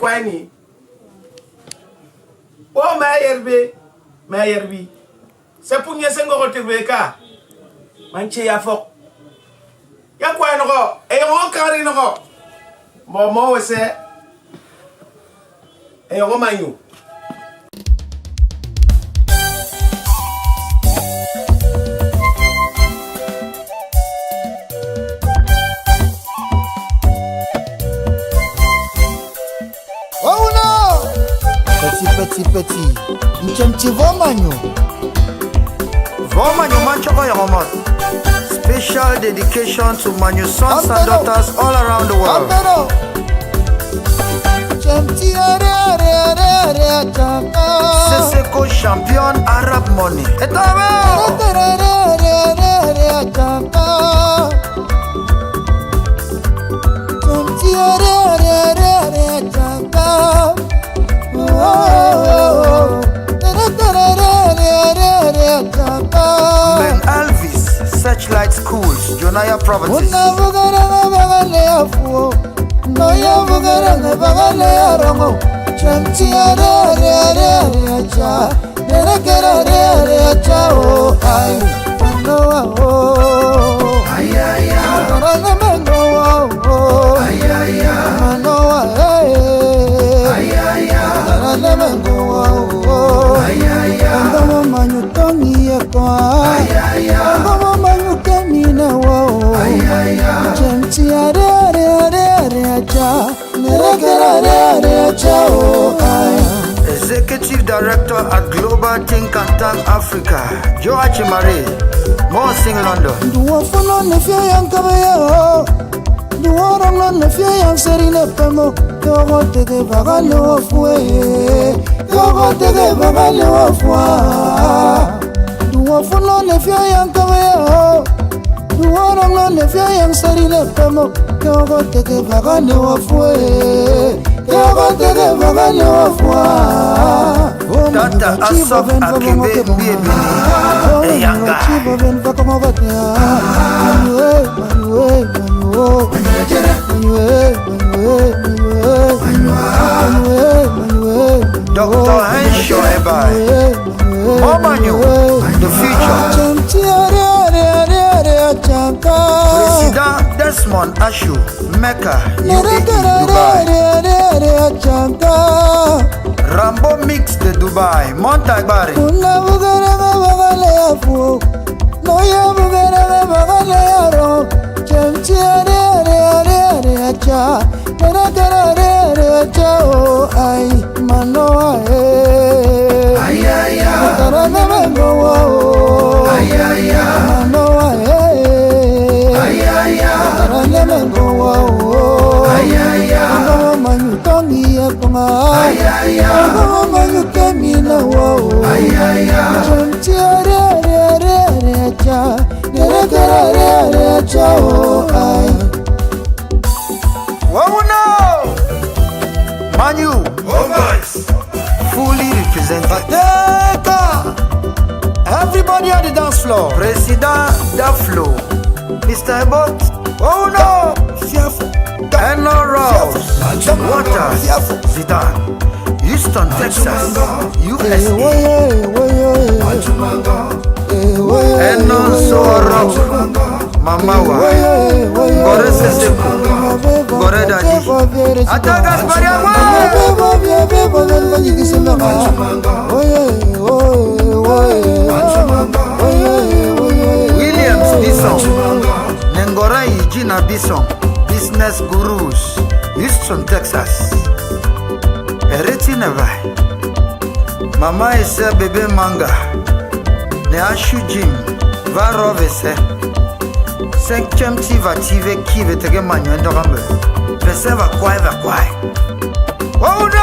Kwani o mayerbi c'est pour n'y sengo retebeka manche ya fok ya kwani ko e on kari no ko mo wese e o manyu Petit, Mchemchi Vomanyo Manchoko Yoromot. Special dedication to Manyu sons and daughters all around the world. Seseko champion Arab money. Ben Alvis, Searchlight Schools, Jonaya Provinces. Executive Director at Global Think and Tank Africa, Joachim Marie, Morsing London. Tata Asaf Akebe Biebini Eyanga Dr. Henshaw Ebai Momanyu, the future. Desmond Ashu, Mecca, UAE, Dubai. Rambo Mix de Dubai, Montagbari. Manu, fully represented. Everybody on the dance floor. President Daflo, Mr. Ebot. Oh no, Enno Rouse, Waters, Zidane, Houston, Texas, USA. Enno Soro, Mamawa, Gore Seseko, Gore Dadi, Atanga Spariawa, Williams Bison, Nengora Gina Bison, Business Gurus, Houston, Texas. Eriti Nevai, Mama Ese Bebe Manga, Ne Ashu Jim, Varo Vese, 5e Tivative qui veut te gagner manuel de rambe. Vese va quoi. Oh no!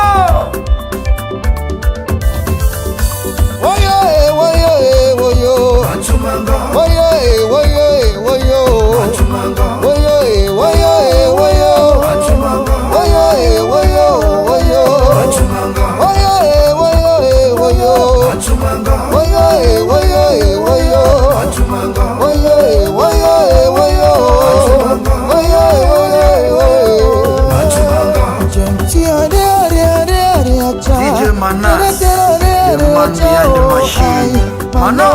DJ Manas, the man behind the machine. Mano,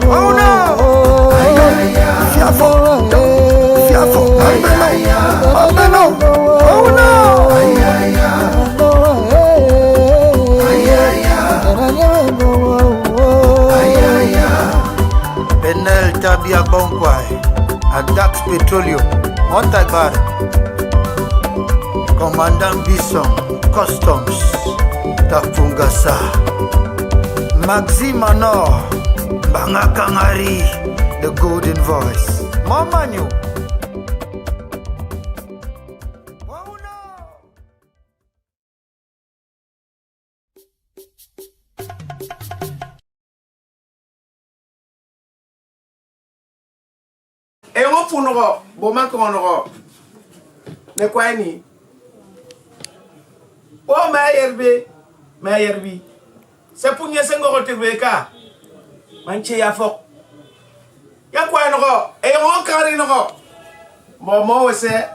oh no! Fiafo, oh no! Benel Tabia Bonkwai, Adax Petroleum, Montagbari, Commandant Bison, Customs, Tapungasa, Maxi Manor, Bangakangari, the Golden Voice, Mamanyu. Et on pour nous, bon, man, qu'on aura. Mais quoi, ni? Oh, mais herbi. C'est pour nous, c'est un gros truc. Manche ya fok. Ya quoi, nous, et on carré, nous. Bon, c'est.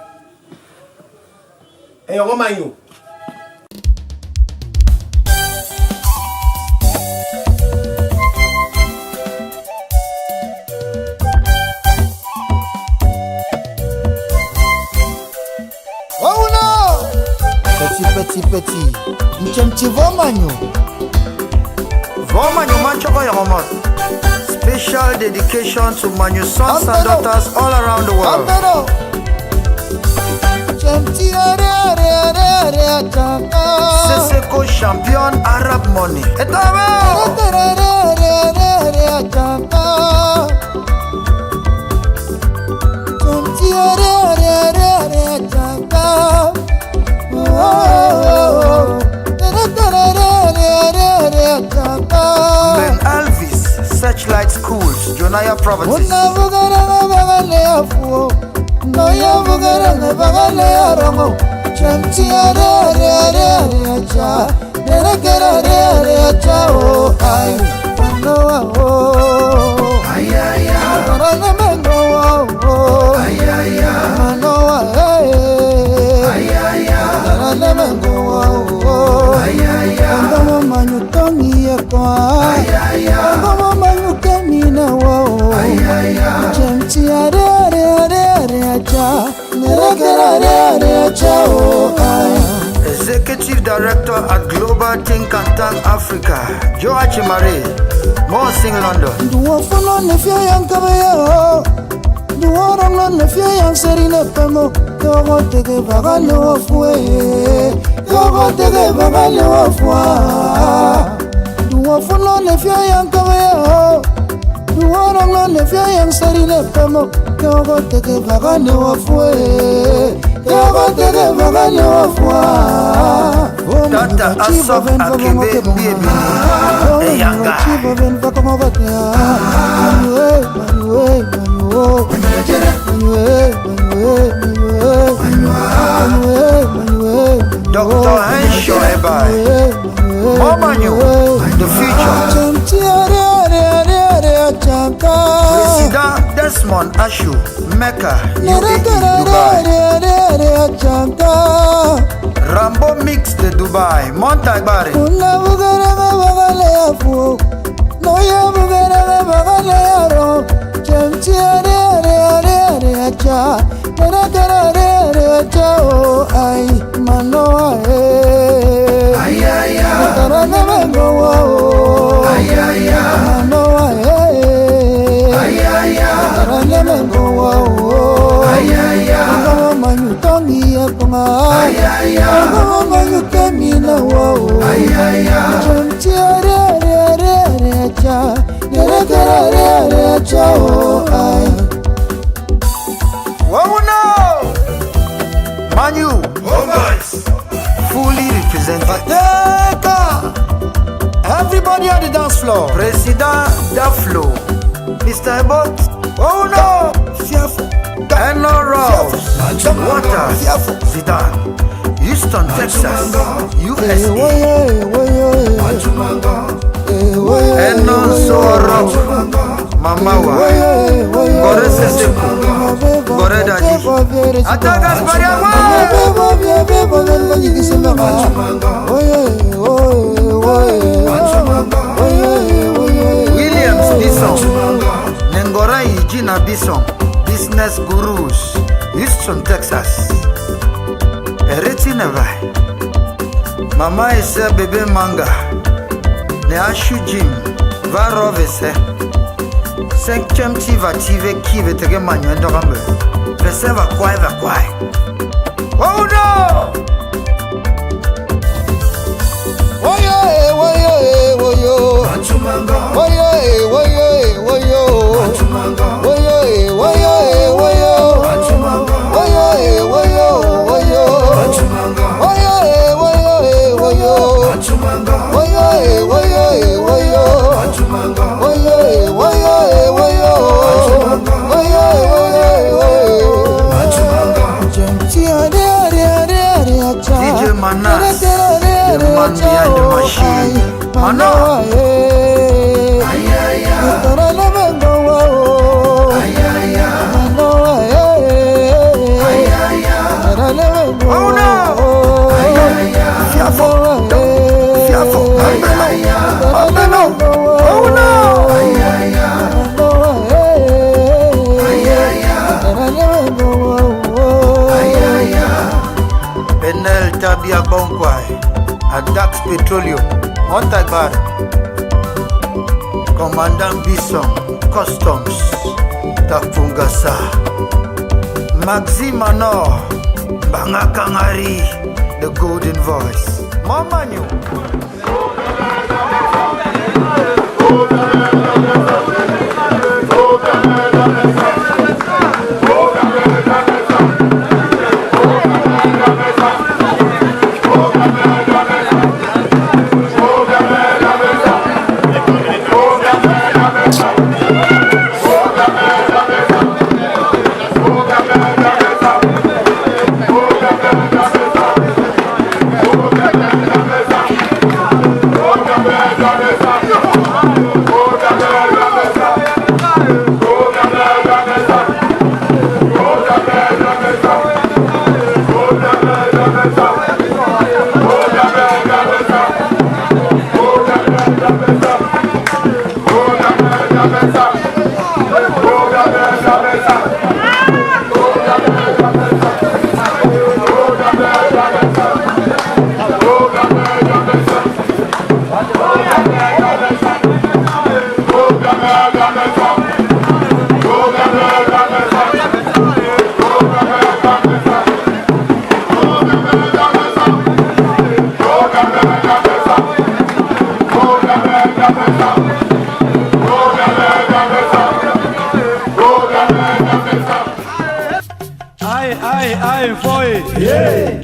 Et on m'a Petit, Nchemchi Vomanyo Manchoko Yomot. Special dedication to Manu sons and daughters all around the world. Seseko champion Arab money. Ben Alvis, Searchlight Schools, Jonaya Properties. Director at Global Think Tank Africa, Joachim Marie, More Sing London. Duo funo ne fia yang kabaya, duo rong ne fia yang serine pemo. Yogo tege bagale wa fue, yogo tege bagale wa fua. Duo funo ne fia yang kabaya, duo rong ne fia yang serine pemo. Yogo tege bagale wa fue, yogo tege bagale wa fua. Tata Asok Akebe Baby Eyanga Dr. Henshaw Ebai Momanyu, the future President Desmond Ashu, Mecca, UAE, Dubai Rambo Mix de Dubai, Montagbari Manu, fully represented. Atanga! Everybody on the dance floor. President Daflo, Mr. Ebot, oh no, Enno Ross, Water, Zidane, Houston, Texas, USA, Enno Soro, Mamawa, Gore Seseko, Gore Daddy, Atanga's Williams Bison, Nengora Gina Bison, Business Gurus, Houston, Texas, Ereti Nevai, Mama Ise Bebe Manga, Ne Ashu Jim, Varovese, 5e Tive Kive Tege Manu Endorambe, Veseva Kwai. Oh no! DJ Manas, the man behind the machine. Mano, oh no! Fiafo, Abeno, oh no! Benel Tabia Bonkwai, Adax Petroleum, Montagbar, Commandant Bison, Customs, Tapungasa, Maxi Manor, Bangakangari, the Golden Voice, Mamanyu.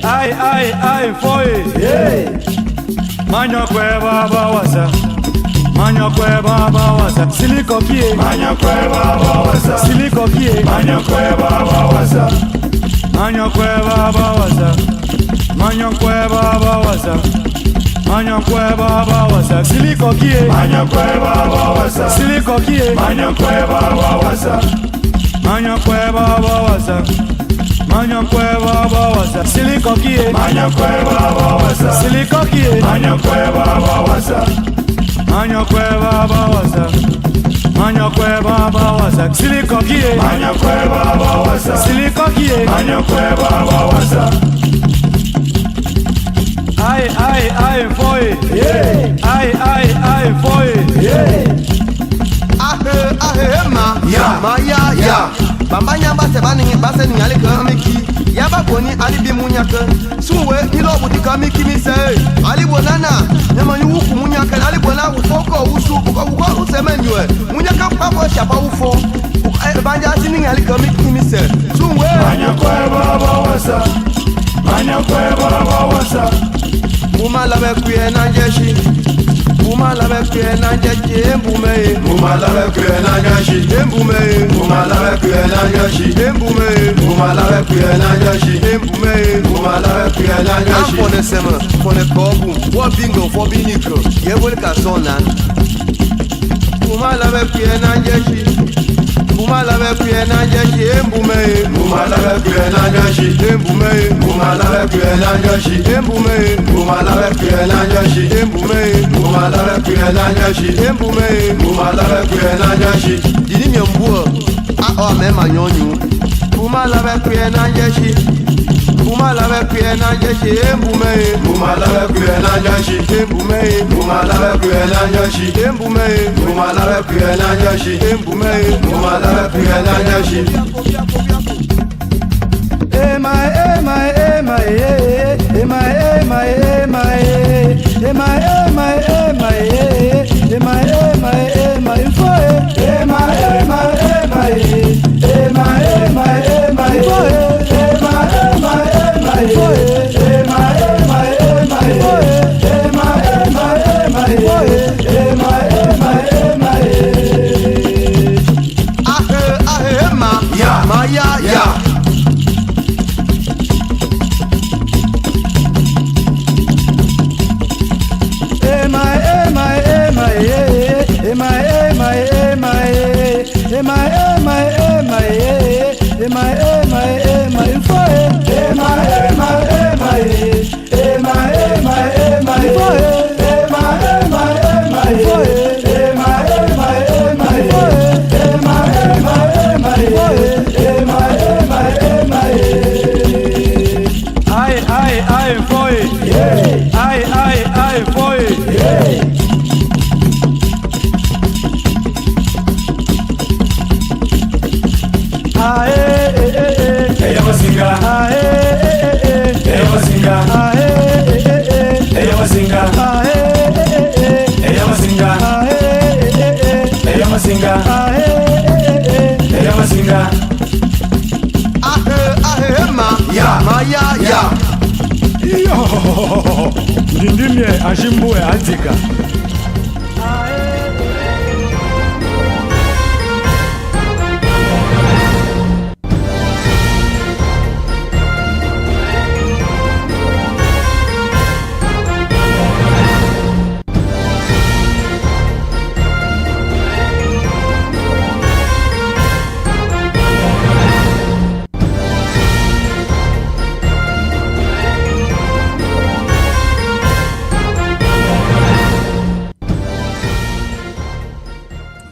Ai foi. Manyo kwe baba wasa. Manyo kwe baba wasa. Siliko kie. Manyo kwe baba wasa. Siliko kie. Manyo kwe baba wasa. Manyo kwe baba wasa. Manyo kwe baba wasa. Manyo kwe baba wasa. Siliko kie. Manyo kwe baba wasa. Siliko kie. Manyo kwe baba wasa. Manyo kwe baba wasa. Manyo kwe baba wasa. Siliko kie. Manyo kwe baba wasa. Siliko kie. Manyo kwe baba wasa. Manyo kwe baba wasa. Manyo kwe baba wasa. Siliko kie. Manyo kwe baba wasa. Siliko kie. Manyo kwe baba wasa. Ai foi. Ai foi. Ya. Bambanya base ni ale kamiki. Ya ba koni ali bi munyaka. Suwe ilo budi kamiki mi se. Ali bonana. Nyama yu ku munyaka ali bona ufoko usu uko usemenwe. Munyaka pabo shapa ufo. Banja sini ali kamiki mi se. Suwe Manyo kwe baba wasa. Manyo kwe baba wasa. Mumala be kuye na jeshi. Mumala be kuye na jeshi embume. Mumala be kuye na jashi. Embume. Mumala be kuye na jashi. Embume. Mumala be kuye na jashi. Embume. Mumala be kuye na jashi. Ampone sema, pone kobu. Wa bingo fo biniko. Yebole ka sonan. Mumala be kuye na jeshi. Mumala be kuye na jeshi embume. Mumala be kuye na jashi. Embume. Mumala be kuye na jashi. Embume. Mumala be kuye na jashi. Embume. Mumala be kuye na jashi. Embume. Mumala be kuye na jashi. Dini nyambuo. A o me manyonyu. Mumala be kuye na jeshi. Mumala be kuye na jeshi embume. Mumala be kuye na jashi. Embume. Mumala be kuye na jashi. Embume. Mumala be kuye na jashi. Embume. Mumala be kuye na jashi. Ya. Ai foi. Ai foi. Ella masinga. Ella masinga. Ella masinga. Ella masinga. Ella masinga. Ella masinga. Ya. Yo. Ndindimye ashimbuwe antika.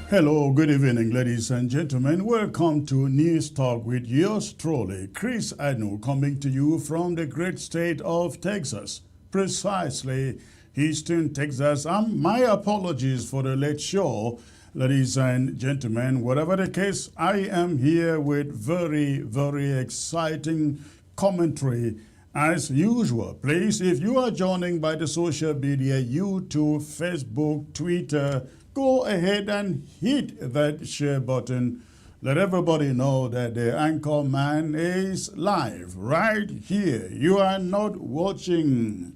Hello, good evening, ladies and gentlemen. Welcome to News Talk with yours truly, Chris Anu, coming to you from the great state of Texas, precisely Houston, Texas. My apologies for the late show, ladies and gentlemen. Whatever the case, I am here with very, very exciting commentary as usual. Please, if you are joining by the social media, YouTube, Facebook, Twitter, go ahead and hit that share button let everybody know that the anchor man is live right here. You are not watching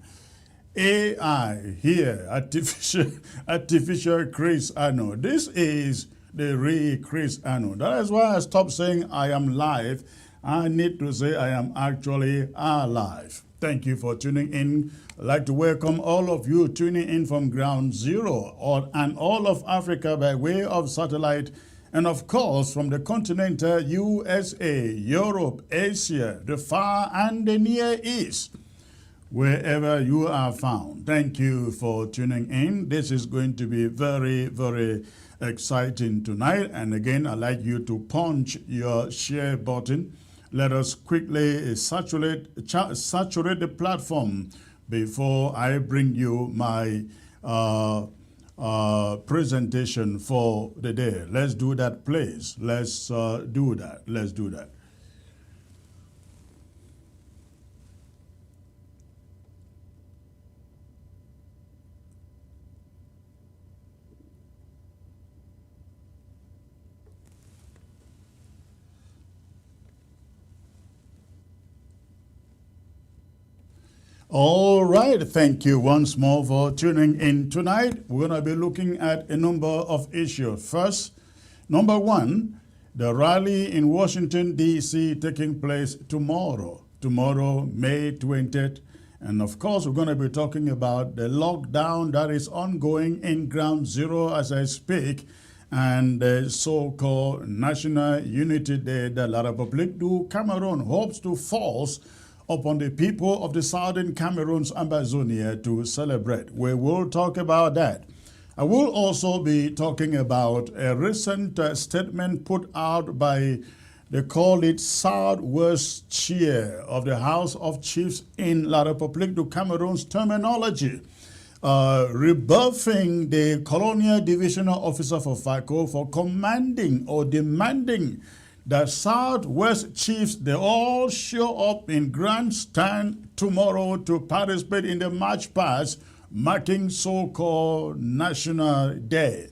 AI here, artificial Chris Arno. This is the real Chris Arno. That is why I stopped saying I am live. I need to say I am actually alive. Thank you for tuning in. I'd like to welcome all of you tuning in from Ground Zero and all of Africa by way of satellite, and of course from the continental USA, Europe, Asia, the far and the near east. Wherever you are found, thank you for tuning in. This is going to be very, very exciting tonight. And again, I'd like you to punch your share button. Let us quickly saturate the platform before I bring you my presentation for the day. Let's do that, please. Let's do that. Let's do that. All right, thank you once more for tuning in tonight. We're going to be looking at a number of issues. First, number one, the rally in Washington, D.C. taking place tomorrow, May 20th. And of course, we're going to be talking about the lockdown that is ongoing in Ground Zero as I speak, and the so-called National Unity Day that La République du Cameroon hopes to force upon the people of the southern Cameroon's Amazonia to celebrate. We will talk about that. I will also be talking about a recent statement put out by, they call it Southwest Chair of the House of Chiefs in La République du Cameroon's terminology, rebuffing the colonial divisional officer for FACO for commanding or demanding that Southwest Chiefs, they all show up in grandstand tomorrow to participate in the march past marking so-called National Day.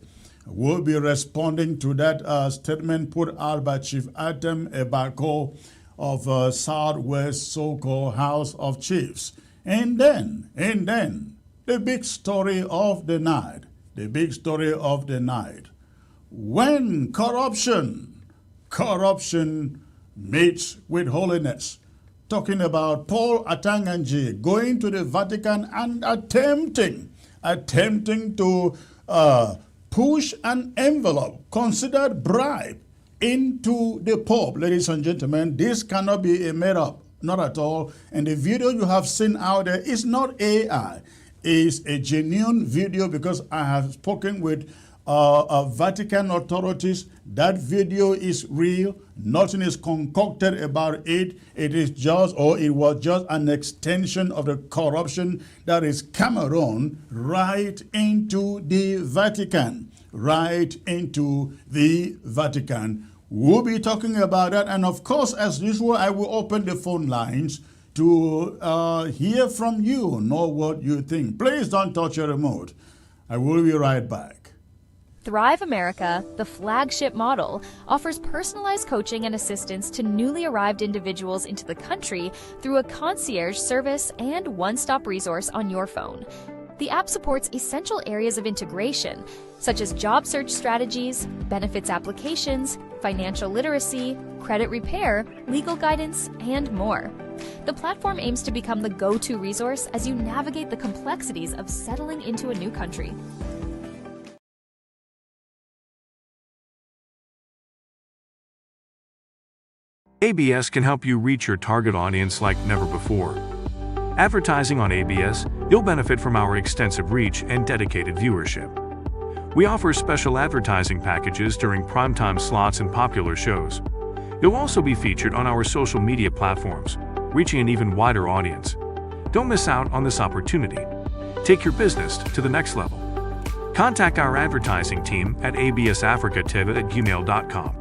We'll be responding to that statement put out by Chief Adam Ebako of Southwest so-called House of Chiefs. And then, the big story of the night, when corruption meets with holiness. Talking about Paul Atanga going to the Vatican and attempting to push an envelope considered bribe into the Pope. Ladies and gentlemen, this cannot be a made-up, not at all. And the video you have seen out there is not AI. It's a genuine video because I have spoken with Vatican authorities. That video is real. Nothing is concocted about it. It is just, or it was just an extension of the corruption that is Cameroon right into the Vatican. We'll be talking about that. And of course, as usual, I will open the phone lines to hear from you, know what you think. Please don't touch your remote. I will be right back. Thrive America, the flagship model, offers personalized coaching and assistance to newly arrived individuals into the country through a concierge service and one-stop resource on your phone. The app supports essential areas of integration, such as job search strategies, benefits applications, financial literacy, credit repair, legal guidance, and more. The platform aims to become the go-to resource as you navigate the complexities of settling into a new country. ABS can help you reach your target audience like never before. Advertising on ABS, you'll benefit from our extensive reach and dedicated viewership. We offer special advertising packages during primetime slots and popular shows. You'll also be featured on our social media platforms, reaching an even wider audience. Don't miss out on this opportunity. Take your business to the next level. Contact our advertising team at absafricatv@gmail.com.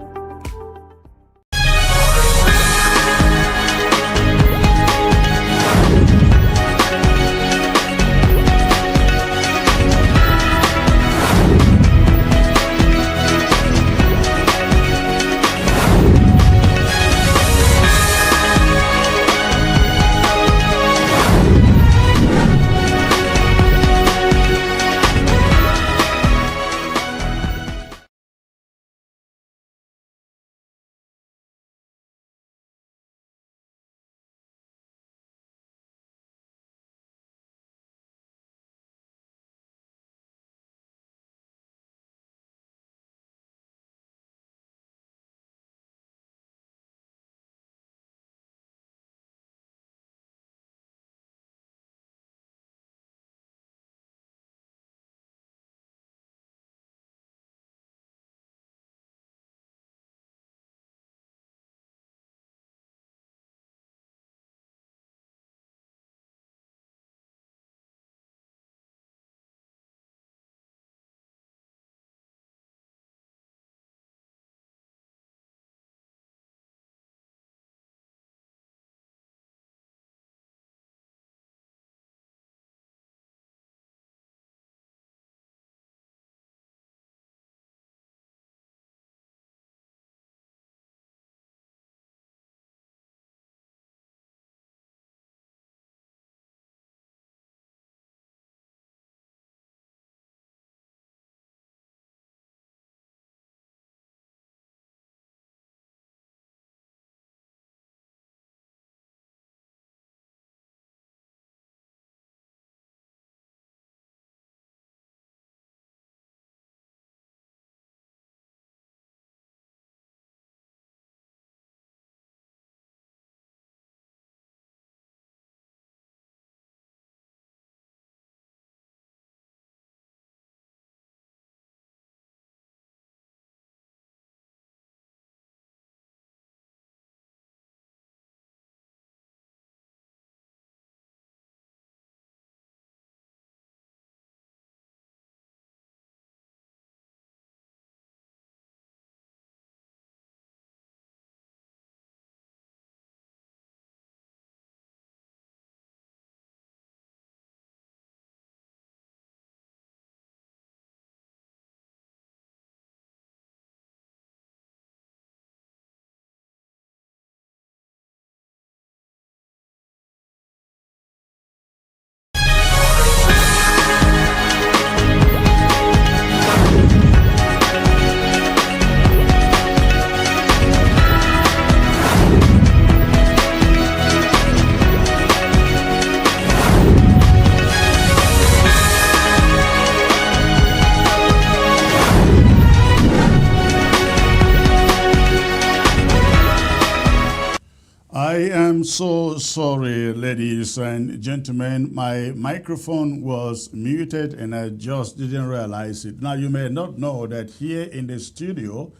so sorry, ladies and gentlemen. My microphone was muted and I just didn't realize it. Now, you may not know that here in the studio,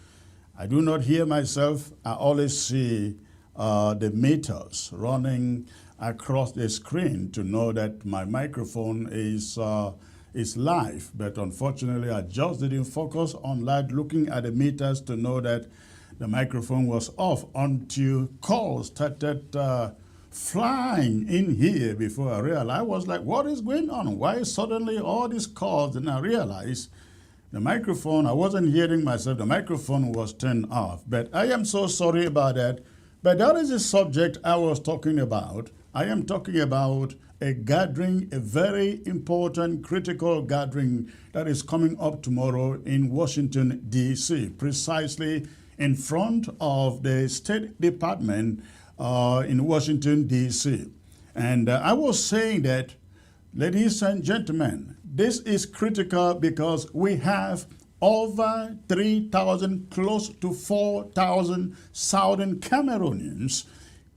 I do not hear myself. I always see the meters running across the screen to know that my microphone is live. But unfortunately, I just didn't focus on that, looking at the meters to know that the microphone was off until calls started flying in here before I realized. I was like, what is going on? Why suddenly all these calls? And I realized the microphone, I wasn't hearing myself. The microphone was turned off. But I am so sorry about that. But that is the subject I was talking about. I am talking about a gathering, a very important, critical gathering that is coming up tomorrow in Washington, D.C., precisely in front of the State Department in Washington, D.C. And I was saying that, ladies and gentlemen, this is critical because we have over 3,000, close to 4,000 Southern Cameroonians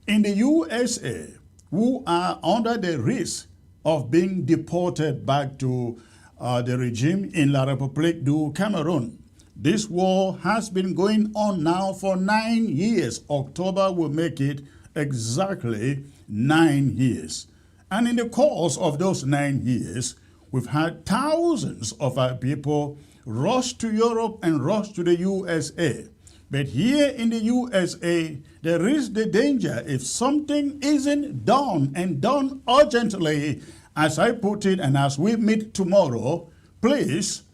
in the USA who are under the risk of being deported back to the regime in La République du Cameroon. This war has been going on now for 9 years. October will make it exactly 9 years. And in the course of those 9 years, we've had thousands of our people rush to Europe and rush to the USA. But here in the USA, there is the danger if something isn't done and done urgently, as I put it, and as we meet tomorrow, please,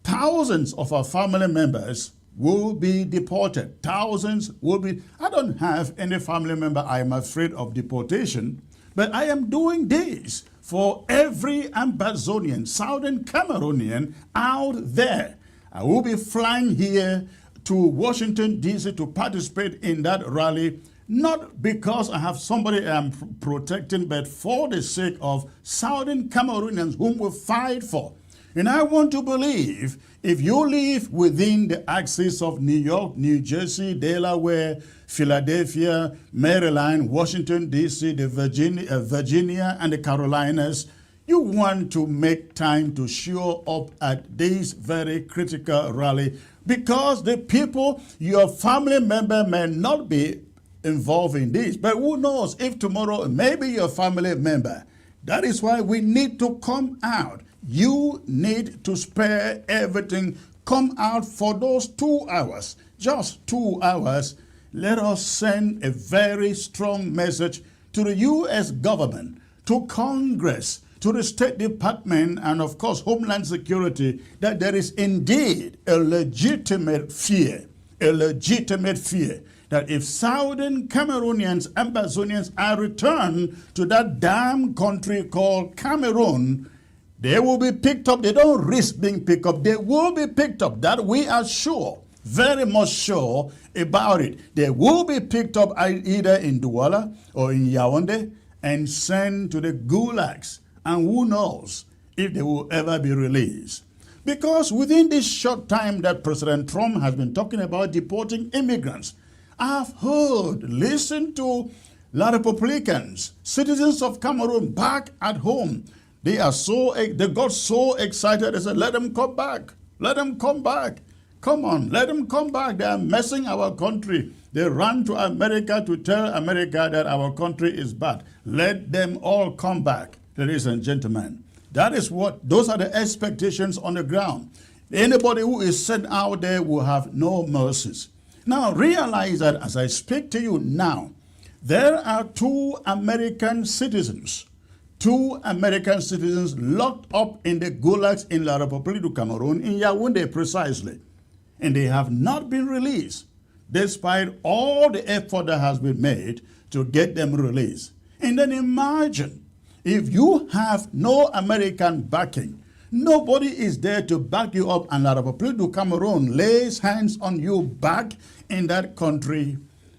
thousands of our family members will be deported. Thousands will be. I don't have any family member I am afraid of deportation, but I am doing this for every Amazonian, Southern Cameroonian out there. I will be flying here to Washington, D.C. to participate in that rally, not because I have somebody I'm protecting, but for the sake of Southern Cameroonians whom we fight for. And I want to believe if you live within the axis of New York, New Jersey, Delaware, Philadelphia, Maryland, Washington, D.C., Virginia, and the Carolinas, you want to make time to show up at this very critical rally because the people, your family member may not be involved in this. But who knows if tomorrow maybe your family member. That is why we need to come out. You need to spare everything. Come out for those 2 hours, just 2 hours. Let us send a very strong message to the U.S. government, to Congress, to the State Department, and of course Homeland Security, that there is indeed a legitimate fear that if Southern Cameroonians, Amazonians are returned to that damn country called Cameroon, they will be picked up. They don't risk being picked up. They will be picked up. That we are sure, very much sure about it. They will be picked up either in Douala or in Yaoundé and sent to the gulags. And who knows if they will ever be released. Because within this short time that President Trump has been talking about deporting immigrants, I've heard, listened to La Republicans, citizens of Cameroon back at home. They got so excited, they said, let them come back. Let them come back. Come on, let them come back. They are messing our country. They ran to America to tell America that our country is bad. Let them all come back, ladies and gentlemen. Those are the expectations on the ground. Anybody who is sent out there will have no mercies. Now realize that as I speak to you now, there are 2 American citizens locked up in the gulags in La République du Cameroon, in Yaoundé precisely. And they have not been released, despite all the effort that has been made to get them released. And then imagine, if you have no American backing, nobody is there to back you up, and La République du Cameroon lays hands on you back in that country,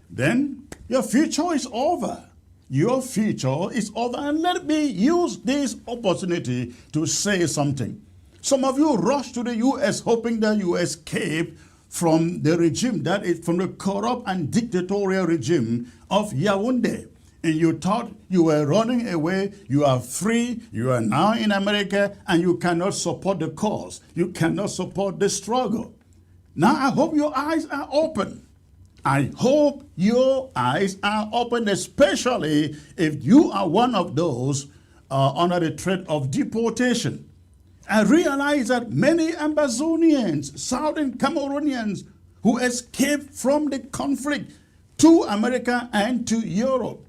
then your future is over. Your future is over. And let me use this opportunity to say something. Some of you rush to the U.S. hoping that you escape from the regime, that is from the corrupt and dictatorial regime of Yaoundé. and you thought you were running away, you are free, you are now in America, and you cannot support the cause. You cannot support the struggle. Now I hope your eyes are open. I hope your eyes are open, especially if you are one of those under the threat of deportation. I realize that many Ambazonians, Southern Cameroonians who escaped from the conflict to America and to Europe,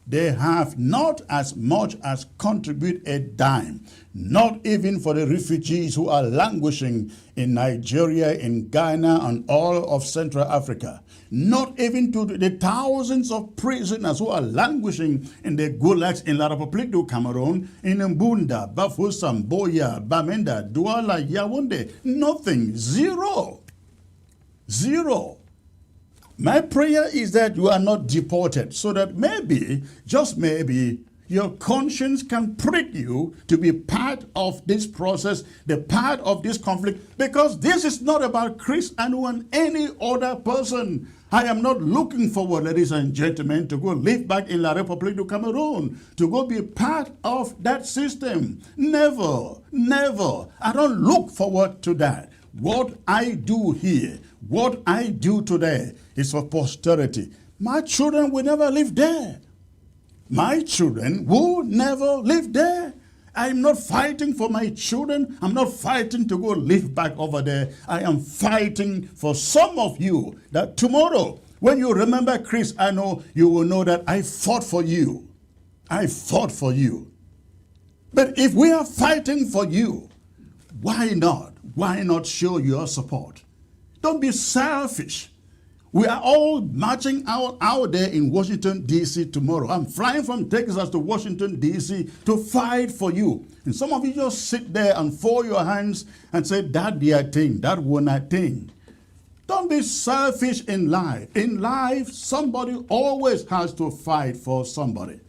they have not as much as contribute a dime, not even for the refugees who are languishing in Nigeria, in Ghana, and all of Central Africa. Not even to the thousands of prisoners who are languishing in the gulags in La République du Cameroon, in Mbunda, Bafoussam, Boya, Bamenda, Douala, Yaoundé. Nothing. Zero. Zero. My prayer is that you are not deported, so that maybe, just maybe, your conscience can prick you to be part of this process, the part of this conflict, because this is not about Chris Anu and any other person. I am not looking forward, ladies and gentlemen, to go live back in La République du Cameroon, to go be part of that system. Never, never. I don't look forward to that. What I do here, what I do today is for posterity. My children will never live there. My children will never live there. I'm not fighting for my children. I'm not fighting to go live back over there. I am fighting for some of you that tomorrow, when you remember Chris, I know you will know that I fought for you. I fought for you. But if we are fighting for you, why not? Why not show your support? Don't be selfish. We are all marching out there in Washington, D.C. tomorrow. I'm flying from Texas to Washington, D.C. to fight for you. And some of you just sit there and fold your hands and say, that be a thing, that one a thing. Don't be selfish in life. In life, somebody always has to fight for somebody.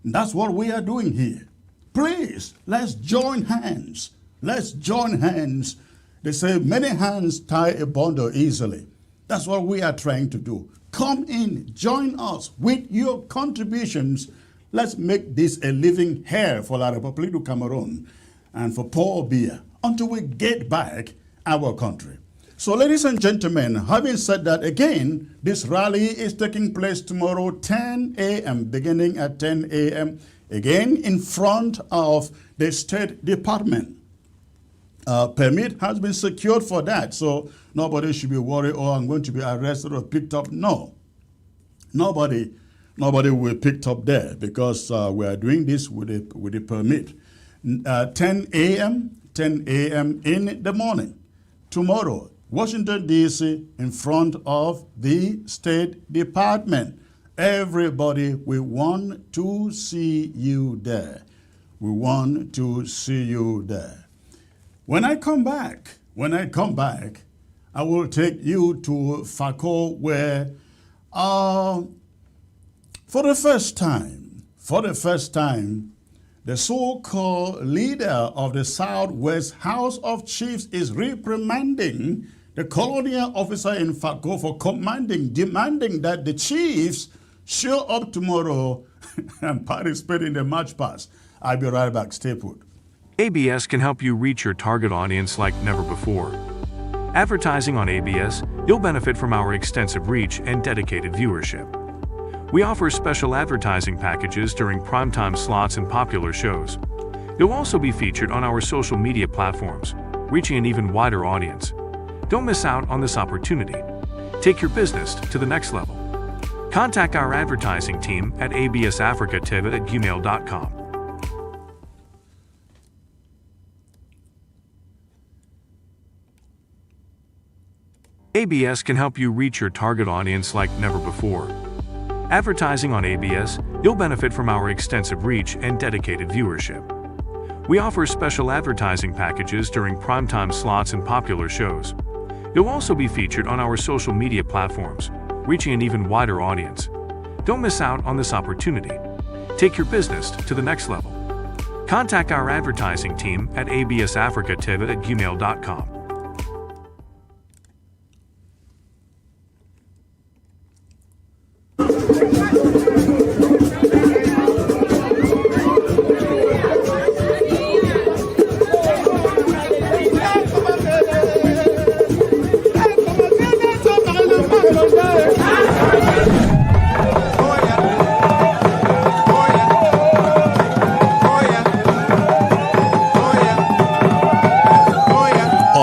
And that's what we are doing here. Please, let's join hands. Let's join hands. They say many hands tie a bundle easily. That's what we are trying to do. Come in, join us with your contributions. Let's make this a living here for La République du Cameroon and for Paul Biya until we get back our country. So, ladies and gentlemen, having said that, again, this rally is taking place tomorrow, 10 a.m., beginning at 10 a.m., again in front of the State Department. Permit has been secured for that, so nobody should be worried, oh, I'm going to be arrested or picked up. No, nobody will be picked up there because we are doing this with a permit. 10 a.m. in the morning, tomorrow, Washington, D.C., in front of the State Department. Everybody, we want to see you there. We want to see you there. When I come back, I will take you to Fako where for the first time, the so-called leader of the Southwest House of Chiefs is reprimanding the colonial officer in Fako for demanding that the chiefs show up tomorrow and participate in the march past. I'll be right back. Stay put. ABS can help you reach your target audience like never before. Advertising on ABS, you'll benefit from our extensive reach and dedicated viewership. We offer special advertising packages during primetime slots and popular shows. You'll also be featured on our social media platforms, reaching an even wider audience. Don't miss out on this opportunity. Take your business to the next level. Contact our advertising team at absafricatv@gmail.com. ABS can help you reach your target audience like never before. Advertising on ABS, you'll benefit from our extensive reach and dedicated viewership. We offer special advertising packages during primetime slots and popular shows. You'll also be featured on our social media platforms, reaching an even wider audience. Don't miss out on this opportunity. Take your business to the next level. Contact our advertising team at absafricatv@gmail.com.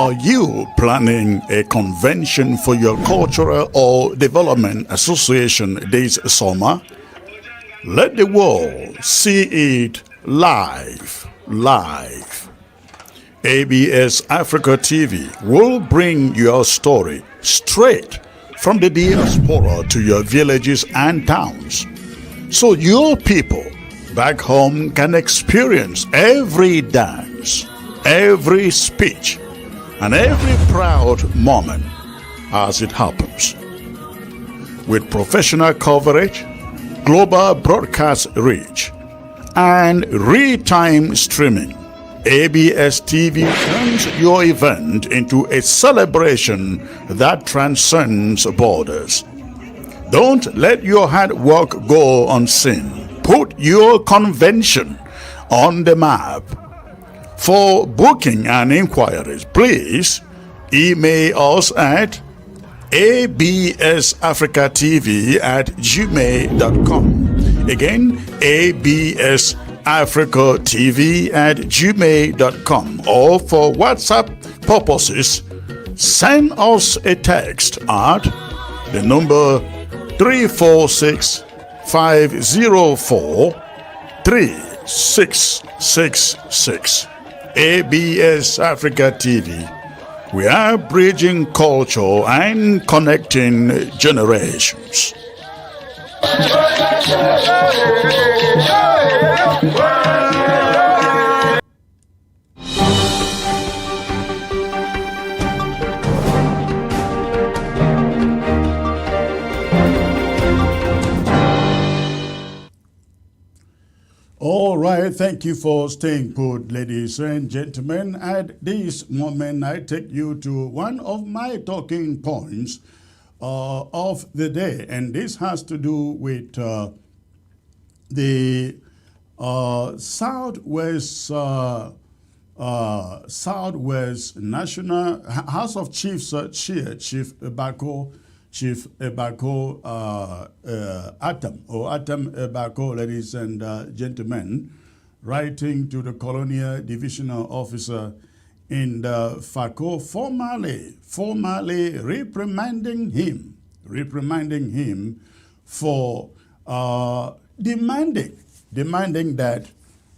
Are you planning a convention for your cultural or development association this summer? Let the world see it live. ABS Africa TV will bring your story straight from the diaspora to your villages and towns, so your people back home can experience every dance, every speech, and every proud moment as it happens. With professional coverage, global broadcast reach, and real-time streaming, ABS TV turns your event into a celebration that transcends borders. Don't let your hard work go unseen. Put your convention on the map. For booking and inquiries, please email us at absafricatv@gmail.com. Again, absafricatv@gmail.com. Or for WhatsApp purposes, send us a text at the number 346-504-3666. ABS Africa TV. We are bridging culture and connecting generations. All right, thank you for staying put, ladies and gentlemen. At this moment, I take you to one of my talking points of the day, and this has to do with the Southwest National House of Chiefs Chair, Chief Ebako Atam Ebako, ladies and gentlemen, writing to the colonial divisional officer in the FACO, formally reprimanding him for demanding that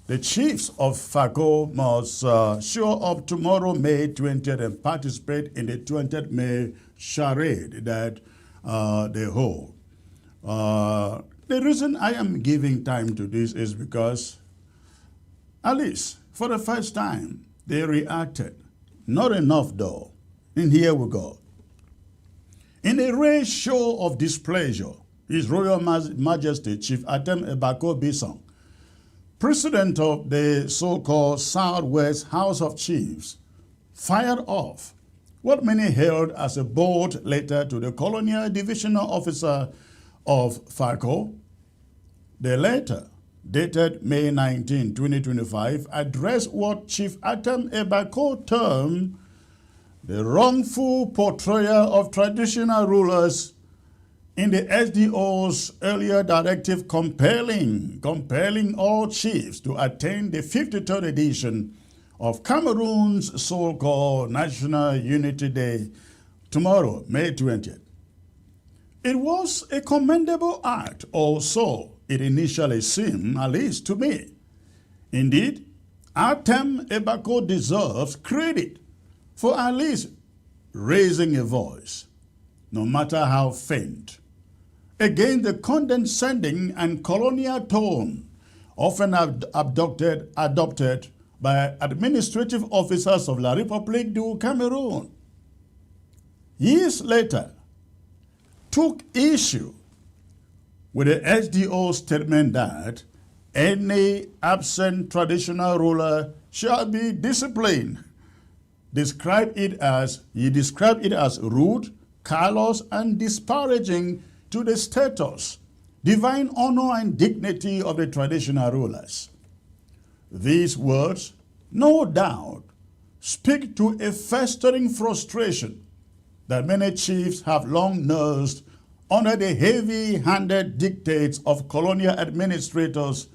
the chiefs of FACO must show up tomorrow, May 20th, and participate in the 20th May charade that they hold. The reason I am giving time to this is because, at least for the first time, they reacted. Not enough though. And here we go. In a rare show of displeasure, His Royal Majesty Chief Atem Ebako Bisong, President of the so-called Southwest House of Chiefs, fired off what many hailed as a bold letter to the colonial divisional officer of FACO. The letter, dated May 19, 2025, addressed what Chief Atem Ebako termed the wrongful portrayal of traditional rulers in the SDO's earlier directive compelling all chiefs to attend the 53rd edition of Cameroon's so-called National Unity Day tomorrow, May 20th. It was a commendable act, or so it initially seemed, at least to me. Indeed, Atem Ebako deserves credit for at least raising a voice, no matter how faint, against the condescending and colonial tone often adopted by administrative officers of La République du Cameroon. Years later, took issue with the SDO statement that any absent traditional ruler shall be disciplined. He described it as rude, callous, and disparaging to the status, divine honor, and dignity of the traditional rulers. These words, no doubt, speak to a festering frustration that many chiefs have long nursed under the heavy-handed dictates of colonial administrators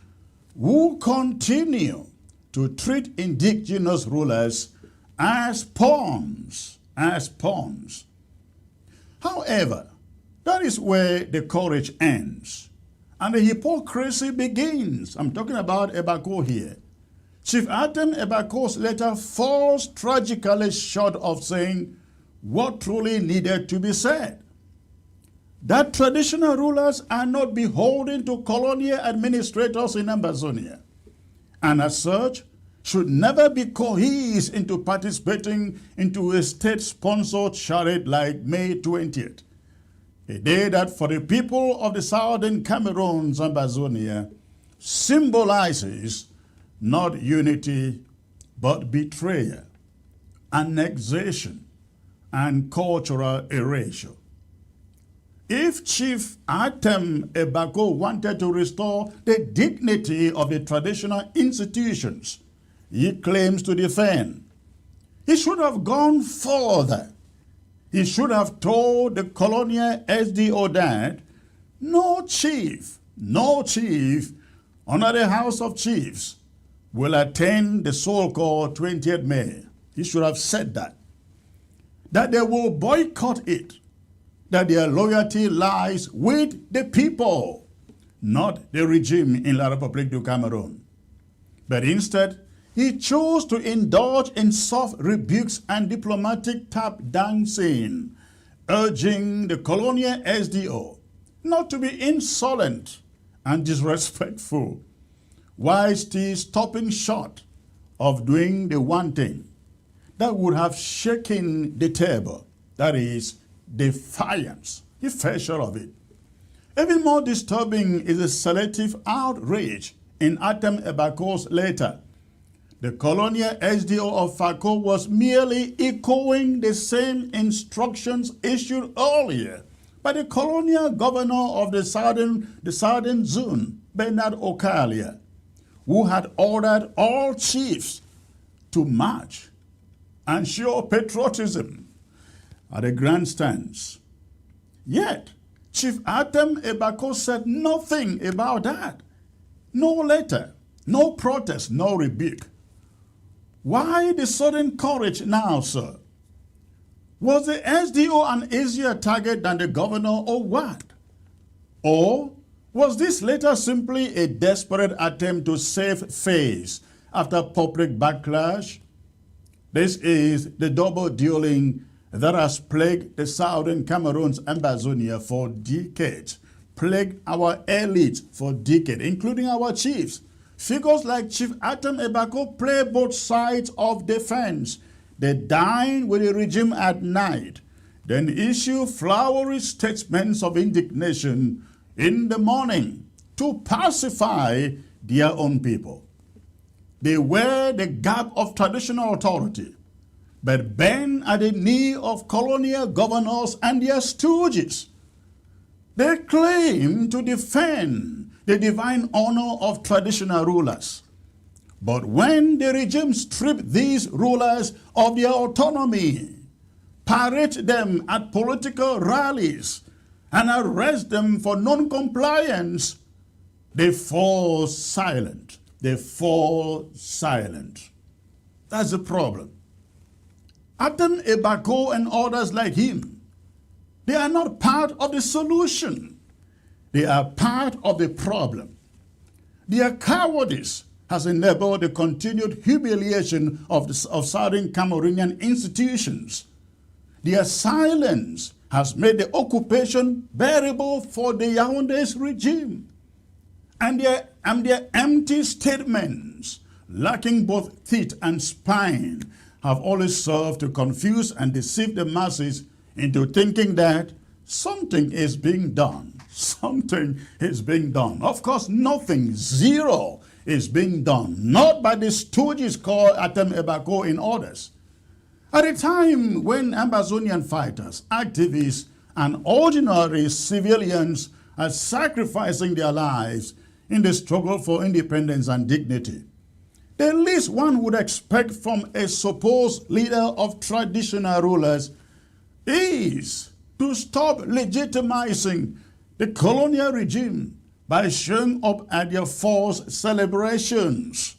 who continue to treat indigenous rulers as pawns, as pawns. However, that is where the courage ends and the hypocrisy begins. I'm talking about Ebako here. Chief Atem Ebako's letter falls tragically short of saying what truly needed to be said. That traditional rulers are not beholden to colonial administrators in Ambazonia, and as such, should never be coerced into participating into a state-sponsored charade like May 20th, a day that for the people of the southern Cameroon's Ambazonia symbolizes not unity, but betrayal, annexation, and cultural erasure. If Chief Atem Ebako wanted to restore the dignity of the traditional institutions he claims to defend, he should have gone further. He should have told the colonial SDO that no chief under the House of Chiefs will attend the so-called 20th May. He should have said that they will boycott it, that their loyalty lies with the people, not the regime in La République du Cameroon. But instead, he chose to indulge in soft rebukes and diplomatic tap dancing, urging the colonial SDO not to be insolent and disrespectful, while still stopping short of doing the one thing that would have shaken the table, that is, defiance. He fell short of it. Even more disturbing is the selective outrage in Atem Ebako's letter. The colonial SDO of FACO was merely echoing the same instructions issued earlier by the colonial governor of the southern zone, Bernard Okalia, who had ordered all chiefs to march and show patriotism at the grandstands. Yet, Chief Atem Ebako said nothing about that. No letter, no protest, no rebuke. Why the sudden courage now, sir? Was the SDO an easier target than the governor, or what? Or was this letter simply a desperate attempt to save face after public backlash? This is the double dealing that has plagued the southern Cameroon's Ambazonia for decades, plagued our elites for decades, including our chiefs. Figures like Chief Atem Ebako play both sides of the fence. They dine with the regime at night, then issue flowery statements of indignation in the morning to pacify their own people. They wear the garb of traditional authority, but bend at the knee of colonial governors and their stooges. They claim to defend the divine honor of traditional rulers. But when the regime strip these rulers of their autonomy, parade them at political rallies, and arrest them for non-compliance, they fall silent. They fall silent. That's the problem. Atem Ebako and others like him, they are not part of the solution. They are part of the problem. Their cowardice has enabled the continued humiliation of southern Cameroonian institutions. Their silence has made the occupation bearable for the Yaoundé's regime. And their empty statements, lacking both teeth and spine, have always served to confuse and deceive the masses into thinking that something is being done. Something is being done. Of course, nothing, zero, is being done. Not by the stooges called Atem Ebako in others. At a time when Ambazonian fighters, activists, and ordinary civilians are sacrificing their lives in the struggle for independence and dignity, the least one would expect from a supposed leader of traditional rulers is to stop legitimizing the colonial regime by showing up at their forced celebrations.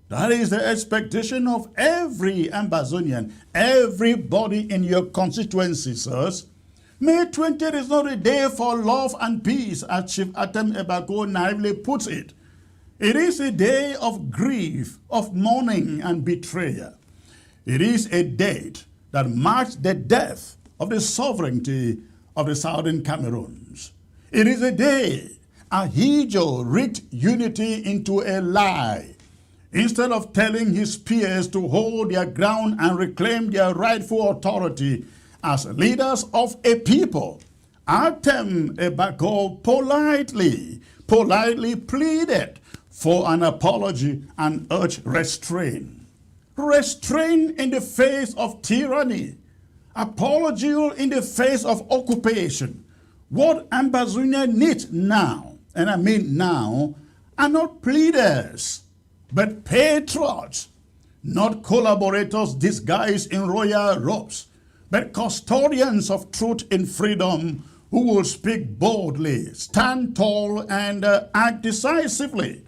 That is the expectation of every Ambazonian, everybody in your constituency, sirs. May 20th is not a day for love and peace, as Chief Atem Ebako naively puts it. It is a day of grief, of mourning and betrayal. It is a date that marks the death of the sovereignty of the Southern Cameroons. It is a day Ahidjo rigged unity into a lie. Instead of telling his peers to hold their ground and reclaim their rightful authority as leaders of a people, Atem Ebako politely pleaded for an apology and urged restraint. Restraint in the face of tyranny. Apology in the face of occupation. What Ambazonia needs now, and I mean now, are not pleaders, but patriots, not collaborators disguised in royal robes, but custodians of truth and freedom who will speak boldly, stand tall, and act decisively.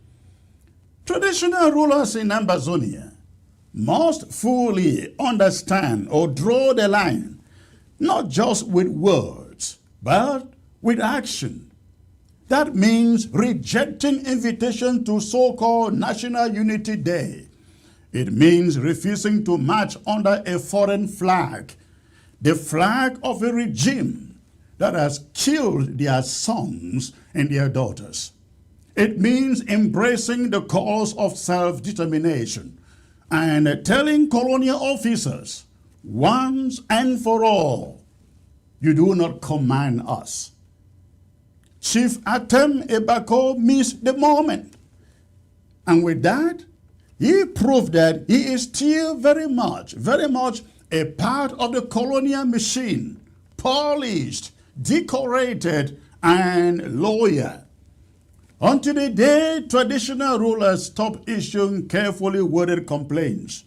Traditional rulers in Ambazonia must fully understand or draw the line, not just with words, but with action. That means rejecting invitation to so-called National Unity Day. It means refusing to march under a foreign flag, the flag of a regime that has killed their sons and their daughters. It means embracing the cause of self-determination and telling colonial officers, once and for all, you do not command us. Chief Atem Ebako missed the moment. And with that, he proved that he is still very much a part of the colonial machine, polished, decorated, and loyal. Until the day traditional rulers stop issuing carefully worded complaints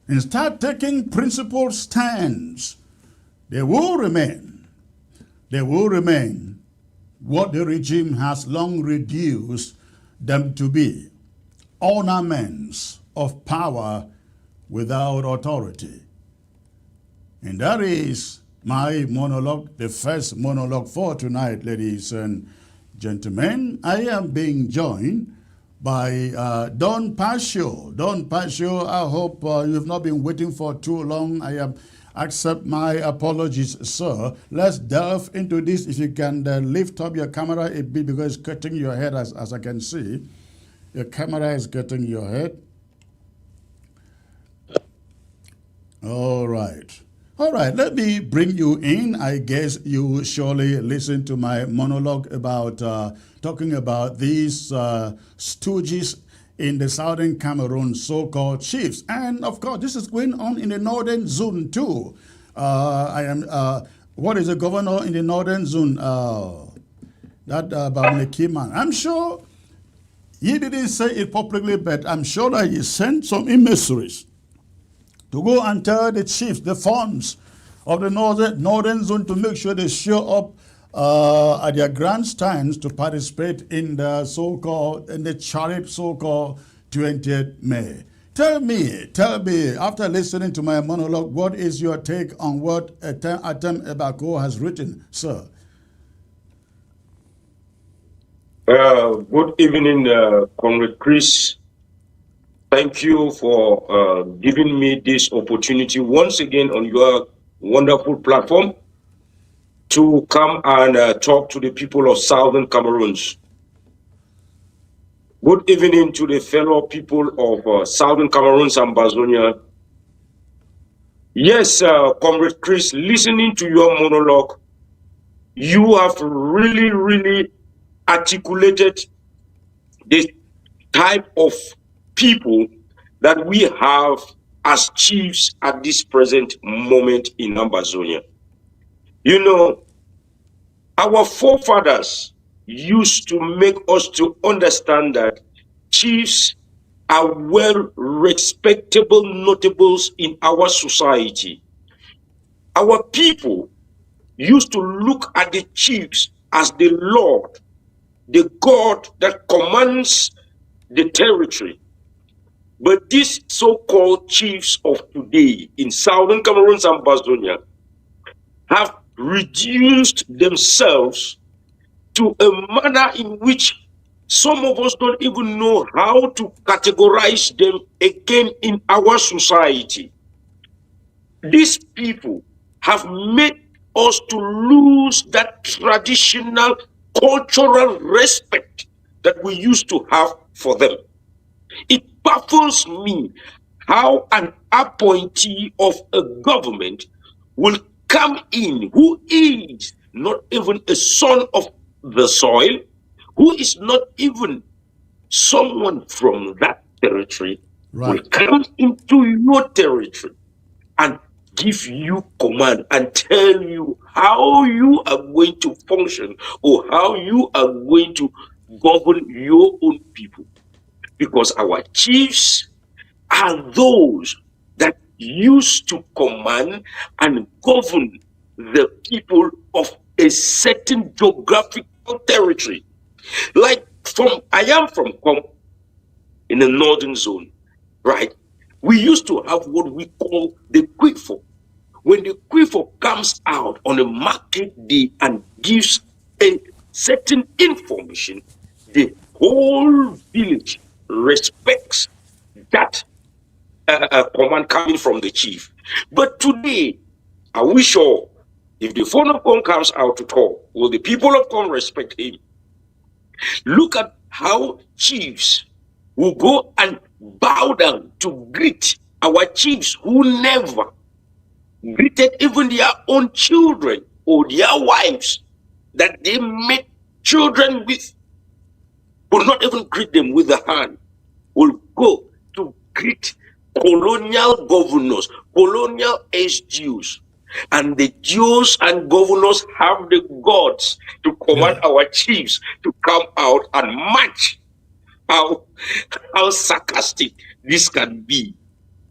and start taking principled stands, they will remain what the regime has long reduced them to be, ornaments of power without authority. And that is my monologue, the first monologue for tonight, ladies and gentlemen. I am being joined by Don Pasio. Don Pasio, I hope you've not been waiting for too long. Accept my apologies, sir. Let's delve into this. If you can lift up your camera a bit, because it's cutting your head as I can see. Your camera is cutting your head. All right. All right, let me bring you in. I guess you surely listened to my monologue about talking about these stooges in the southern Cameroon, so-called chiefs. And of course, this is going on in the northern zone too. What is the governor in the northern zone? That Babnekiman. I'm sure he didn't say it publicly, but I'm sure that he sent some emissaries to go and tell the chiefs, the farms of the northern zone, to make sure they show up at their grandstands to participate in the chariot so-called 20th May. Tell me, after listening to my monologue, what is your take on what Atem Ebako has written, sir? Good evening, Comrade Chris. Thank you for giving me this opportunity once again on your wonderful platform to come and talk to the people of Southern Cameroons. Good evening to the fellow people of Southern Cameroons and Ambazonia. Yes, Comrade Chris, listening to your monologue, you have really articulated the type of people that we have as chiefs at this present moment in Ambazonia. You know, our forefathers used to make us to understand that chiefs are well respectable notables in our society. Our people used to look at the chiefs as the Lord, the God that commands the territory. But these so-called chiefs of today in southern Cameroon and Bazonia have reduced themselves to a manner in which some of us don't even know how to categorize them again in our society. These people have made us to lose that traditional cultural respect that we used to have for them. It baffles me how an appointee of a government will come in who is not even a son of the soil, who is not even someone from that territory, will come into your territory and give you command and tell you how you are going to function or how you are going to govern your own people. Because our chiefs are those that used to command and govern the people of a certain geographical territory. Like I am from Kom in the northern zone, right? We used to have what we call the Kwifo. When the Kwifo comes out on a market day and gives a certain information, the whole village respects that command coming from the chief. But today, are we sure if the phone of Kong comes out to talk, will the people of Kong respect him? Look at how chiefs will go and bow down to greet our chiefs who never greeted even their own children or their wives that they made children with, will not even greet them with the hand, will go to greet colonial governors, colonial SGUs. And the Jews and governors have the gods to command our chiefs to come out and march. How sarcastic this can be.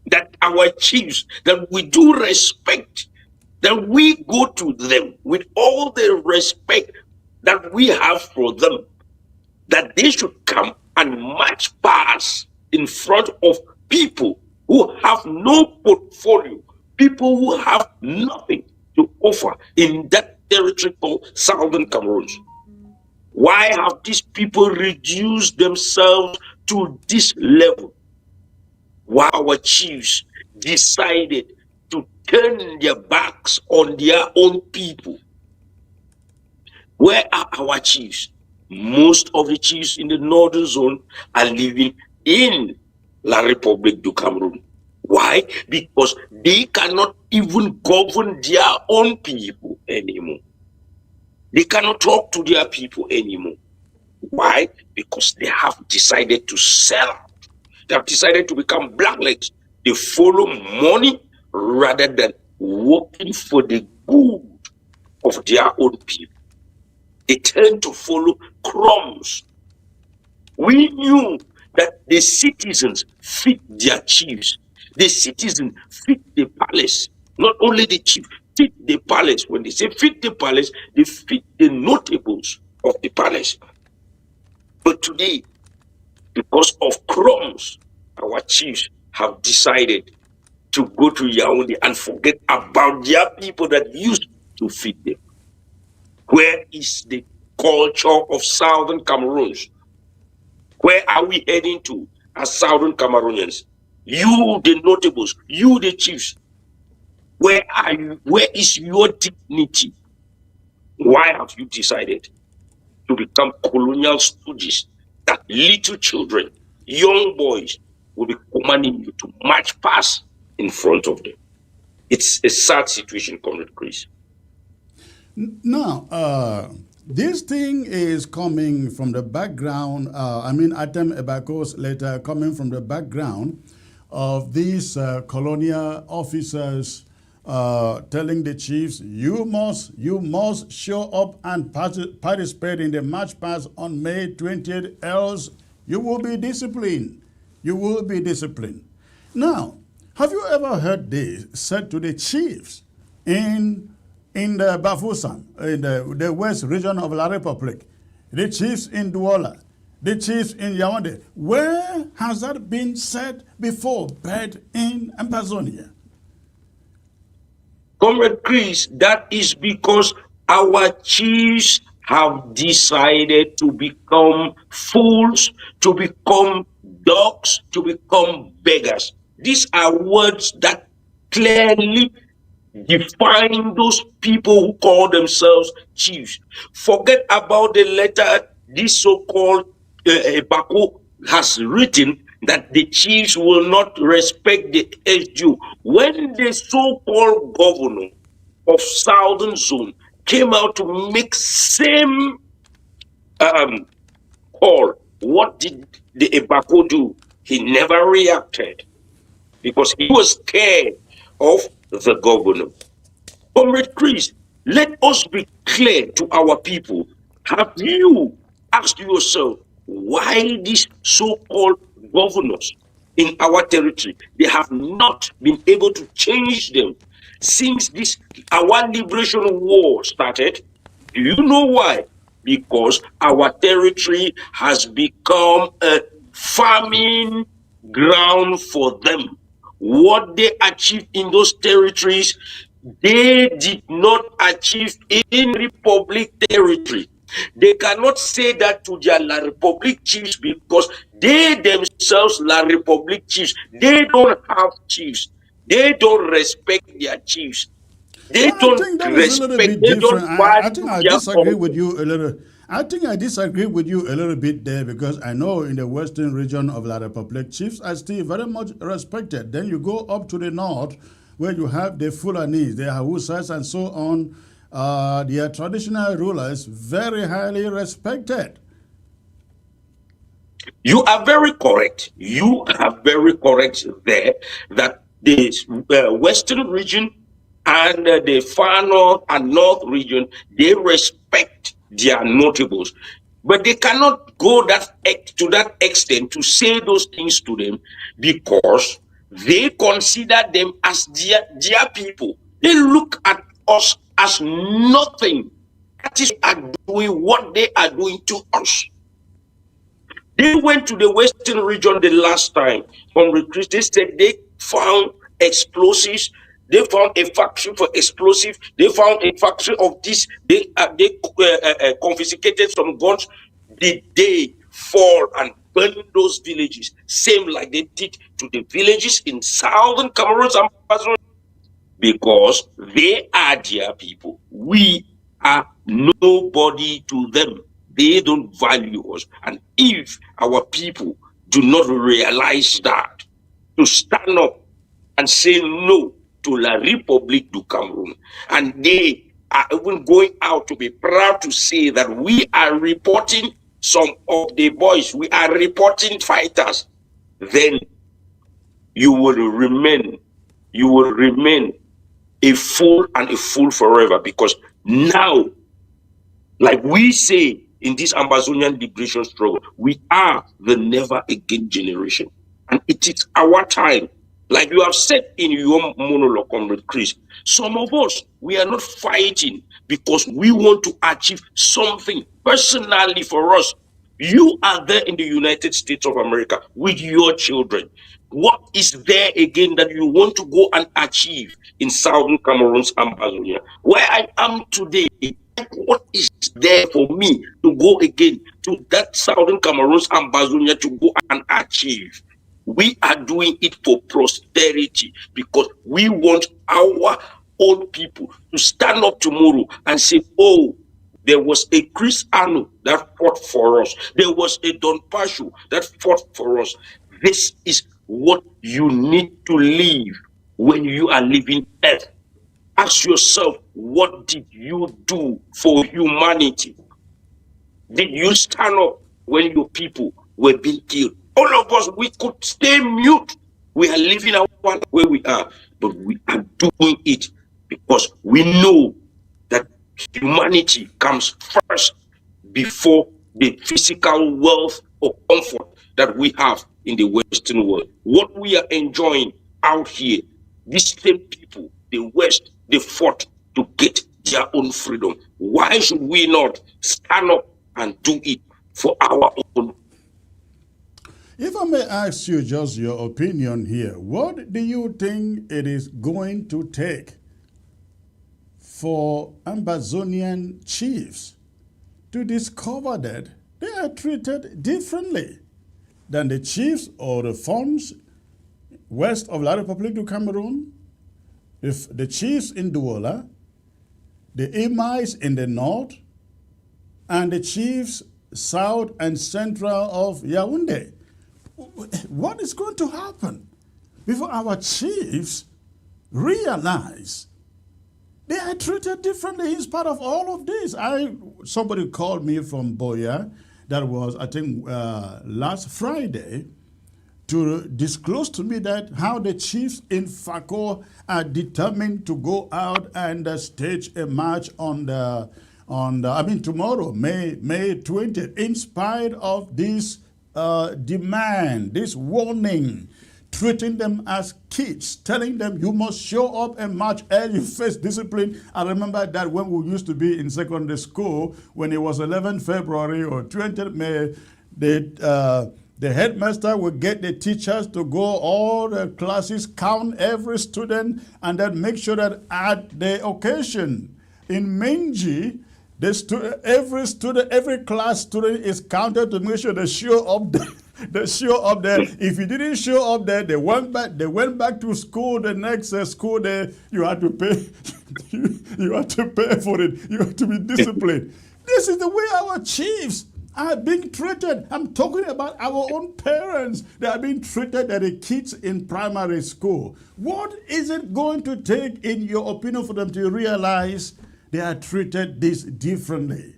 That our chiefs, that we do respect, that we go to them with all the respect that we have for them, that they should come and march past in front of people who have no portfolio, people who have nothing to offer in that territory called Southern Cameroon. Why have these people reduced themselves to this level? Why our chiefs decided to turn their backs on their own people? Where are our chiefs? Most of the chiefs in the northern zone are living in La République du Cameroon. Why? Because they cannot even govern their own people anymore. They cannot talk to their people anymore. Why? Because they have decided to sell out. They have decided to become blacklegs. They follow money rather than working for the good of their own people. They tend to follow crumbs. We knew that the citizens fit their chiefs. The citizens fit the palace. Not only the chief, fit the palace. When they say fit the palace, they fit the notables of the palace. But today, because of crumbs, our chiefs have decided to go to Yaoundé and forget about their people that used to feed them. Where is the culture of Southern Cameroons? Where are we heading to as Southern Cameroonians? You, the notables, you, the chiefs, where are you? Where is your dignity? Why have you decided to become colonial stooges that little children, young boys, will be commanding you to march past in front of them? It's a sad situation, Comrade Chris. Now, this thing is coming from the background, Atem Ebako's letter coming from the background of these colonial officers telling the chiefs, you must show up and participate in the march past on May 20th, else you will be disciplined. You will be disciplined. Now, have you ever heard this said to the chiefs in the Bafoussam, in the west region of La Republic, the chiefs in Douala, the chiefs in Yaoundé. Where has that been said before, but in Amazonia? Comrade Chris, that is because our chiefs have decided to become fools, to become dogs, to become beggars. These are words that clearly define those people who call themselves chiefs. Forget about the letter this so-called Bako has written that the chiefs will not respect the SGU. When the so-called governor of Southern Zone came out to make same call, what did the Bako do? He never reacted because he was scared of the governor. Comrade Chris, let us be clear to our people. Have you asked yourself why these so-called governors in our territory, they have not been able to change them since this our liberation war started? Do you know why? Because our territory has become a farming ground for them. What they achieved in those territories, they did not achieve in Republic territory. They cannot say that to their La Republic chiefs because they themselves, La Republic chiefs, they don't have chiefs. They don't respect their chiefs. They I don't think that is a little respect, bit they different. don't I think value I their disagree culture. with you a little. I think I disagree with you a little bit there because I know in the western region of La Republic, chiefs are still very much respected. Then you go up to the north where you have the Fulanis, the Hausas, and so on. Their traditional rulers very highly respected. You are very correct. You are very correct there that the western region and the far north and north region, they respect their notables. But they cannot go to that extent to say those things to them because they consider them as their people. They look at us as nothing. That is why they are doing what they are doing to us. They went to the western region the last time from retreat. They said they found explosives. They found a factory for explosives. They found a factory of this. They confiscated some guns. Did they fall and burn those villages? Same like they did to the villages in southern Cameroon and Amazon, because they are their people. We are nobody to them. They don't value us. And if our people do not realize that, to stand up and say no to La République du Cameroun, and they are even going out to be proud to say that we are reporting some of the boys, we are reporting fighters, then you will remain a fool and a fool forever, because now, like we say in this Amazonian liberation struggle, we are the never again generation. And it is our time. Like you have said in your monologue, Comrade Chris, some of us, we are not fighting because we want to achieve something personally for us. You are there in the United States of America with your children. What is there again that you want to go and achieve in Southern Cameroon's Amazonia? Where I am today, what is there for me to go again to that Southern Cameroon's Amazonia to go and achieve? We are doing it for posterity because we want our own people to stand up tomorrow and say, oh, there was a Chris Arno that fought for us. There was a Don Pashu that fought for us. This is what you need to leave when you are leaving Earth. Ask yourself, what did you do for humanity? Did you stand up when your people were being killed? All of us, we could stay mute. We are living our life where we are, but we are doing it because we know that humanity comes first before the physical wealth or comfort that we have in the Western world. What we are enjoying out here, these same people, the West, they fought to get their own freedom. Why should we not stand up and do it for our own If I may ask you just your opinion here, what do you think it is going to take for Amazonian chiefs to discover that they are treated differently than the chiefs or the Fons west of La Republic du Cameroon? If the chiefs in Douala, the Emais in the north, and the chiefs south and central of Yaoundé. What is going to happen before our chiefs realize they are treated differently in spite of all of this? Somebody called me from Boya, that was, I think, last Friday, to disclose to me that how the chiefs in Fako are determined to go out and stage a march tomorrow, May 20th, in spite of this demand, this warning, treating them as kids, telling them you must show up and march and you face discipline. I remember that when we used to be in secondary school, when it was 11th February or 20th May, the headmaster would get the teachers to go all the classes, count every student, and then make sure that at the occasion in Menji, every class student is counted to make sure they show up there. They show up there. If you didn't show up there, they went back to school the next school day. You had to pay. You had to pay for it. You had to be disciplined. This is the way our chiefs are being treated. I'm talking about our own parents. They are being treated as the kids in primary school. What is it going to take, in your opinion, for them to realize they are treated this differently?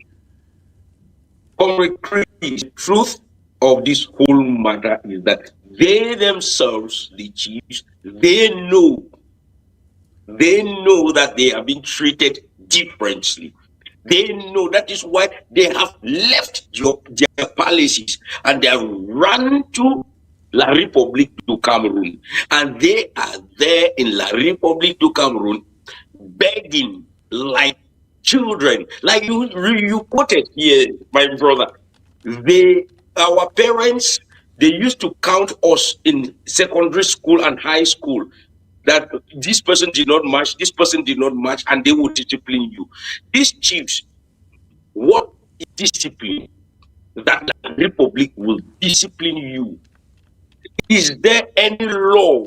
The truth of this whole matter is that they themselves, the chiefs, they know that they are being treated differently. They know that is why they have left their palaces and they have run to La République du Cameroon. And they are there in La République du Cameroon begging like children. Like you quoted here, my brother. Our parents, they used to count us in secondary school and high school that this person did not march, this person did not march, and they would discipline you. These chiefs, what is discipline? That the Republic will discipline you. Is there any law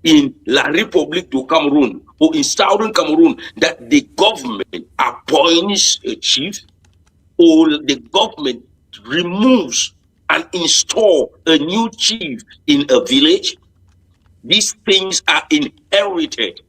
in La République du Cameroon or in Southern Cameroon that the government appoints a chief or the government removes and install a new chief in a village? These things are inherited.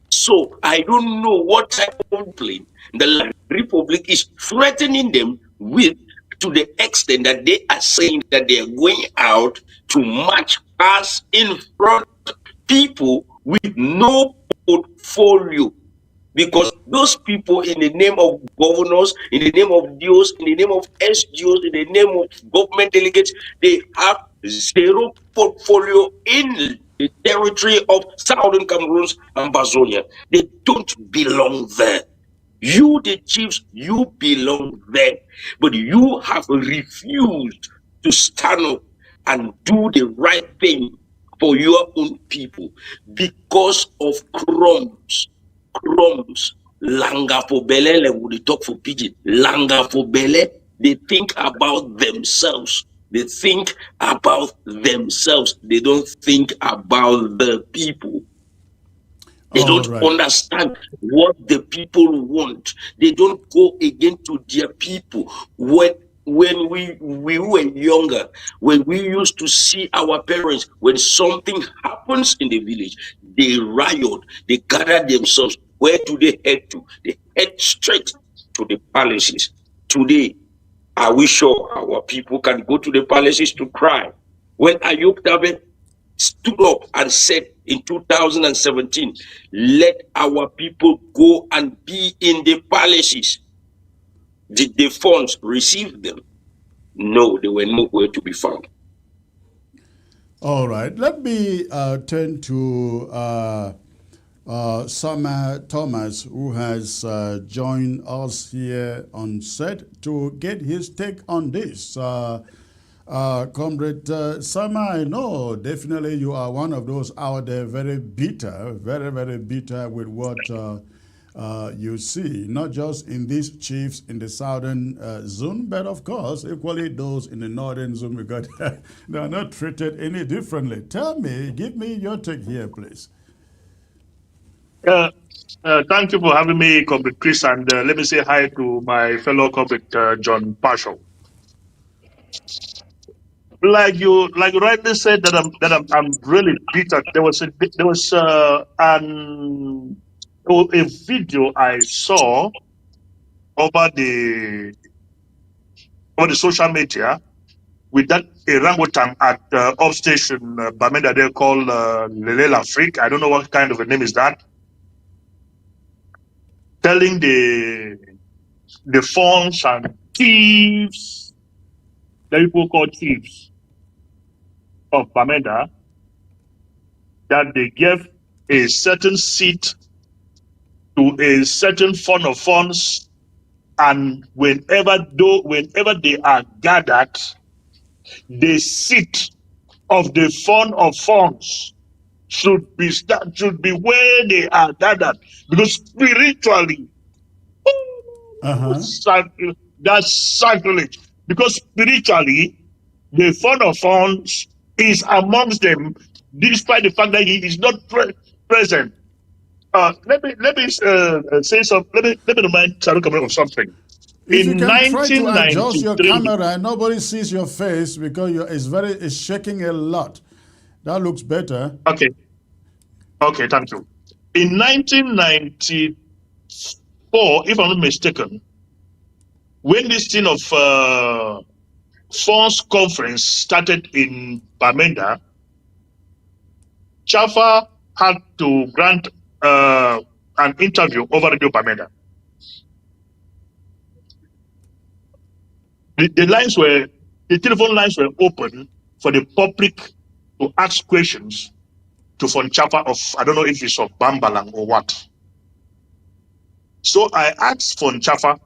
So I don't know what type of plane the Republic is threatening them with, to the extent that they are saying that they are going out to march us in front of people with no portfolio. Because those people, in the name of governors, in the name of DOs, in the name of SGOs, in the name of government delegates, they have zero portfolio in the territory of Southern Cameroon's Amazonia. They don't belong there. You, the chiefs, you belong there. But you have refused to stand up and do the right thing for your own people because of crumbs. Langa for belle, would talk for pidgin. Langa for belle, they think about themselves. They think about themselves. They don't think about the people. They don't understand what the people want. They don't go again to their people. When we were younger, when we used to see our parents, when something happens in the village, they riot, they gather themselves. Where do they head to? They head straight to the palaces. Today, are we sure our people can go to the palaces to cry? When Ayub Dabe stood up and said in 2017, let our people go and be in the palaces. Did the funds receive them? No, they were nowhere to be found. All right, let me turn to Summer Thomas, who has joined us here on set to get his take on this. Comrade Sama, I know definitely you are one of those out there very bitter, very, very bitter with what you see, not just in these chiefs in the southern zone, but of course, equally those in the northern zone, because they are not treated any differently. Tell me, give me your take here, please. Thank you for having me, Comrade Chris, and let me say hi to my fellow Comrade John Marshall. Like you rightly said that I'm really bitter. There was a video I saw over the social media with that orangutan at upstation Bamenda there called Lele L'Afrique. I don't know what kind of a name is that. Telling the fawns and thieves, that people call thieves of Bamenda, that they gave a certain seat to a certain fund of funds, and whenever they are gathered, the seat of the fund of funds should be where they are gathered, because spiritually, that's sacrilege. Because spiritually, the fund of funds is amongst them, despite the fact that he is not present. Let me say something. Let me remind Sarukamel of something. If In you can try to 1993, adjust your camera and nobody sees your face because it's shaking a lot. That looks better. Okay, thank you. In 1994, if I'm not mistaken, when this thing of funds conference started in Bamenda, Chafa had to grant an interview over Radio Bamenda. The telephone lines were open for the public to ask questions to Fon Chafa of, I don't know if it's of Bambalang or what. So I asked Fon Chafa,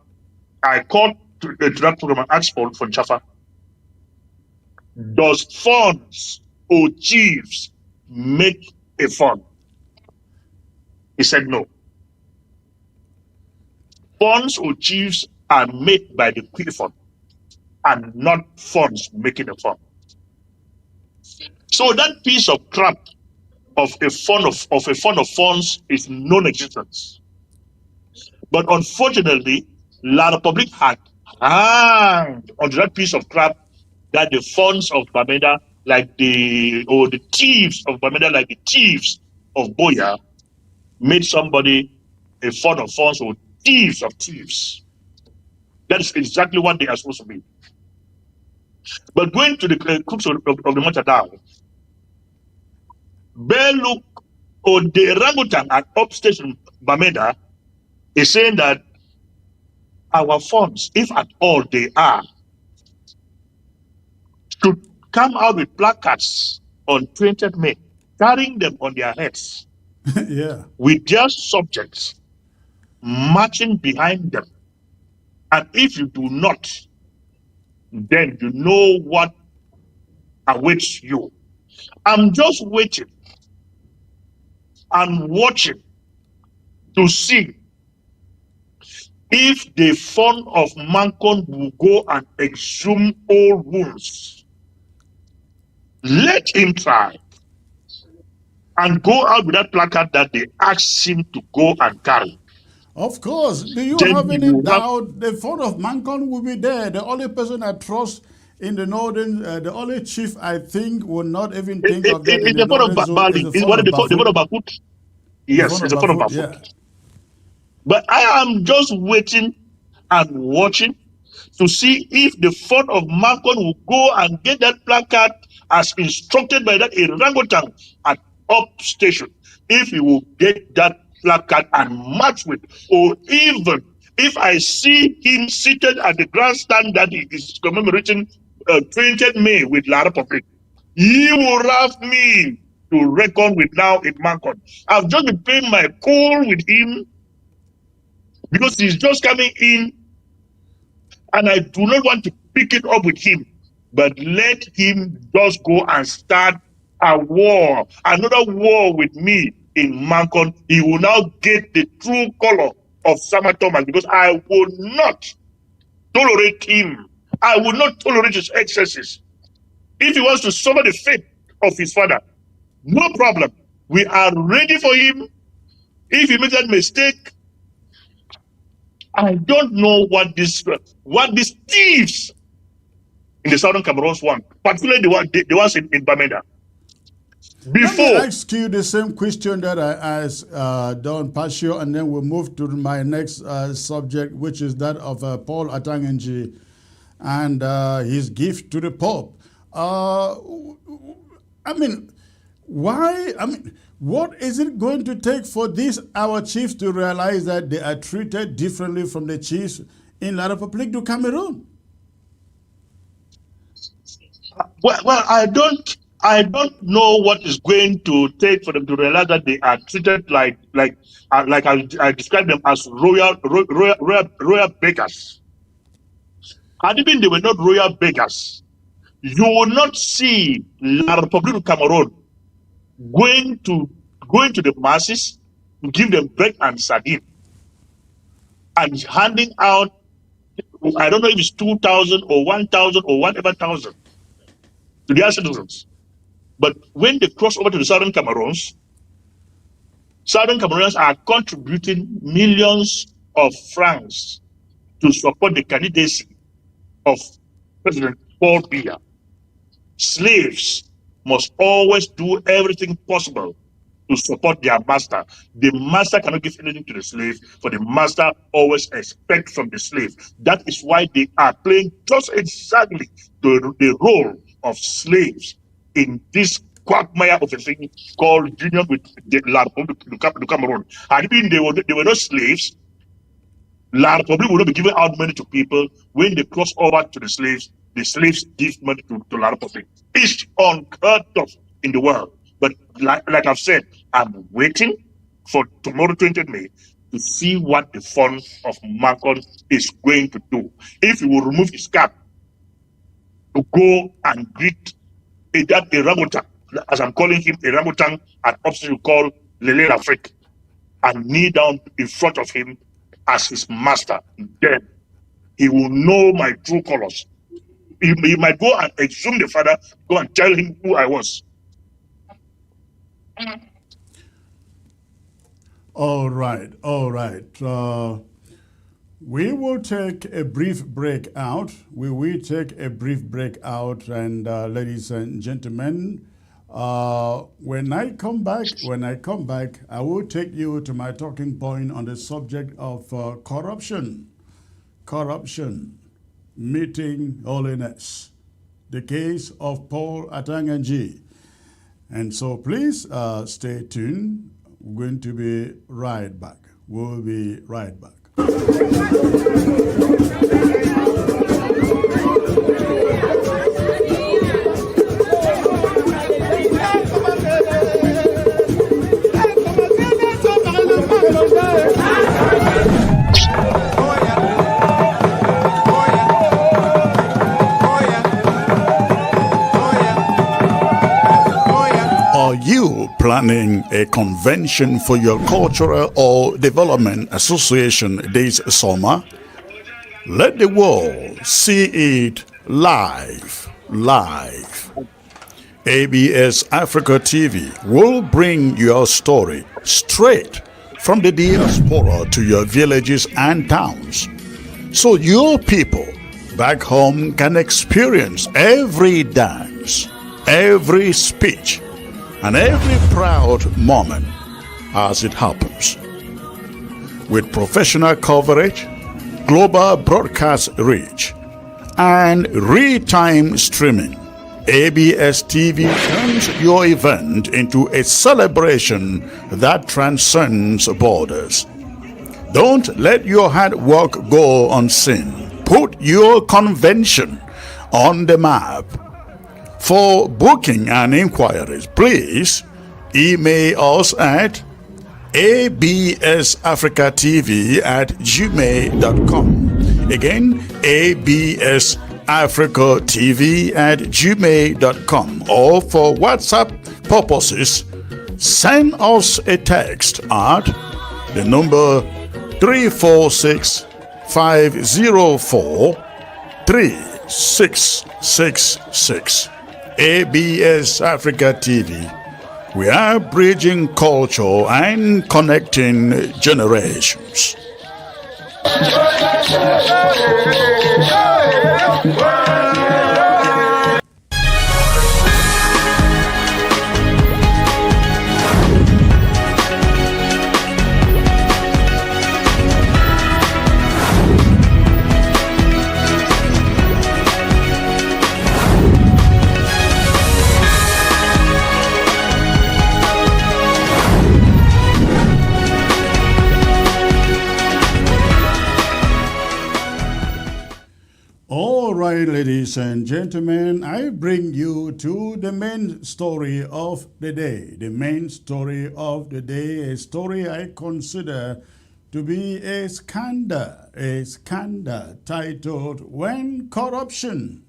I called to that program and asked Fon Chafa, does funds or chiefs make a fund? He said no. Funds or chiefs are made by the Quilifund and not funds making a fund. So that piece of crap of a fund of funds is non-existent. But unfortunately, La Republic had hanged onto that piece of crap that the funds of Bamenda, the thieves of Bamenda, like the thieves of Boya, made somebody a fund of funds or thieves of thieves. That is exactly what they are supposed to be. But going to the crux of the matter now, Beluk or the orangutan at upstation Bamenda is saying that our funds, if at all they are, should come out with placards on 20th May, carrying them on their heads, yeah, with their subjects marching behind them. And if you do not, then you know what awaits you. I'm just waiting and watching to see if the fund of Mancon will go and exhume old wounds. Let him try and go out with that placard that they asked him to go and carry. Of course. Do you Then have he any will doubt the fund of Mancon will be there? The only person I trust in the northern, the only chief I think will not even think of that in the northern zone is the fund of Bafut. The fund of Bafut? Yes, it's the fund of Bafut. Yeah. But I am just waiting and watching to see if the fund of Mancon will go and get that placard as instructed by that orangutan at upstation. If he will get that placard and march with, or even if I see him seated at the grandstand that he is commemorating 20th May with La Republic, he will have me to reckon with now in Mancon. I've just been playing my call with him because he's just coming in and I do not want to pick it up with him. But let him just go and start a war, another war with me in Mancon. He will now get the true color of Sama Thomas, because I will not tolerate him. I will not tolerate his excesses. If he wants to suffer the fate of his father, no problem. We are ready for him. If he makes that mistake, I don't know what these thieves in the southern Cameroons want, particularly the ones in Bamenda. Before, let me ask you the same question that I asked Don Pasio, and then we'll move to my next subject, which is that of Paul Atanga and his gift to the Pope. What is it going to take for our chiefs to realize that they are treated differently from the chiefs in La République du Cameroon? Well, I don't know what is going to take for them to realize that they are treated like I described them as royal beggars. And even they were not royal beggars, you will not see La République du Cameroon going to the masses, give them bread and sardine, and handing out, I don't know if it's 2,000 or 1,000 or whatever thousand to their citizens. But when they cross over to the Southern Cameroons are contributing millions of francs to support the candidacy of President Paul Biya. Slaves must always do everything possible to support their master. The master cannot give anything to the slave, for the master always expects from the slave. That is why they are playing just exactly the role of slaves in this quagmire of a thing called union with the La République du Cameroon. And even they were not slaves, La République will not be giving out money to people. When they cross over to the slaves give money to La République. It's unheard of in the world. But like I've said, I'm waiting for tomorrow, 20th May, to see what the fund of Macron is going to do. If he will remove his cap to go and greet that orangutan, as I'm calling him, orangutan, an officer you call Lele Lafrique, and kneel down in front of him as his master, then he will know my true colors. He might go and exhume the father, go and tell him who I was. All right. We will take a brief break out. And ladies and gentlemen, when I come back, I will take you to my talking point on the subject of corruption, meeting holiness, the case of Paul Atanga. And so please stay tuned. We're going to be right back. We'll be right back. Are you planning a convention for your cultural or development association this summer? Let the world see it live. ABS Africa TV will bring your story straight from the diaspora to your villages and towns, so your people back home can experience every dance, every speech, and every proud moment as it happens. With professional coverage, global broadcast reach, and real-time streaming, ABS TV turns your event into a celebration that transcends borders. Don't let your hard work go unseen. Put your convention on the map. For booking and inquiries, please email us at absafricatv@gmail.com. Again, ABSAfricaTV@gmail.com, or for WhatsApp purposes, send us a text at the number 346 504 3666. ABS Africa TV. We are bridging culture and connecting generations. All right, ladies and gentlemen, I bring you to the main story of the day. The main story of the day, a story I consider to be a scandal titled When Corruption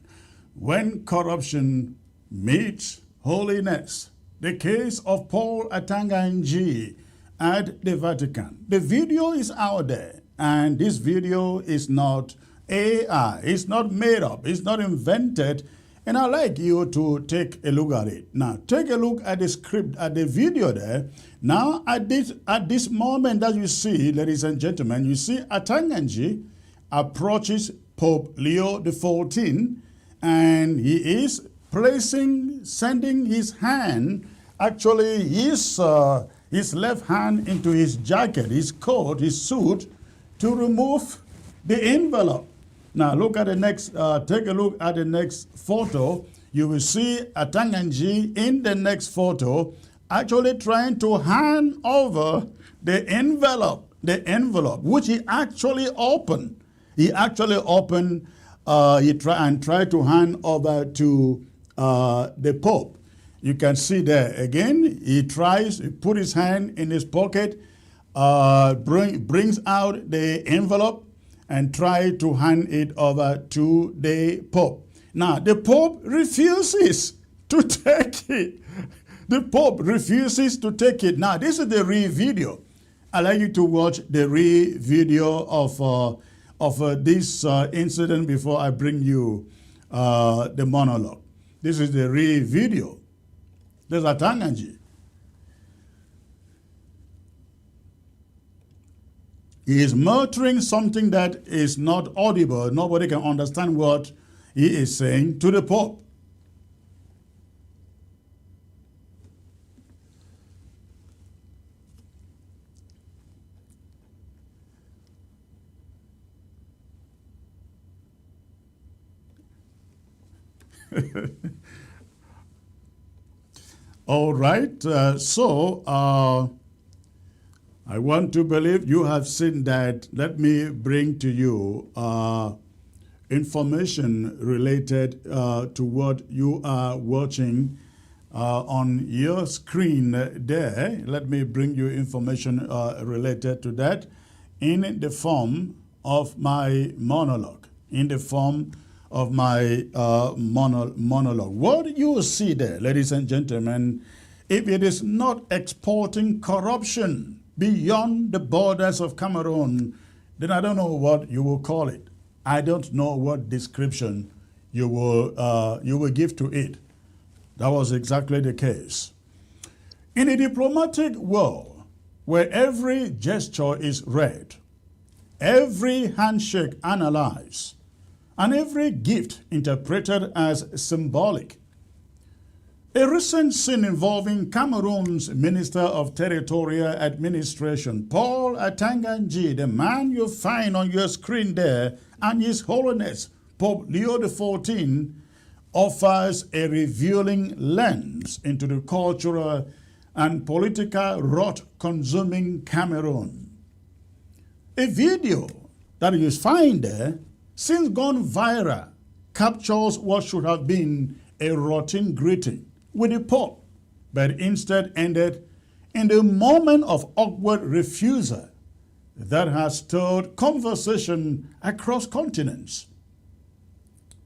Meets Holiness. The case of Paul Atanga NG at the Vatican. The video is out there, and this video is not AI. It's not made up. It's not invented. And I'd like you to take a look at it. Now, take a look at the script, at the video there. Now, at this moment that you see, ladies and gentlemen, you see Atanga approaches Pope Leo XIV, and he is sending his hand, actually his left hand into his jacket, his coat, his suit, to remove the envelope. Now look at the next, take a look at the next photo. You will see Atanga in the next photo actually trying to hand over the envelope, which he actually opened. He tried to hand over to the Pope. You can see there again, he put his hand in his pocket, brings out the envelope, and try to hand it over to the Pope. Now, the Pope refuses to take it. The Pope refuses to take it. Now, this is the real video. I'd like you to watch the real video of this incident before I bring you the monologue. This is the real video. There's Atanga. He is muttering something that is not audible. Nobody can understand what he is saying to the Pope. All right, I want to believe you have seen that. Let me bring to you information related to what you are watching on your screen there. Let me bring you information related to that in the form of my monologue. Monologue. What you see there, ladies and gentlemen, if it is not exporting corruption beyond the borders of Cameroon, then I don't know what you will call it. I don't know what description you will give to it. That was exactly the case. In a diplomatic world where every gesture is read, every handshake analyzed, and every gift interpreted as symbolic, a recent scene involving Cameroon's Minister of Territorial Administration, Paul Atanga, the man you find on your screen there, and His Holiness Pope Leo XIV, offers a revealing lens into the cultural and political rot-consuming Cameroon. A video that you find there, since gone viral, captures what should have been a routine greeting with the Pope, but instead ended in the moment of awkward refusal that has stirred conversation across continents.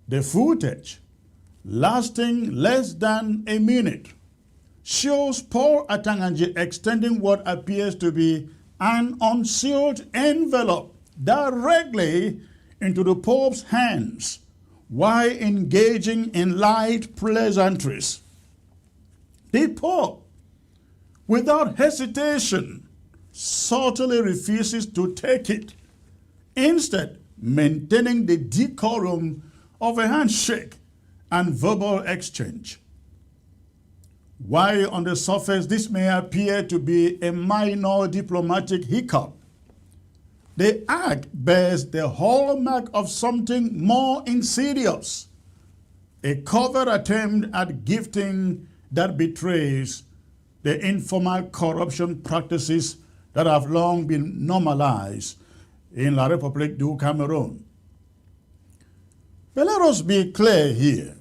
The footage, lasting less than a minute, shows Paul Atanga extending what appears to be an unsealed envelope directly into the Pope's hands while engaging in light pleasantries. The Pope, without hesitation, subtly refuses to take it, instead maintaining the decorum of a handshake and verbal exchange. While on the surface this may appear to be a minor diplomatic hiccup, the act bears the hallmark of something more insidious, a covert attempt at gifting that betrays the informal corruption practices that have long been normalized in La République du Cameroon. But let us be clear here.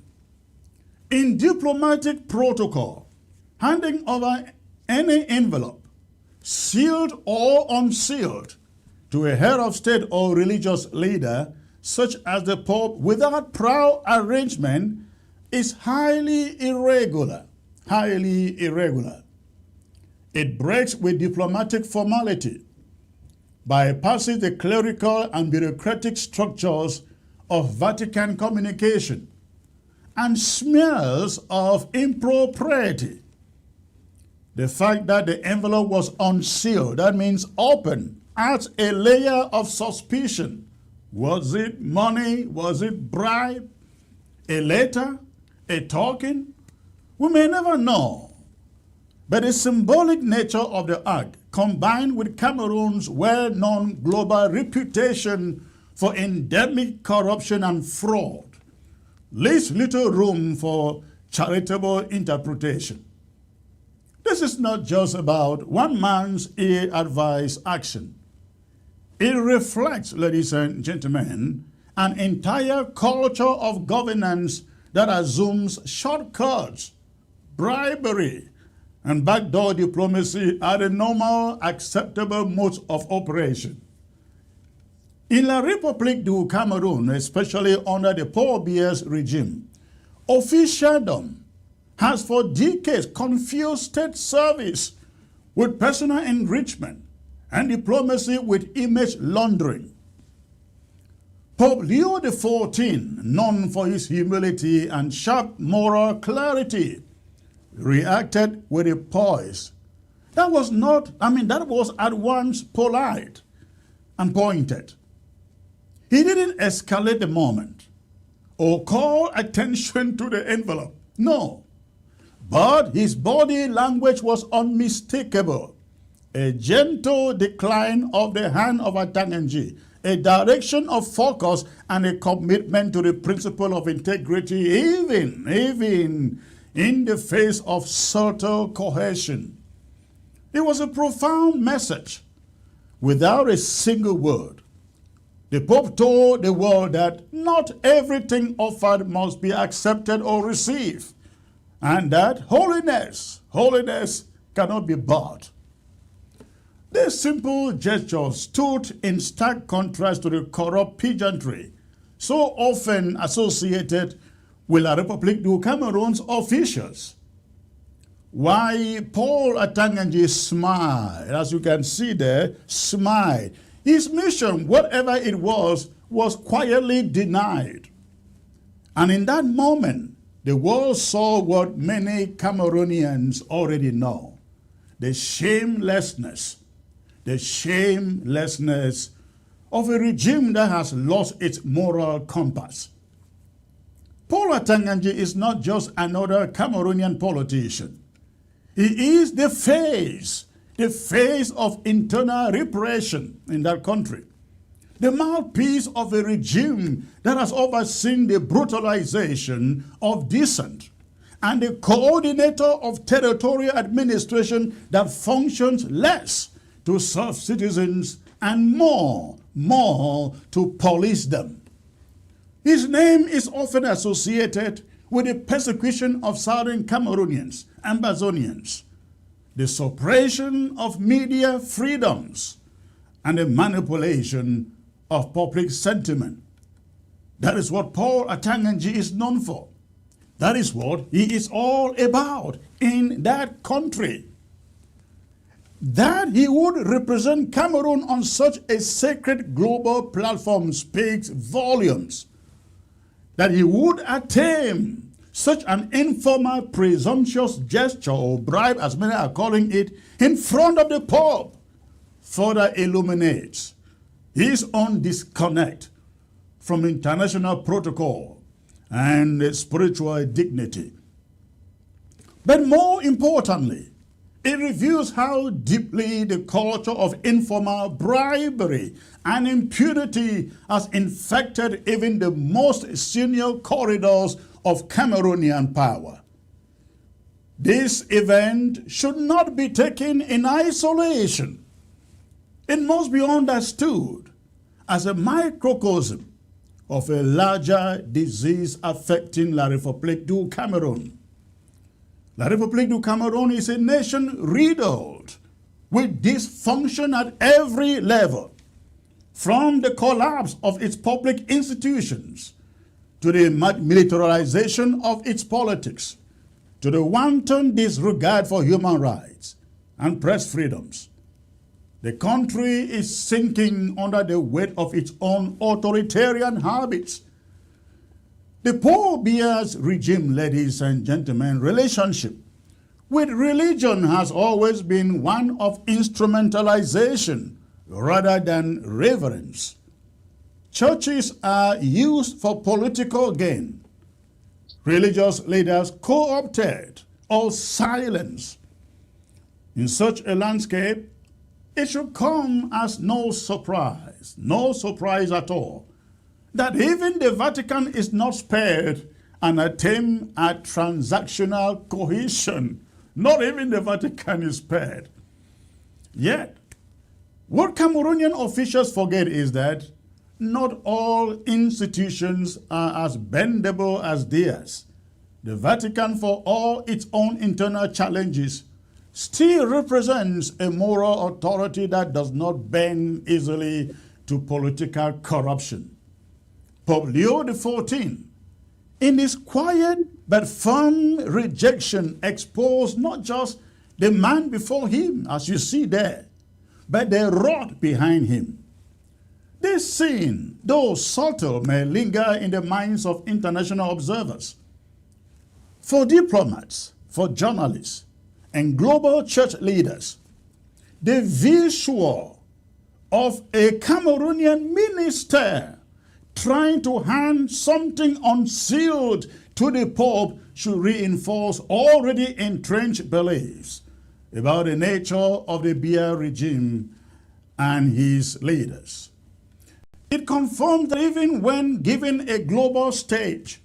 In diplomatic protocol, handing over any envelope, sealed or unsealed, to a head of state or religious leader, such as the Pope, without prior arrangement, is highly irregular. Highly irregular. It breaks with diplomatic formality, bypasses the clerical and bureaucratic structures of Vatican communication, and smells of impropriety. The fact that the envelope was unsealed, that means open, adds a layer of suspicion. Was it money? Was it bribe? A letter? A token? We may never know. But the symbolic nature of the act, combined with Cameroon's well-known global reputation for endemic corruption and fraud, leaves little room for charitable interpretation. This is not just about one man's ill-advised action. It reflects, ladies and gentlemen, an entire culture of governance that assumes shortcuts, bribery, and backdoor diplomacy are the normal, acceptable modes of operation. In La République du Cameroon, especially under the Paul Biya's regime, officialdom has for decades confused state service with personal enrichment and diplomacy with image laundering. Pope Leo XIV, known for his humility and sharp moral clarity, reacted with a poise that was at once polite and pointed. He didn't escalate the moment or call attention to the envelope. No. But his body language was unmistakable. A gentle decline of the hand of Atanga, a direction of focus and a commitment to the principle of integrity, even in the face of subtle coercion. It was a profound message without a single word. The Pope told the world that not everything offered must be accepted or received, and that holiness cannot be bought. This simple gesture stood in stark contrast to the corrupt pageantry so often associated with La République du Cameroon's officials. Why Paul Atanga smiled, as you can see there, smiled. His mission, whatever it was quietly denied. And in that moment, the world saw what many Cameroonians already know: the shamelessness of a regime that has lost its moral compass. Paul Atanga is not just another Cameroonian politician. He is the face of internal repression in that country, the mouthpiece of a regime that has overseen the brutalization of dissent, and the coordinator of territorial administration that functions less to serve citizens and more to police them. His name is often associated with the persecution of Southern Cameroonians, Ambazonians, the suppression of media freedoms, and the manipulation of public sentiment. That is what Paul Atanga is known for. That is what he is all about in that country. That he would represent Cameroon on such a sacred global platform speaks volumes. That he would attain such an informal, presumptuous gesture or bribe, as many are calling it, in front of the Pope, further illuminates his own disconnect from international protocol and spiritual dignity. But more importantly, it reveals how deeply the culture of informal bribery and impunity has infected even the most senior corridors of Cameroonian power. This event should not be taken in isolation. It must be understood as a microcosm of a larger disease affecting La République du Cameroon. La République du Cameroon is a nation riddled with dysfunction at every level, from the collapse of its public institutions to the militarization of its politics, to the wanton disregard for human rights and press freedoms. The country is sinking under the weight of its own authoritarian habits. The Paul Biya's regime, ladies and gentlemen, relationship with religion has always been one of instrumentalization rather than reverence. Churches are used for political gain. Religious leaders co-opted or silenced. In such a landscape, it should come as no surprise at all, that even the Vatican is not spared an attempt at transactional cohesion. Not even the Vatican is spared. Yet, what Cameroonian officials forget is that not all institutions are as bendable as theirs. The Vatican, for all its own internal challenges, still represents a moral authority that does not bend easily to political corruption. Pope Leo XIV, in his quiet but firm rejection, exposed not just the man before him, as you see there, but the rod behind him. This scene, though subtle, may linger in the minds of international observers. For diplomats, for journalists, and global church leaders, the visual of a Cameroonian minister trying to hand something unsealed to the Pope should reinforce already entrenched beliefs about the nature of the Biya regime and his leaders. It confirms that even when given a global stage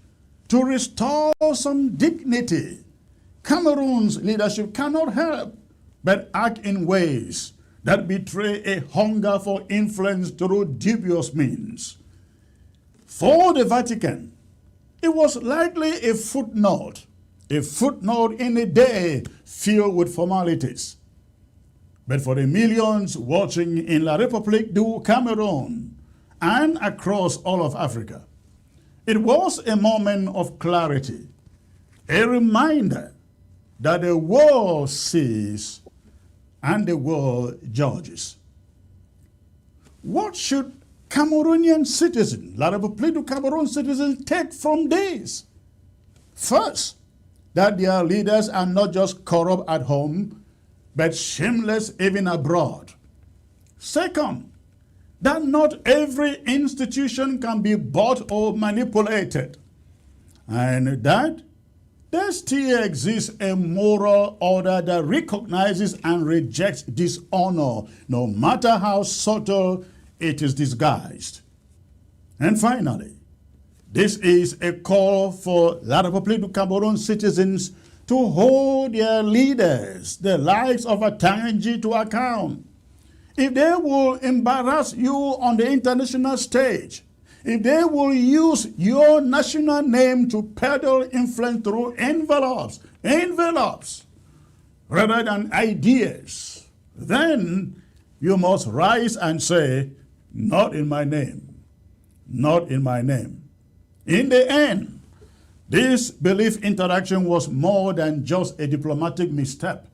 to restore some dignity, Cameroon's leadership cannot help but act in ways that betray a hunger for influence through dubious means. For the Vatican, it was likely a footnote in a day filled with formalities. But for the millions watching in La République du Cameroon and across all of Africa, it was a moment of clarity, a reminder that the world sees and the world judges. What should Cameroonian citizens, La République du Cameroon citizens, take from this? First, that their leaders are not just corrupt at home, but shameless even abroad. Second, that not every institution can be bought or manipulated. And that there still exists a moral order that recognizes and rejects dishonor, no matter how subtle it is disguised. And finally, this is a call for La République du Cameroon citizens to hold their leaders, the likes of Atanga, to account. If they will embarrass you on the international stage, if they will use your national name to peddle influence through envelopes, rather than ideas, then you must rise and say, not in my name, not in my name. In the end, this belief interaction was more than just a diplomatic misstep.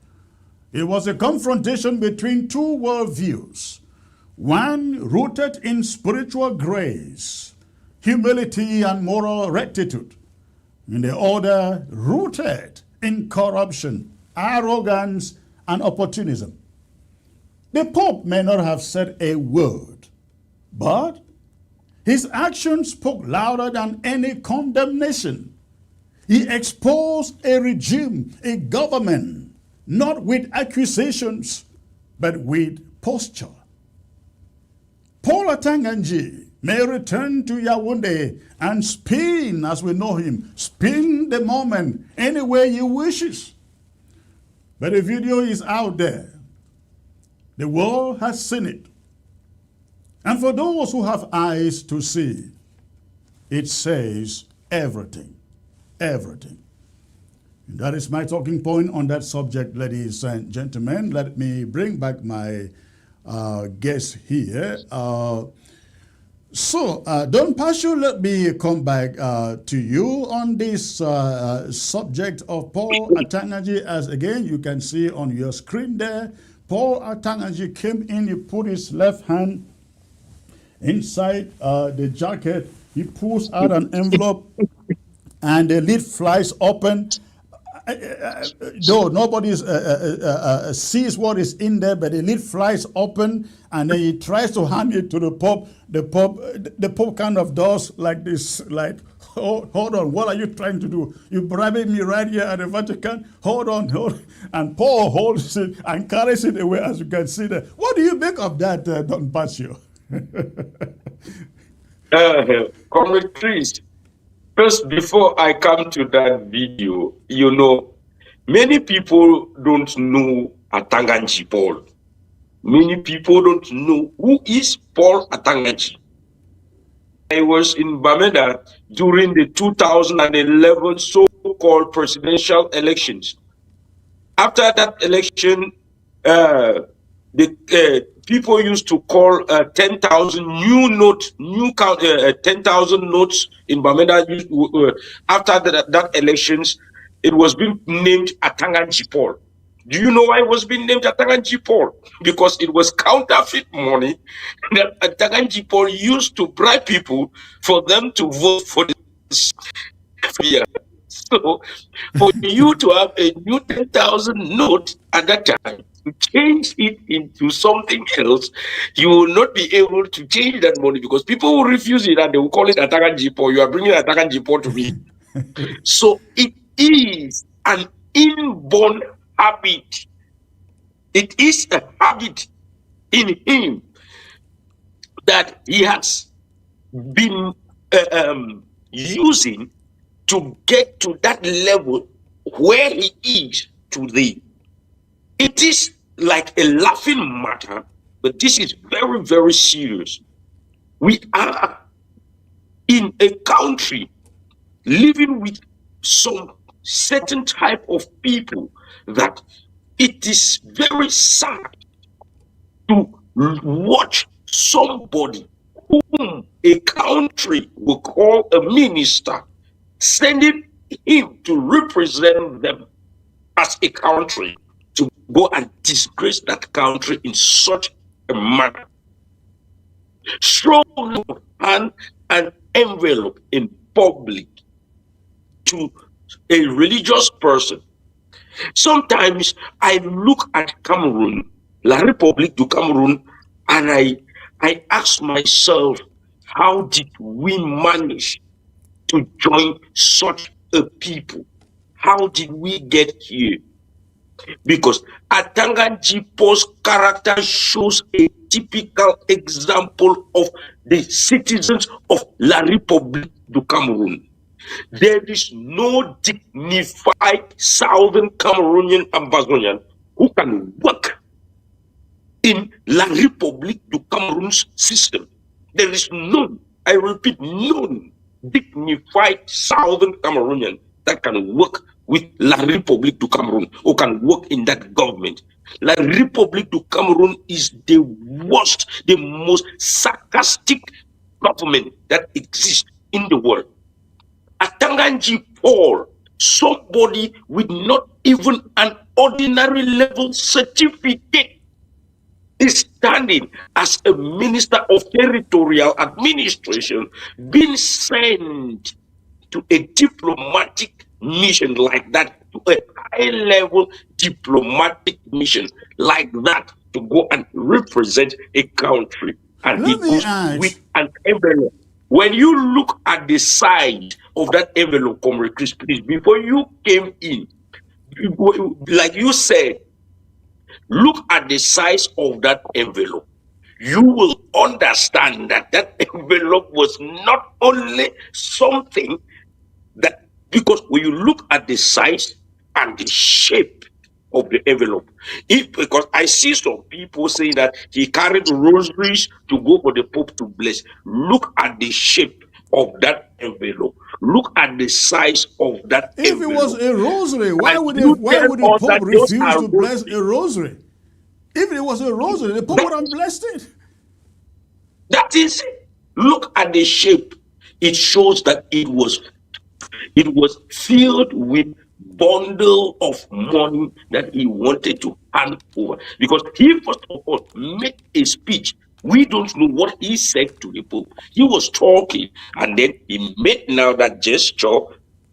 It was a confrontation between two worldviews, one rooted in spiritual grace, humility, and moral rectitude, and the other rooted in corruption, arrogance, and opportunism. The Pope may not have said a word, but his actions spoke louder than any condemnation. He exposed a regime, a government, not with accusations, but with posture. Paul Atanga may return to Yaoundé and spin, as we know him, spin the moment any way he wishes. But the video is out there. The world has seen it. And for those who have eyes to see, it says everything. Everything. And that is my talking point on that subject, ladies and gentlemen. Let me bring back my guest here. Don Pashu, let me come back to you on this subject of Paul Atanga. As again, you can see on your screen there, Paul Atanga came in, he put his left hand inside the jacket, he pulls out an envelope, and the lid flies open. Though nobody sees what is in there, but the lid flies open, and then he tries to hand it to the Pope. The Pope kind of does like this, like, hold on, what are you trying to do? You bribing me right here at the Vatican? Hold on. And Paul holds it and carries it away, as you can see there. What do you make of that, Don Pasio? Comrade Chris, first, before I come to that video, many people don't know Atanga Paul. Many people don't know who is Paul Atanga. I was in Bamenda during the 2011 so-called presidential elections. After that election, the people used to call 10,000 new notes, 10,000 notes in Bamenda. After that elections, it was being named Atanga Paul. Do you know why it was being named Atanga Paul? Because it was counterfeit money that Atanga Paul used to bribe people for them to vote for this year. So, for you to have a new 10,000 note at that time, to change it into something else, you will not be able to change that money because people will refuse it and they will call it Atanga Paul. You are bringing Atanga Paul to me. So, it is an inborn habit. It is a habit in him that he has been using to get to that level where he is today. It is like a laughing matter, but this is very, very serious. We are in a country living with some certain type of people that it is very sad to watch somebody whom a country will call a minister, sending him to represent them as a country to go and disgrace that country in such a manner. Show an envelope in public to a religious person. Sometimes I look at Cameroon, La République du Cameroon, and I ask myself, how did we manage to join such a people? How did we get here? Because Atanga Paul's character shows a typical example of the citizens of La République du Cameroon. There is no dignified Southern Cameroonian Amazonian who can work in La République du Cameroon's system. There is none, I repeat, none dignified Southern Cameroonian that can work with La République du Cameroon or can work in that government. La République du Cameroon is the worst, the most sarcastic government that exists in the world. Atanganji Paul, somebody with not even an ordinary level certificate, is standing as a minister of territorial administration, being sent to a diplomatic mission like that, to a high level diplomatic mission like that, to go and represent a country. And he Let me goes with ask. an envelope. When you look at the side of that envelope, Comrade Chris, please, before you came in, like you said, look at the size of that envelope. You will understand that that envelope was not only something that, because when you look at the size and the shape of the envelope, because I see some people saying that he carried rosaries to go for the Pope to bless. Look at the shape of that envelope. Look at the size of that If it was envelope. a rosary, And you why tell would the us Pope that those refuse are to bless rosaries. a rosary? If it was a rosary, the Pope would have blessed it. That is it. Look at the shape. It shows that it was filled with bundle of money that he wanted to hand over, because he first of all made a speech. We don't know what he said to the Pope. He was talking, and then he made now that gesture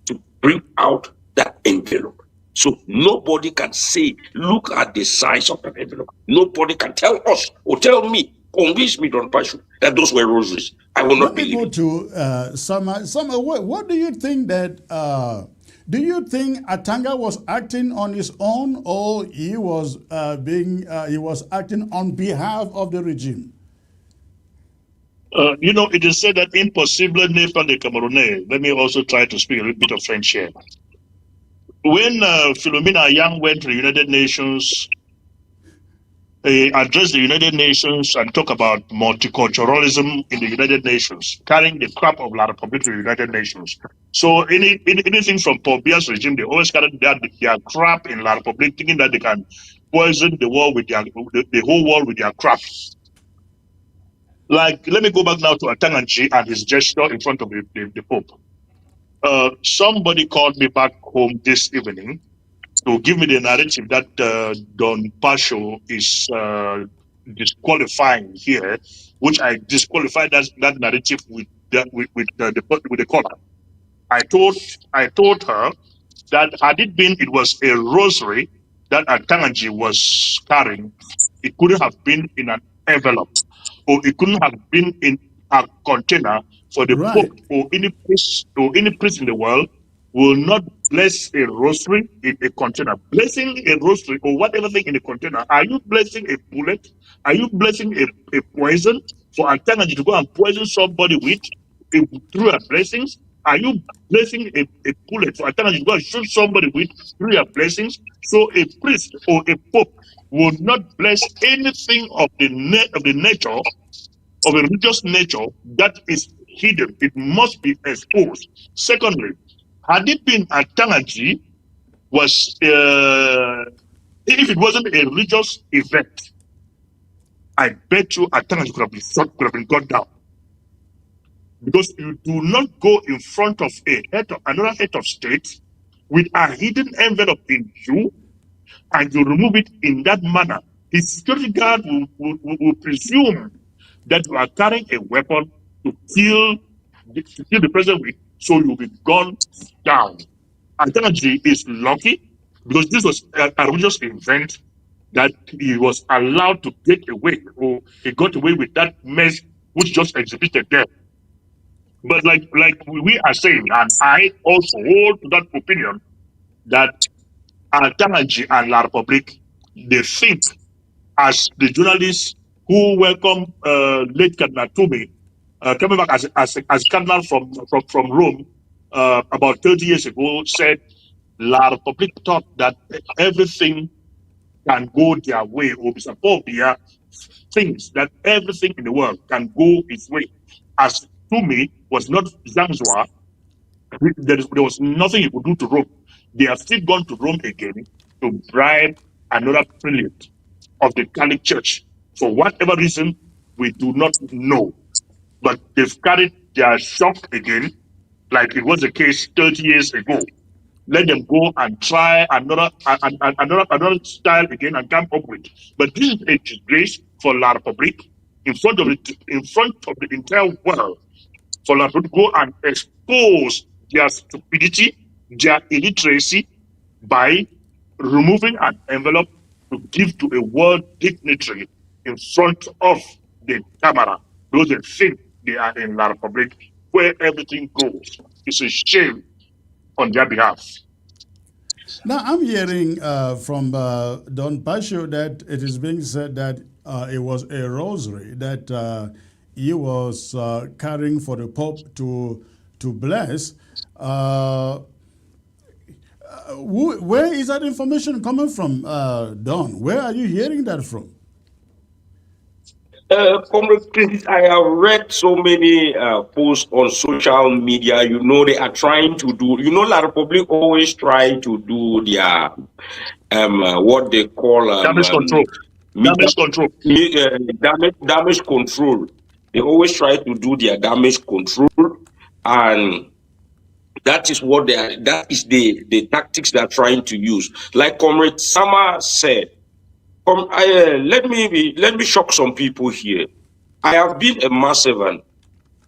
to bring out that envelope. So nobody can say, look at the size of the envelope. Nobody can tell us or tell me, convince me, Don Pashu, that those were rosaries. I will Let not me believe go it. to Summer. Summer, what do you think that? Do you think Atanga was acting on his own, or he was acting on behalf of the regime? It is said that impossible ne parle Camerounais. Let me also try to speak a little bit of French here. When Philomena Yang went to the United Nations, addressed the United Nations and talk about multiculturalism in the United Nations, carrying the crap of La Republic to the United Nations. So anything from Paul Biya's regime, they always carry their crap in La Republic, thinking that they can poison the world with the whole world with their crap. Like, let me go back now to Atanganji and his gesture in front of the Pope. Somebody called me back home this evening to give me the narrative that Don Pasho is disqualifying here, which I disqualified that narrative with the caller. I told her that had it was a rosary that Atanganji was carrying, it couldn't have been in an envelope, or it couldn't have been in a container, for the Right. Pope or any priest in the world will not bless a rosary in a container. Blessing a rosary or whatever thing in a container, are you blessing a bullet? Are you blessing a poison for Atanganji to go and poison somebody with through her blessings? Are you blessing a bullet for Atanganji to go and shoot somebody with through your blessings? So a priest or a pope will not bless anything of the nature of a religious nature that is hidden. It must be exposed. Secondly, had it been Atanganji was if it wasn't a religious event, I bet you Atanganji could have been got down. Because you do not go in front of another head of state with a hidden envelope in you, and you remove it in that manner. The security guard will presume that you are carrying a weapon to kill the president with, so you'll be gunned down. Atanganji is lucky because this was a religious event that he was allowed to get away, or he got away with that mess which just exhibited there. But like we are saying, and I also hold to that opinion, that Atanaji and La Republic, they think, as the journalists who welcome late Cardinal Toomey, coming back as Cardinal from Rome about 30 years ago, said La Republic thought that everything can go their way, or support their things, that everything in the world can go its way. As Toomey was not Zanzibar, there was nothing he could do to Rome. They have still gone to Rome again to bribe another prelate of the Catholic Church. For whatever reason, we do not know. But they've carried their shock again like it was the case 30 years ago. Let them go and try another style again and come up with. But this is a disgrace for La Republique in front of the entire world, for La Republique to go and expose their stupidity, their illiteracy by removing an envelope to give to a world dignitary in front of the camera. Those that think they are in La Republique, where everything goes. It's a shame on their behalf. Now, I'm hearing from Don Pasio that it is being said that it was a rosary that he was carrying for the Pope to bless. Where is that information coming from, Don? Where are you hearing that from? Comrade Chris, I have read so many posts on social media. You know, they are trying to do, La Republic always try to do their, what they call damage control. Damage control. Damage control. They always try to do their damage control, and that is what that is the tactics they are trying to use. Like Comrade Sama said, let me shock some people here. I have been a mass servant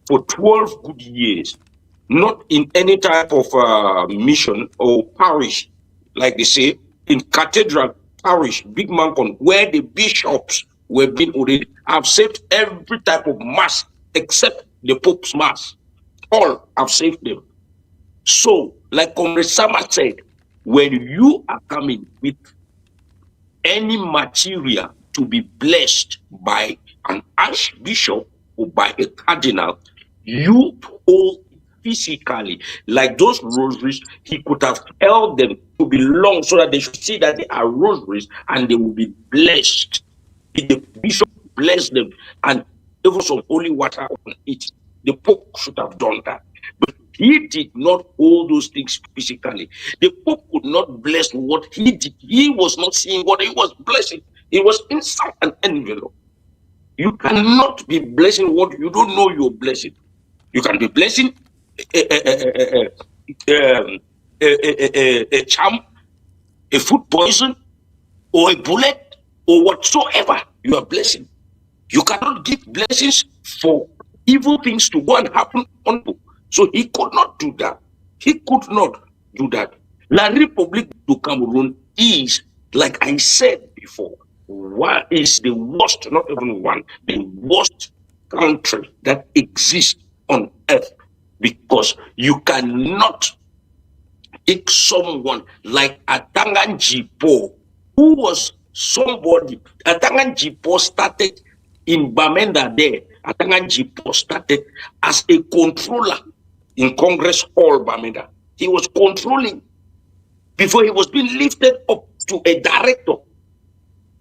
for 12 good years, not in any type of mission or parish, like they say, in cathedral, parish, big mountain, where the bishops were being ordained. I've saved every type of mass except the Pope's mass. All I've saved them. So, like Comrade Sama said, when you are coming with any material to be blessed by an archbishop or by a cardinal, you hold physically, like those rosaries, he could have held them to be long so that they should see that they are rosaries and they will be blessed. The bishop bless them and even some holy water on it. The Pope should have done that. But he did not hold those things physically. The Pope could not bless what he did. He was not seeing what he was blessing. It was inside an envelope. You cannot be blessing what you don't know you're blessing. You can be blessing a charm, a food poison, or a bullet, or whatsoever you are blessing. You cannot give blessings for evil things to go and happen on you. So he could not do that. He could not do that. La République du Cameroon is, like I said before, is the worst, not even one, the worst country that exists on earth, because you cannot take someone like Atanga who was somebody. Atanga started in Bamenda there. Atanga started as a controller in Congress Hall, Bamenda. He was controlling before he was being lifted up to a director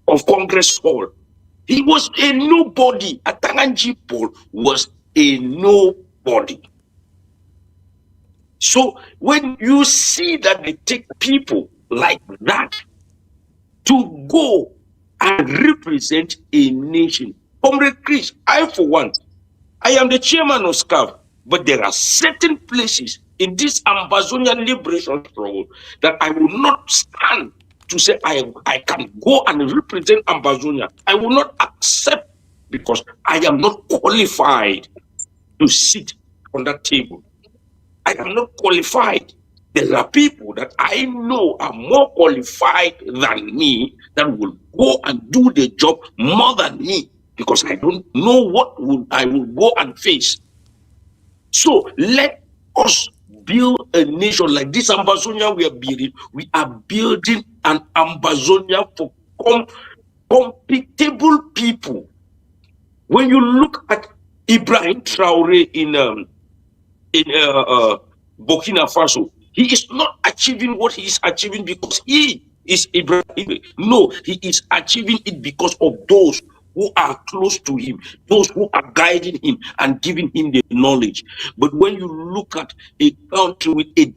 of Congress Hall. He was a nobody. Atanga was a nobody. So when you see that they take people like that to go and represent a nation, Comrade Chris, I for one, I am the chairman of SCAF, but there are certain places in this Ambazonian liberation struggle that I will not stand to say I can go and represent Ambazonia. I will not accept, because I am not qualified to sit on that table. I am not qualified. There are people that I know are more qualified than me that will go and do the job more than me, because I don't know what I will go and face. So let us build a nation like this Ambazonia we are building. We are building an Ambazonia for compatible people. When you look at Ibrahim Traore in Burkina Faso, he is not achieving what he is achieving because he is Ibrahim. No, he is achieving it because of those who are close to him, those who are guiding him and giving him the knowledge. But when you look at a country with a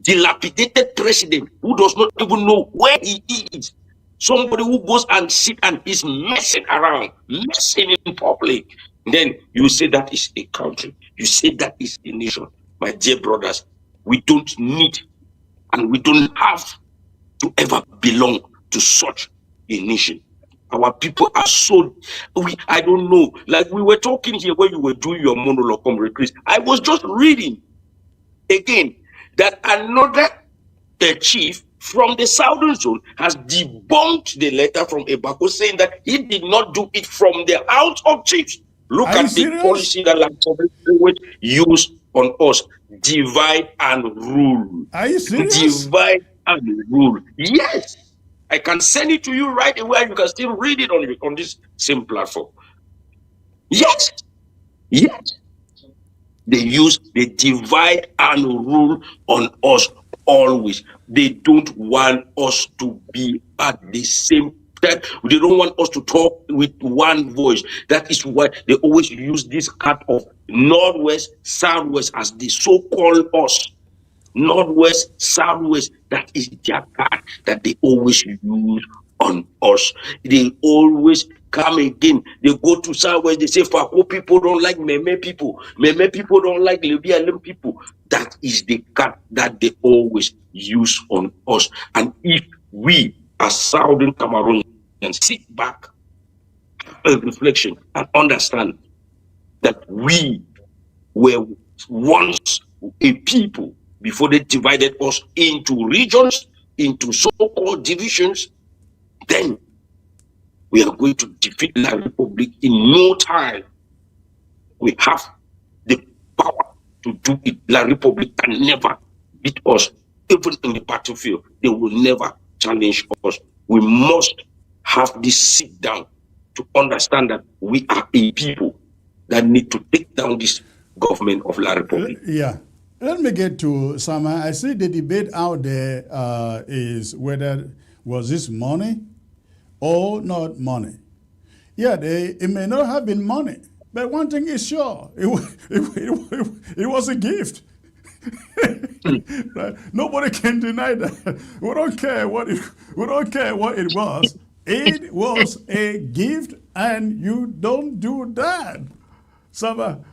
dilapidated president who does not even know where he is, somebody who goes and sit and is messing around, messing in public, then you say that is a country. You say that is a nation. My dear brothers, we don't need and we don't have to ever belong to such a nation. Our people are so, I don't know, like we were talking here when you were doing your monologue, Comrade Chris. I was just reading again that another chief from the southern zone has debunked the letter from Ebako saying that he did not do it from the House of Chiefs. Look Are you at the serious? policy that language use on us. Divide and rule. Are you serious? Divide and rule. Yes. I can send it to you right away. You can still read it on this same platform. Yes. Yes. They divide and rule on us always. They don't want us to be at the same time. They don't want us to talk with one voice. That is why they always use this card of Northwest, Southwest as they so-called us. Northwest, Southwest, that is their card that they always use on us. They always come again. They go to Southwest, they say, Fako people don't like Meme people. Meme people don't like Lebialem people. That is the card that they always use on us. And if we, as Southern Cameroonians, sit back, a reflection, and understand that we were once a people before they divided us into regions, into so-called divisions, then we are going to defeat La Republic in no time. We have the power to do it. La Republic can never beat us. Even in the battlefield, they will never challenge us. We must have this sit down to understand that we are a people that need to take down this government of La Republic. Yeah. Let me get to Sama. I see the debate out there is whether was this money or not money. Yeah, it may not have been money, but one thing is sure, it was a gift. Right? Nobody can deny that. We don't care what it was. It was a gift, and you don't do that. Sama.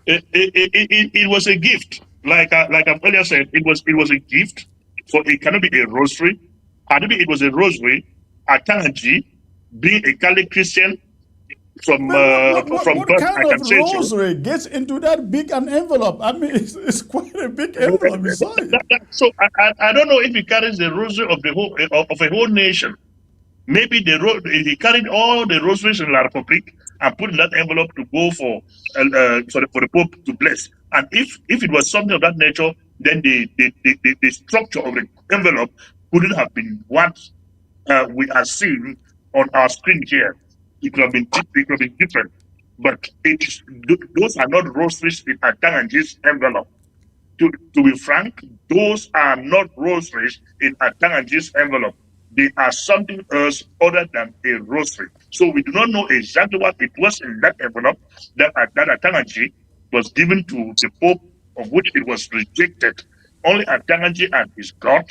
It was a gift. Like I've earlier said, it was a gift. So it cannot be a rosary. And maybe it was a rosary, Atanga, being a Catholic Christian from What God, kind I can of say so. rosary gets into that big an envelope? I mean, it's quite a big envelope inside. So I don't know if he carries the rosary of the whole of a whole nation. Maybe he carried all the rosaries in La Republic and put in that envelope to go for the Pope to bless. And if it was something of that nature, then the structure of the envelope couldn't have been what we are seeing on our screen here. It could have been different. But those are not rosaries in Atanga's envelope. To be frank, those are not rosaries in Atanga's envelope. They are something else other than a rosary. So we do not know exactly what it was in that envelope that Atanga was given to the Pope, of which it was rejected. Only Atanga and his God,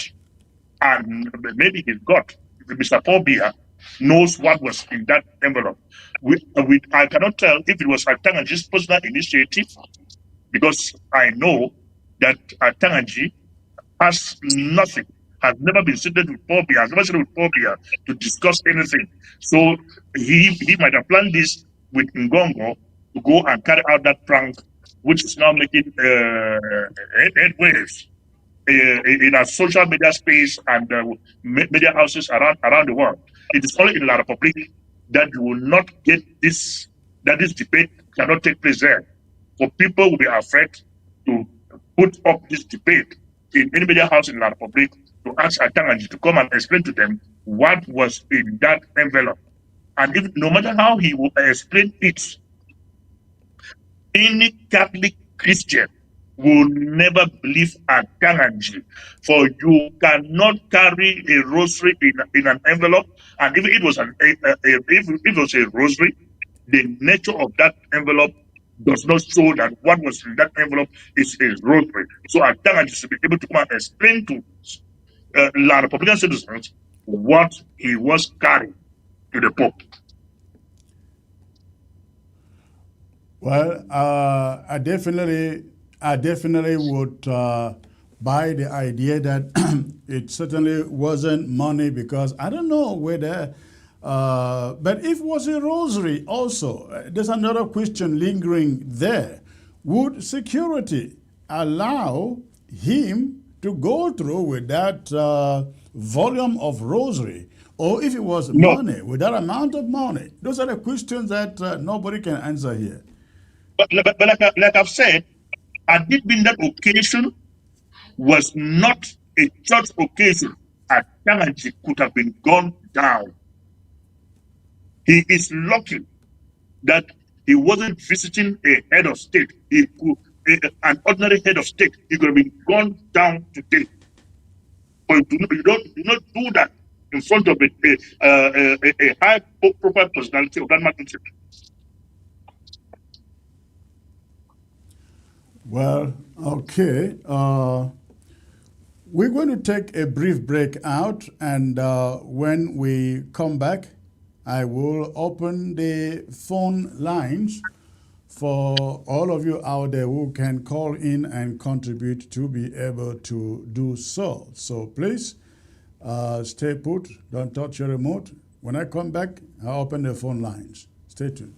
and maybe his God, Mr. Paul Biya, knows what was in that envelope. I cannot tell if it was Atanga's personal initiative, because I know that Atanga has nothing, has never been seated with Paul Biya, has never seated with Paul Biya to discuss anything. So he might have planned this with Ngongo to go and carry out that prank, which is now making headwaves in our social media space and media houses around the world. It is only in La Republic that you will not get this, that this debate cannot take place there. For people will be afraid to put up this debate in any media house in La Republic to ask Atanga to come and explain to them what was in that envelope. And if no matter how he will explain it, any Catholic Christian will never believe Atanga. For you cannot carry a rosary in an envelope, and if it was if it was a rosary, the nature of that envelope does not show that what was in that envelope is a rosary. So Atanga should be able to come and explain to La Republican citizens what he was carrying to the Pope. Well, I definitely I definitely would buy the idea that it certainly wasn't money, because I don't know whether, but if it was a rosary also, there's another question lingering there. Would security allow him to go through with that volume of rosary? Or if it was money, with that amount of money? Those are the questions that nobody can answer here. But like I've said, had it been that occasion was not a church occasion, Atanga could have been gone down. He is lucky that he wasn't visiting a head of state. He could, an ordinary head of state, he could have been gone down today. But you do not do that in front of a high-profile personality of that magnitude. Well, okay. We're going to take a brief break out, and when we come back, I will open the phone lines for all of you out there who can call in and contribute to be able to do so. So please stay put, don't touch your remote. When I come back, I'll open the phone lines. Stay tuned.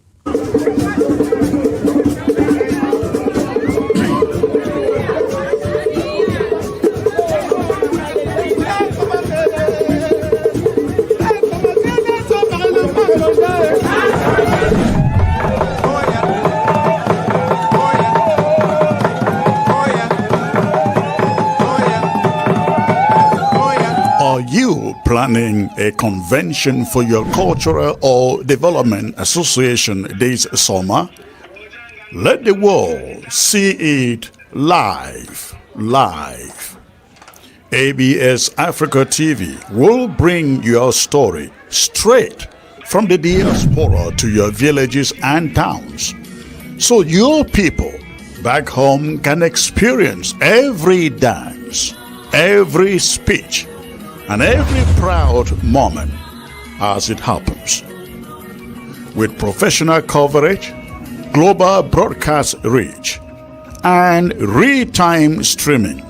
Are you planning a convention for your cultural or development association this summer? Let the world see it live. ABS Africa TV will bring your story straight from the diaspora to your villages and towns, so your people back home can experience every dance, every speech, and every proud moment as it happens. With professional coverage, global broadcast reach, and real-time streaming,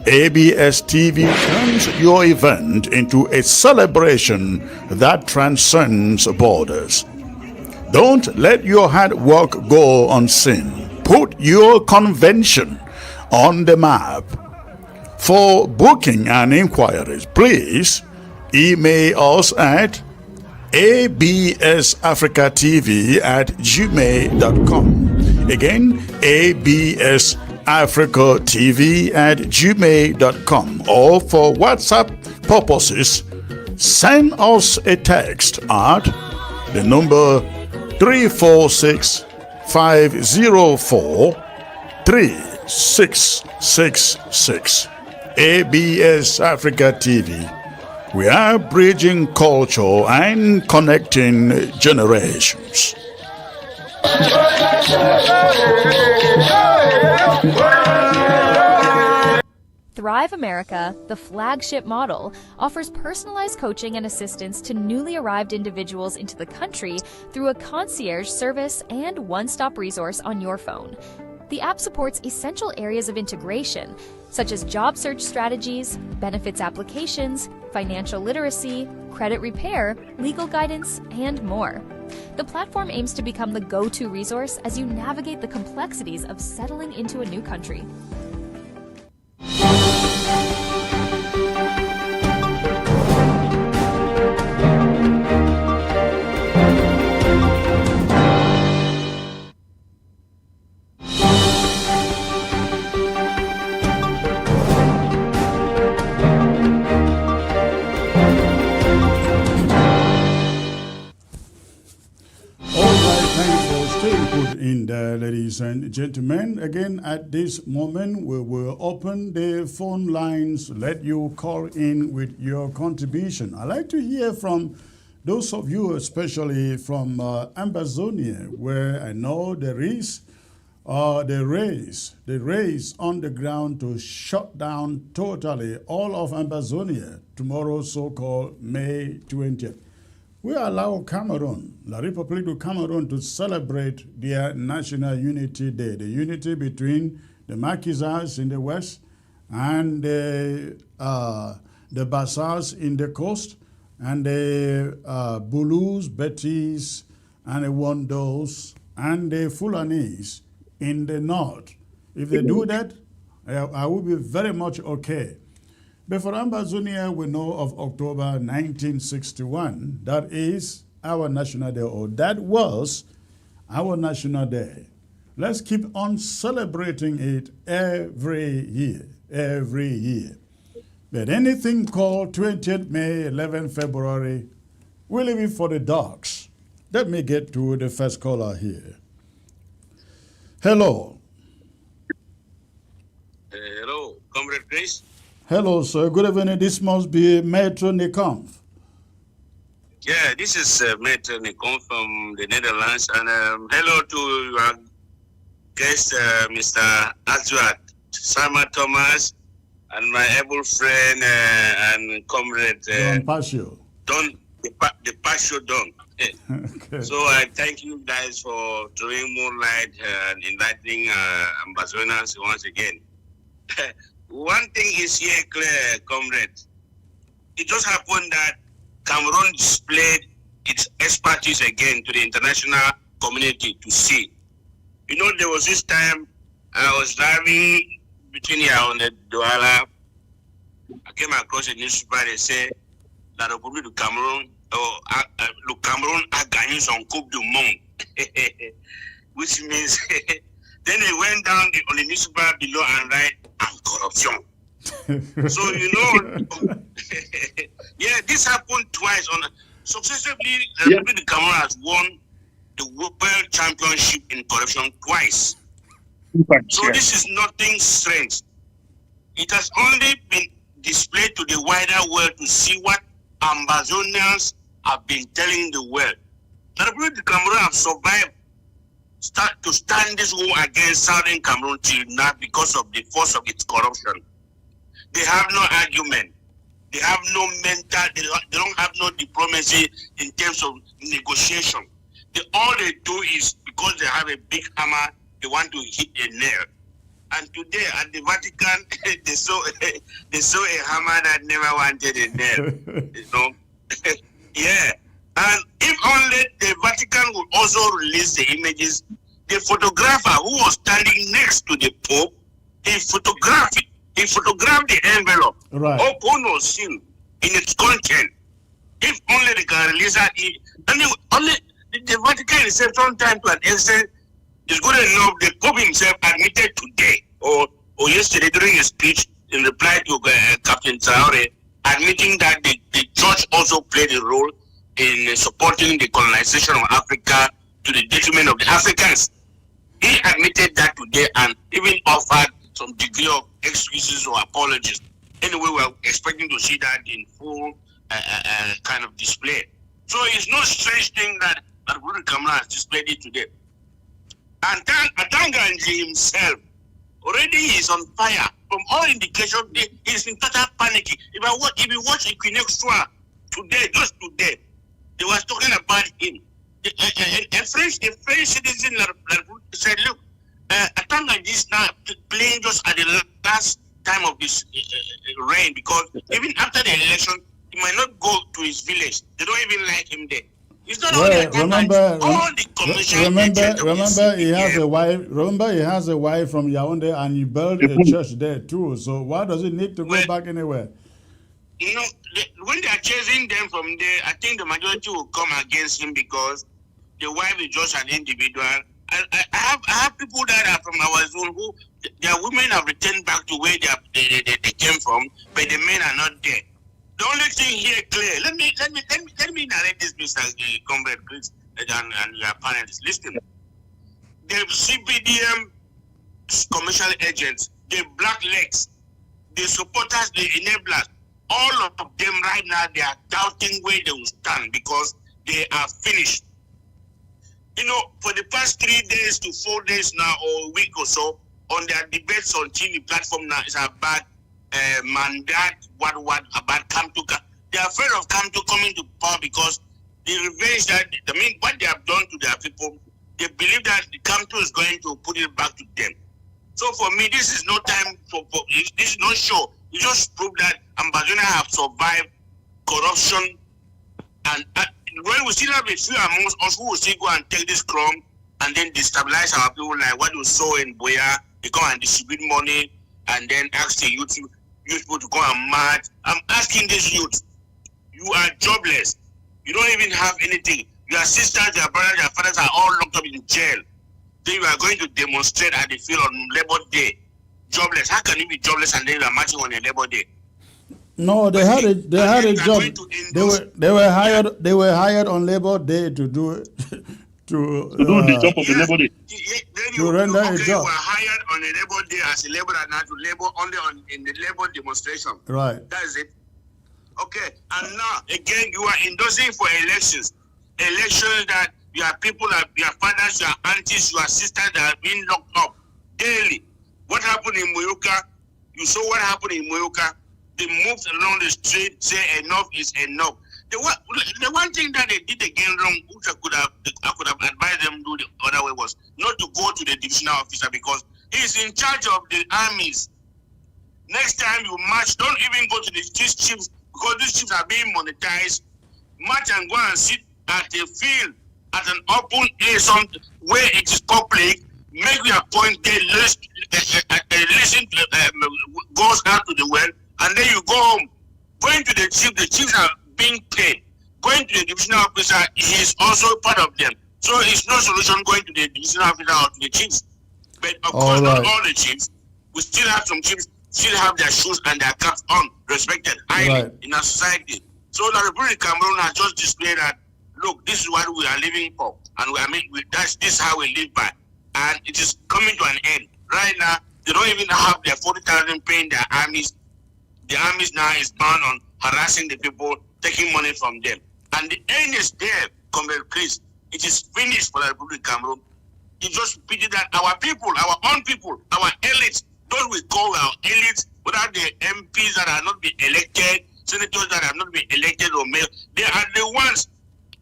ABS TV turns your event into a celebration that transcends borders. Don't let your hard work go unseen. Put your convention on the map. For booking and inquiries, please email us at absafricatv@gmail.com. Again, absafricatv@gmail.com. Or for WhatsApp purposes, send us a text at the number 346-504-3666. ABS Africa TV. We are bridging culture and connecting generations. Thrive America, the flagship model, offers personalized coaching and assistance to newly arrived individuals into the country through a concierge service and one-stop resource on your phone. The app supports essential areas of integration, such as job search strategies, benefits applications, financial literacy, credit repair, legal guidance, and more. The platform aims to become the go-to resource as you navigate the complexities of settling into a new country. In there, ladies and gentlemen, again at this moment we will open the phone lines, let you call in with your contribution. I'd like to hear from those of you, especially from Ambazonia, where I know there is the race on the ground to shut down totally all of Ambazonia tomorrow, so-called May 20th. We allow Cameroon, La République du Cameroon, to celebrate their National Unity Day, the unity between the Maquisards in the west, and the Bassars in the coast, and the Bulus, Betis, and the Wondos, and the Fulanis in the north. If they do that, I will be very much okay. But for Ambazonia, we know of October 1961. That is our national day, or that was our national day. Let's keep on celebrating it every year. But anything called 20th May, 11th February, we leave it for the dogs. Let me get to the first caller here. Hello. Hello, Comrade Chris. Hello, sir. Good evening. This must be Maître Nikamp. Yeah, this is Maître Nikamp from the Netherlands. And hello to your guest, Mr. Azwat, Sama Thomas, and my able friend and comrade Don Pasio. Don, the Pasio Don. Okay. So I thank you guys for throwing more light and inviting Ambazonians once again. One thing is here clear, comrade. It just happened that Cameroon displayed its expertise again to the international community to see. You know, there was this time I was driving between here on the Douala. I came across a newspaper. They say that the Republic of Cameroon, le Cameroon a gagné son Coupe du Monde, which means then they went down on the newspaper below and write and corruption. So you know, yeah, this happened twice. Successively, the Republic of Cameroon has won the World Championship in corruption twice. So this is nothing strange. It has only been displayed to the wider world to see what Ambazonians have been telling the world. The Republic of Cameroon have survived to stand this war against Southern Cameroon till now because of the force of its corruption. They have no argument. They have no mental, they don't have no diplomacy in terms of negotiation. All they do is because they have a big hammer, they want to hit a nail. And today at the Vatican, they saw a hammer that never wanted a nail. You know? Yeah. And if only the Vatican would also release the images, the photographer who was standing next to the Pope, he photographed the envelope. Right. Open or seen in its content. If only they can release that, only the Vatican itself sometimes to an extent is good enough. The Pope himself admitted today or yesterday during his speech in reply to Captain Traore, admitting that the church also played a role in supporting the colonization of Africa to the detriment of the Africans. He admitted that today and even offered some degree of excuses or apologies. Anyway, we're expecting to see that in full kind of display. So it's no strange thing that Republic of Cameroon has displayed it today. And Atanga himself already is on fire. From all indications, he's in total panic. If you watch Equinox today, just today, they was talking about him. A French citizen said, look, Atanga is now playing just at the last time of this reign, because even after the election, he might not go to his village. They don't even like him there. It's not only remember he has a wife. Remember he has a wife from Yaoundé, and he built a church there too. So why does he need to go back anywhere? You know, when they are chasing them from there, I think the majority will come against him because the wife is just an individual. I have people that are from our zone who their women have returned back to where they came from, but the men are not there. The only thing here clear. Let me narrate this, Mr. Comrade Chris, and your panelists. Listen, the CPDM commercial agents, the black legs, the supporters, the enablers, all of them right now, they are doubting where they will stand because they are finished. You know, for the past 3 days to 4 days now, or a week or so, on their debates on TV platform now, is about Mandat, what about Kamtuka. They are afraid of Kamtu coming to power because the revenge that, what they have done to their people, they believe that the Kamtu is going to put it back to them. So for me, this is no time for this is not show. You just prove that Ambazona have survived corruption, and when we still have a few amongst us who will still go and take this crumb and then destabilize our people, like what you saw in Boya, they come and distribute money and then ask the youth people to go and march. I'm asking this youth, you are jobless. You don't even have anything. Your sisters, your brothers, your fathers are all locked up in jail. Then you are going to demonstrate at the field on Labor Day. Jobless. How can you be jobless and then you are marching on a Labor Day? No, they had a job. They were hired on Labor Day to do do the job of the Labor Day. To render a job. You were hired on a Labor Day as a laborer, not to labor only in the labor demonstration. Right. That is it. Okay. And now again, you are endorsing for elections. Elections that your people, your fathers, your aunties, your sisters that are being locked up daily. What happened in Moyoka? You saw what happened in Moyoka. They moved along the street, say enough is enough. The one thing that they did again wrong, which I could have advised them to do the other way, was not to go to the divisional officer because he's in charge of the armies. Next time you march, don't even go to these chiefs because these chiefs are being monetized. March and go and sit at a field, at an open air, where it is public. Make your point, get listen, goes out to the world, and then you go home. Going to the chiefs are being paid. Going to the divisional officer, he is also part of them. So it's no solution going to the divisional officer or to the chiefs. But of course, not all the chiefs. We still have some chiefs still have their shoes and their caps on, respected highly in our society. So the Republic of Cameroon has just displayed that, look, this is what we are living for, and this is how we live by, and it is coming to an end. Right now, they don't even have their 40,000 paying their armies. The armies now is bound on harassing the people, taking money from them. And the end is there, Comrade Chris. It is finished for the Republic of Cameroon. It's just pity that our people, our own people, our elites, those we call our elites, without the MPs that are not being elected, senators that have not been elected or mayor, they are the ones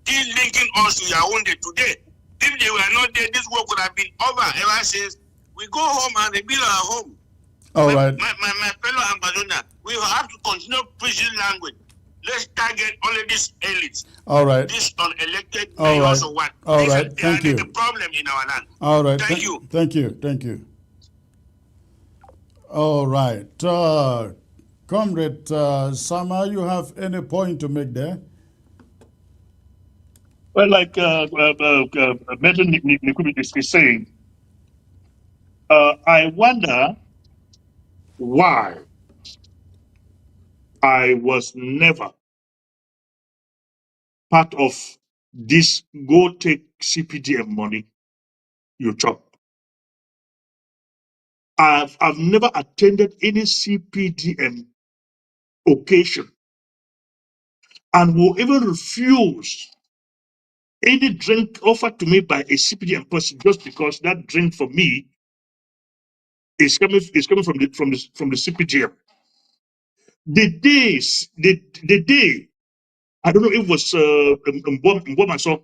still linking us to Yaoundé today. If they were not there, this work would have been over ever since. We go home and rebuild our home. All right. My fellow ambassador, we have to continue preaching language. Let's target only these elites. All right. This unelected mayors or what. All right. Thank you. The problem in our land. All right. Thank you. Thank you. Thank you. All right. Comrade Sama, you have any point to make there? Well, like Major Nikubit is saying, I wonder why I was never part of this go take CPDM money you chop. I've never attended any CPDM occasion and will even refuse any drink offered to me by a CPDM person just because that drink for me is coming from the CPDM. The day I don't know if it was Mboma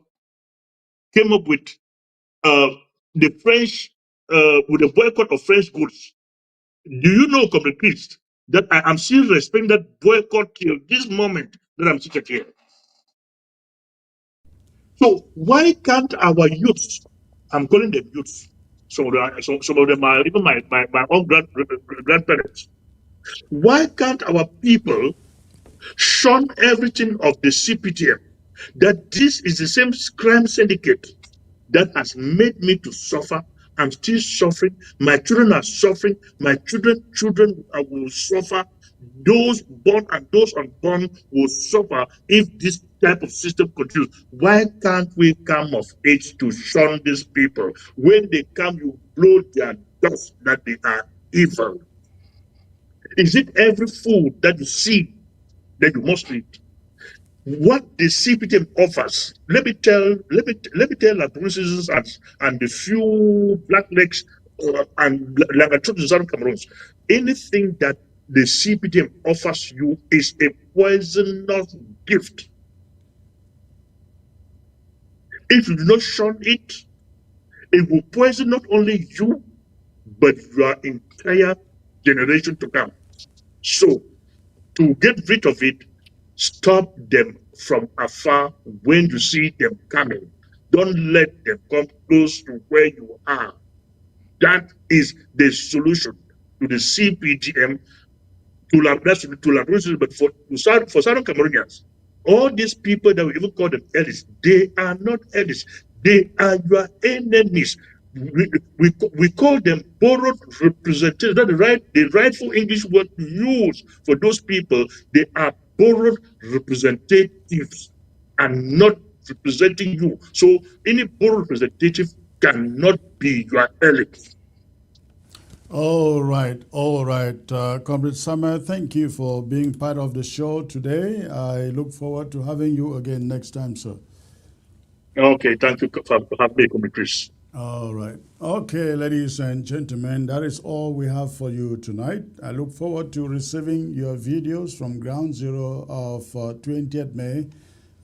came up with the French with the boycott of French goods. Do you know, Comrade Christ, that I am still respecting that boycott till this moment that I'm sitting here? So why can't our youths, I'm calling them youths, some of them are even my own grandparents, why can't our people shun everything of the CPTM? That this is the same crime syndicate that has made me to suffer. I'm still suffering. My children are suffering. My children will suffer. Those born and those unborn will suffer if this type of system continues. Why can't we come of age to shun these people? When they come, you blow their dust that they are evil. Is it every food that you see that you must eat? What the CPTM offers, let me tell our citizens and the few black legs and Lagatrup in Southern Cameroon, anything that the CPTM offers you is a poisonous gift. If you do not shun it, it will poison not only you, but your entire generation to come. So, to get rid of it, stop them from afar when you see them coming. Don't let them come close to where you are. That is the solution to the CPGM, to liberation, but for Southern Cameroonians, all these people that we even call them elites, they are not elites. They are your enemies. We call them borrowed representatives. That's the rightful English word to use for those people. They are borrowed representatives and not representing you. So any borrowed representative cannot be your elite. All right. Comrade Summer, thank you for being part of the show today. I look forward to having you again next time, sir. Okay, thank you for having me, Comrade Chris. All right. Okay, ladies and gentlemen, that is all we have for you tonight. I look forward to receiving your videos from Ground Zero of 20th May.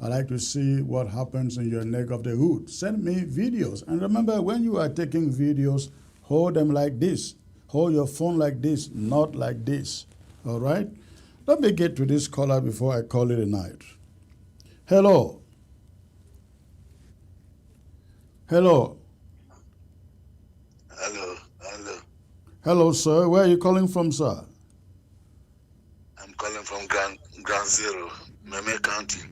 I like to see what happens in your neck of the hood. Send me videos. And remember, when you are taking videos, hold them like this. Hold your phone like this, not like this. All right? Let me get to this caller before I call it a night. Hello. Hello. Hello, sir. Where are you calling from, sir? I'm calling from Ground Zero, Meme County.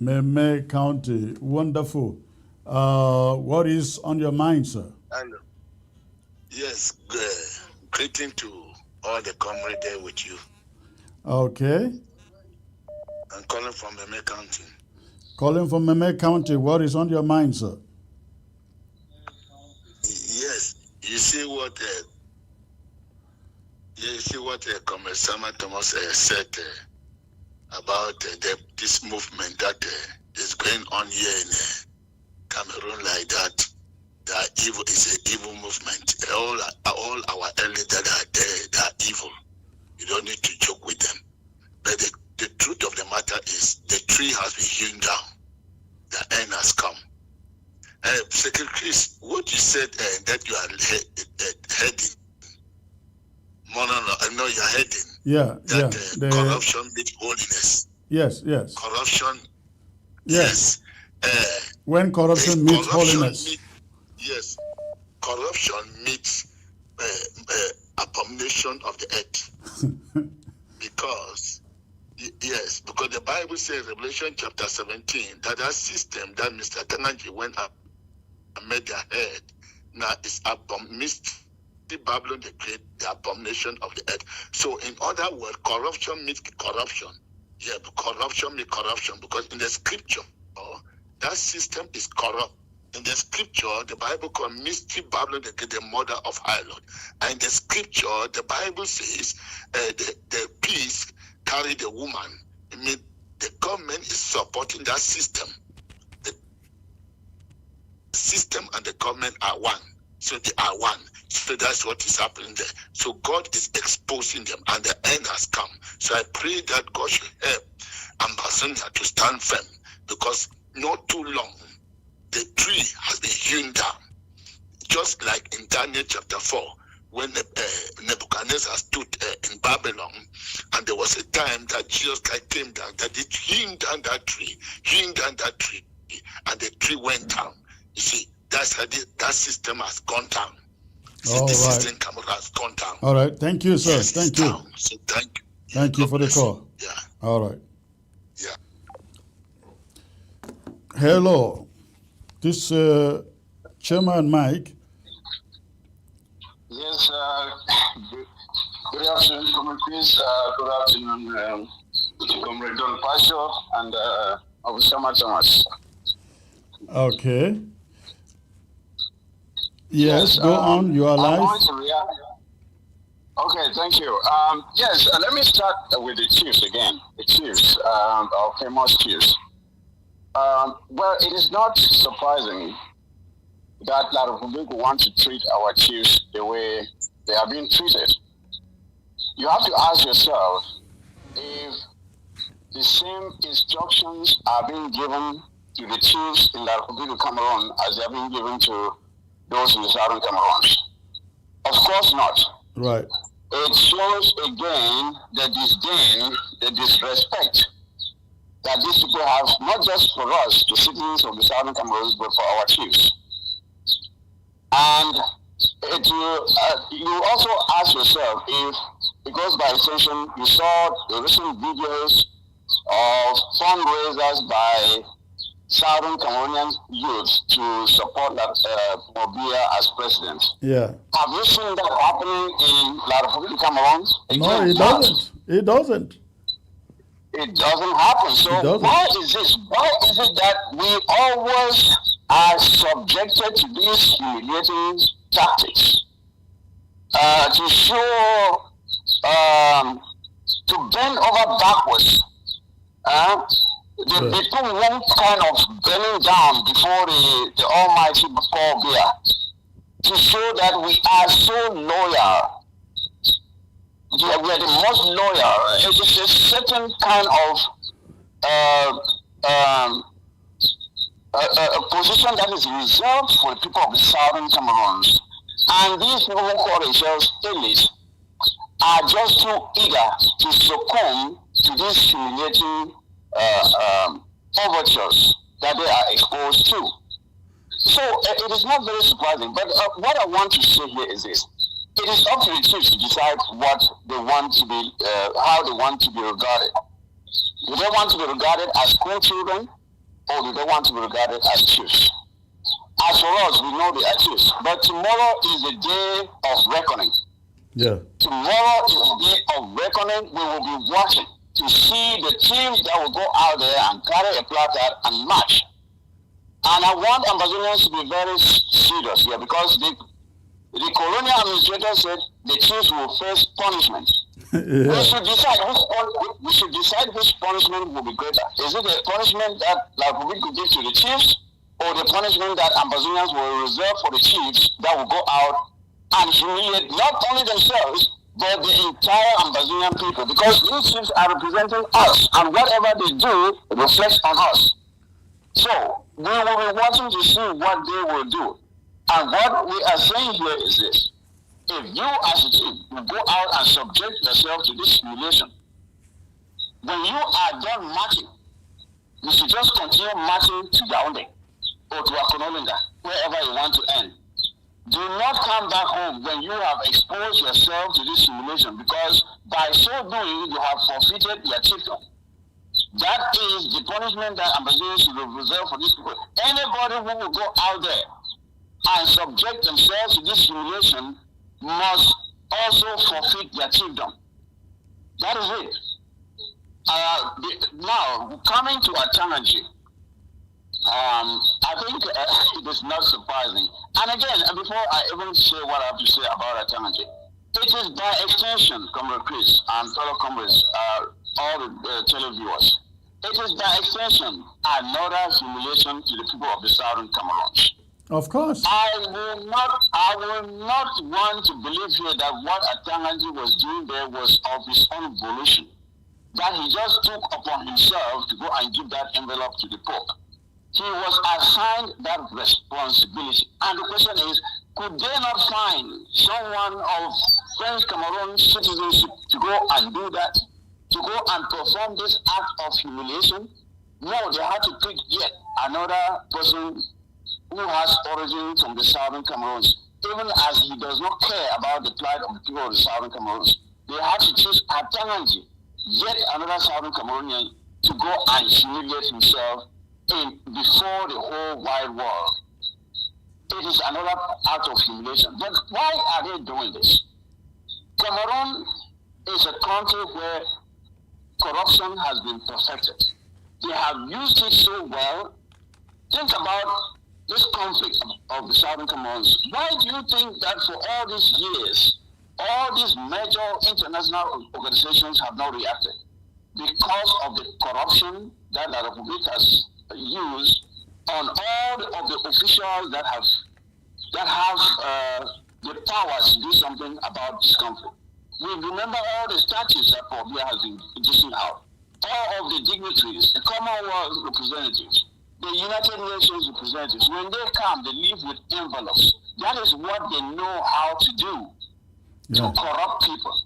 Meme County. Wonderful. What is on your mind, sir? Hello. Yes, greeting to all the comrades there with you. Okay. I'm calling from Meme County. Calling from Meme County. What is on your mind, sir? Yes, you see what Comrade Samuel Thomas said about this movement that is going on here in Cameroon like that. That evil is an evil movement. All our elders that are there, they are evil. You don't need to joke with them. But the truth of the matter is the tree has been hewn down. The end has come. Secretary Chris, what you said that you are heading. I know you're heading. Yeah, corruption meets holiness. Yes. Corruption. Yes. When corruption meets holiness. Yes. Corruption meets abomination of the earth. because the Bible says, Revelation chapter 17, that system that Mr. Atanga went up and made their head now is Babylon the Great, the abomination of the earth. So in other words, corruption meets corruption. Yeah, corruption meets corruption, because in the scripture, that system is corrupt. In the scripture, the Bible calls mystery Babylon the mother of harlot. And in the scripture, the Bible says the peace carry the woman. I mean, the government is supporting that system. The system and the government are one. So they are one. So that's what is happening there. So God is exposing them, and the end has come. So I pray that God should help Ambassador to stand firm, because not too long, the tree has been hewn down. Just like in Daniel chapter 4, when Nebuchadnezzar stood in Babylon, and there was a time that Jesus Christ came down, that it hewn down that tree, and the tree went down. You see, that's how that system has gone down. All right. System has gone down. All right. Thank you, sir. Yes, thank you. So thank you. Thank you for the call. Yeah. All right. Yeah. Hello. This Chairman Mike. Yes, good afternoon, Comrade Chris. Good afternoon, Comrade Don Pasho and Obusama Thomas. Okay. Yes, go on. You are live. Okay, thank you. Yes, let me start with the chiefs again. The chiefs, our famous chiefs. Well, it is not surprising that a lot of people want to treat our chiefs the way they are being treated. You have to ask yourself if the same instructions are being given to the chiefs in the Republic of Cameroon as they are being given to those in the Southern Cameroon. Of Of course not. Right. It shows again the disdain, the disrespect that these people have, not just for us, the citizens of the Southern Cameroon, but for our chiefs. And you also ask yourself if, because by extension, you saw the recent videos of fundraisers by Southern Cameroonian youth to support Mobia as president. Yeah. Have you seen that happening in La Republic Cameroon? No, it doesn't. It doesn't. It doesn't happen. So why is this? Why is it that we always are subjected to these humiliating tactics to show, to bend over backwards? The people won't kind of bending down before the Almighty Paul Bear to show that we are so loyal. We are the most loyal. It is a certain kind of a position that is reserved for the people of the Southern Cameroon. And these people who call themselves elites are just too eager to succumb to these humiliating overtures that they are exposed to. So it is not very surprising. But what I want to say here is this. It is up to the chiefs to decide what they want to be, how they want to be regarded. Do they want to be regarded as school children, or do they want to be regarded as chiefs? As for us, we know they are chiefs. But tomorrow is a day of reckoning. Yeah. Tomorrow is a day of reckoning. We will be watching to see the teams that will go out there and carry a placard and march. And I want Ambazonians to be very serious here, because the colonial administrator said the chiefs will face punishment. Yeah. We should decide which punishment will be greater. Is it the punishment that La Republic could give to the chiefs, or the punishment that Ambazonians will reserve for the chiefs that will go out and humiliate not only themselves, but the entire Ambazonian people? Because these chiefs are representing us, and whatever they do reflects on us. So we will be watching to see what they will do. And what we are saying here is this. If you as a chief will go out and subject yourself to this humiliation, when you are done marching, you should just continue marching to Yaoundé or to Akonolinga, wherever you want to end. Do not come back home when you have exposed yourself to this humiliation, because by so doing, you have forfeited your chiefdom. That is the punishment that Ambazonians should reserve for these people. Anybody who will go out there and subject themselves to this humiliation must also forfeit their chiefdom. That is it. Now, coming to Atanga, I think it is not surprising. And again, before I even say what I have to say about Atanga, it is by extension, Comrade Chris and fellow comrades, all the televiewers, it is by extension another humiliation to the people of the Southern Cameroon. Of course. I will not want to believe here that what Atanga was doing there was of his own volition. That he just took upon himself to go and give that envelope to the Pope. He was assigned that responsibility. And the question is, could they not find someone of French Cameroon citizenship to go and do that? To go and perform this act of humiliation? No, they had to pick yet another person who has origin from the Southern Cameroon. Even as he does not care about the plight of the people of the Southern Cameroon, they had to choose Atanga, yet another Southern Cameroonian, to go and humiliate himself before the whole wide world. It is another act of humiliation. But why are they doing this? Cameroon is a country where corruption has been perfected. They have used it so well. Think about this conflict of the Southern Cameroons. Why do you think that for all these years, all these major international organizations have not reacted? Because of the corruption that La Republic has used on all of the officials that have the powers to do something about this conflict. We remember all the statues that Pobia has been dishing out, all of the dignitaries, the Commonwealth representatives, the United Nations representatives. When they come, they leave with envelopes. That is what they know how to do. to corrupt people.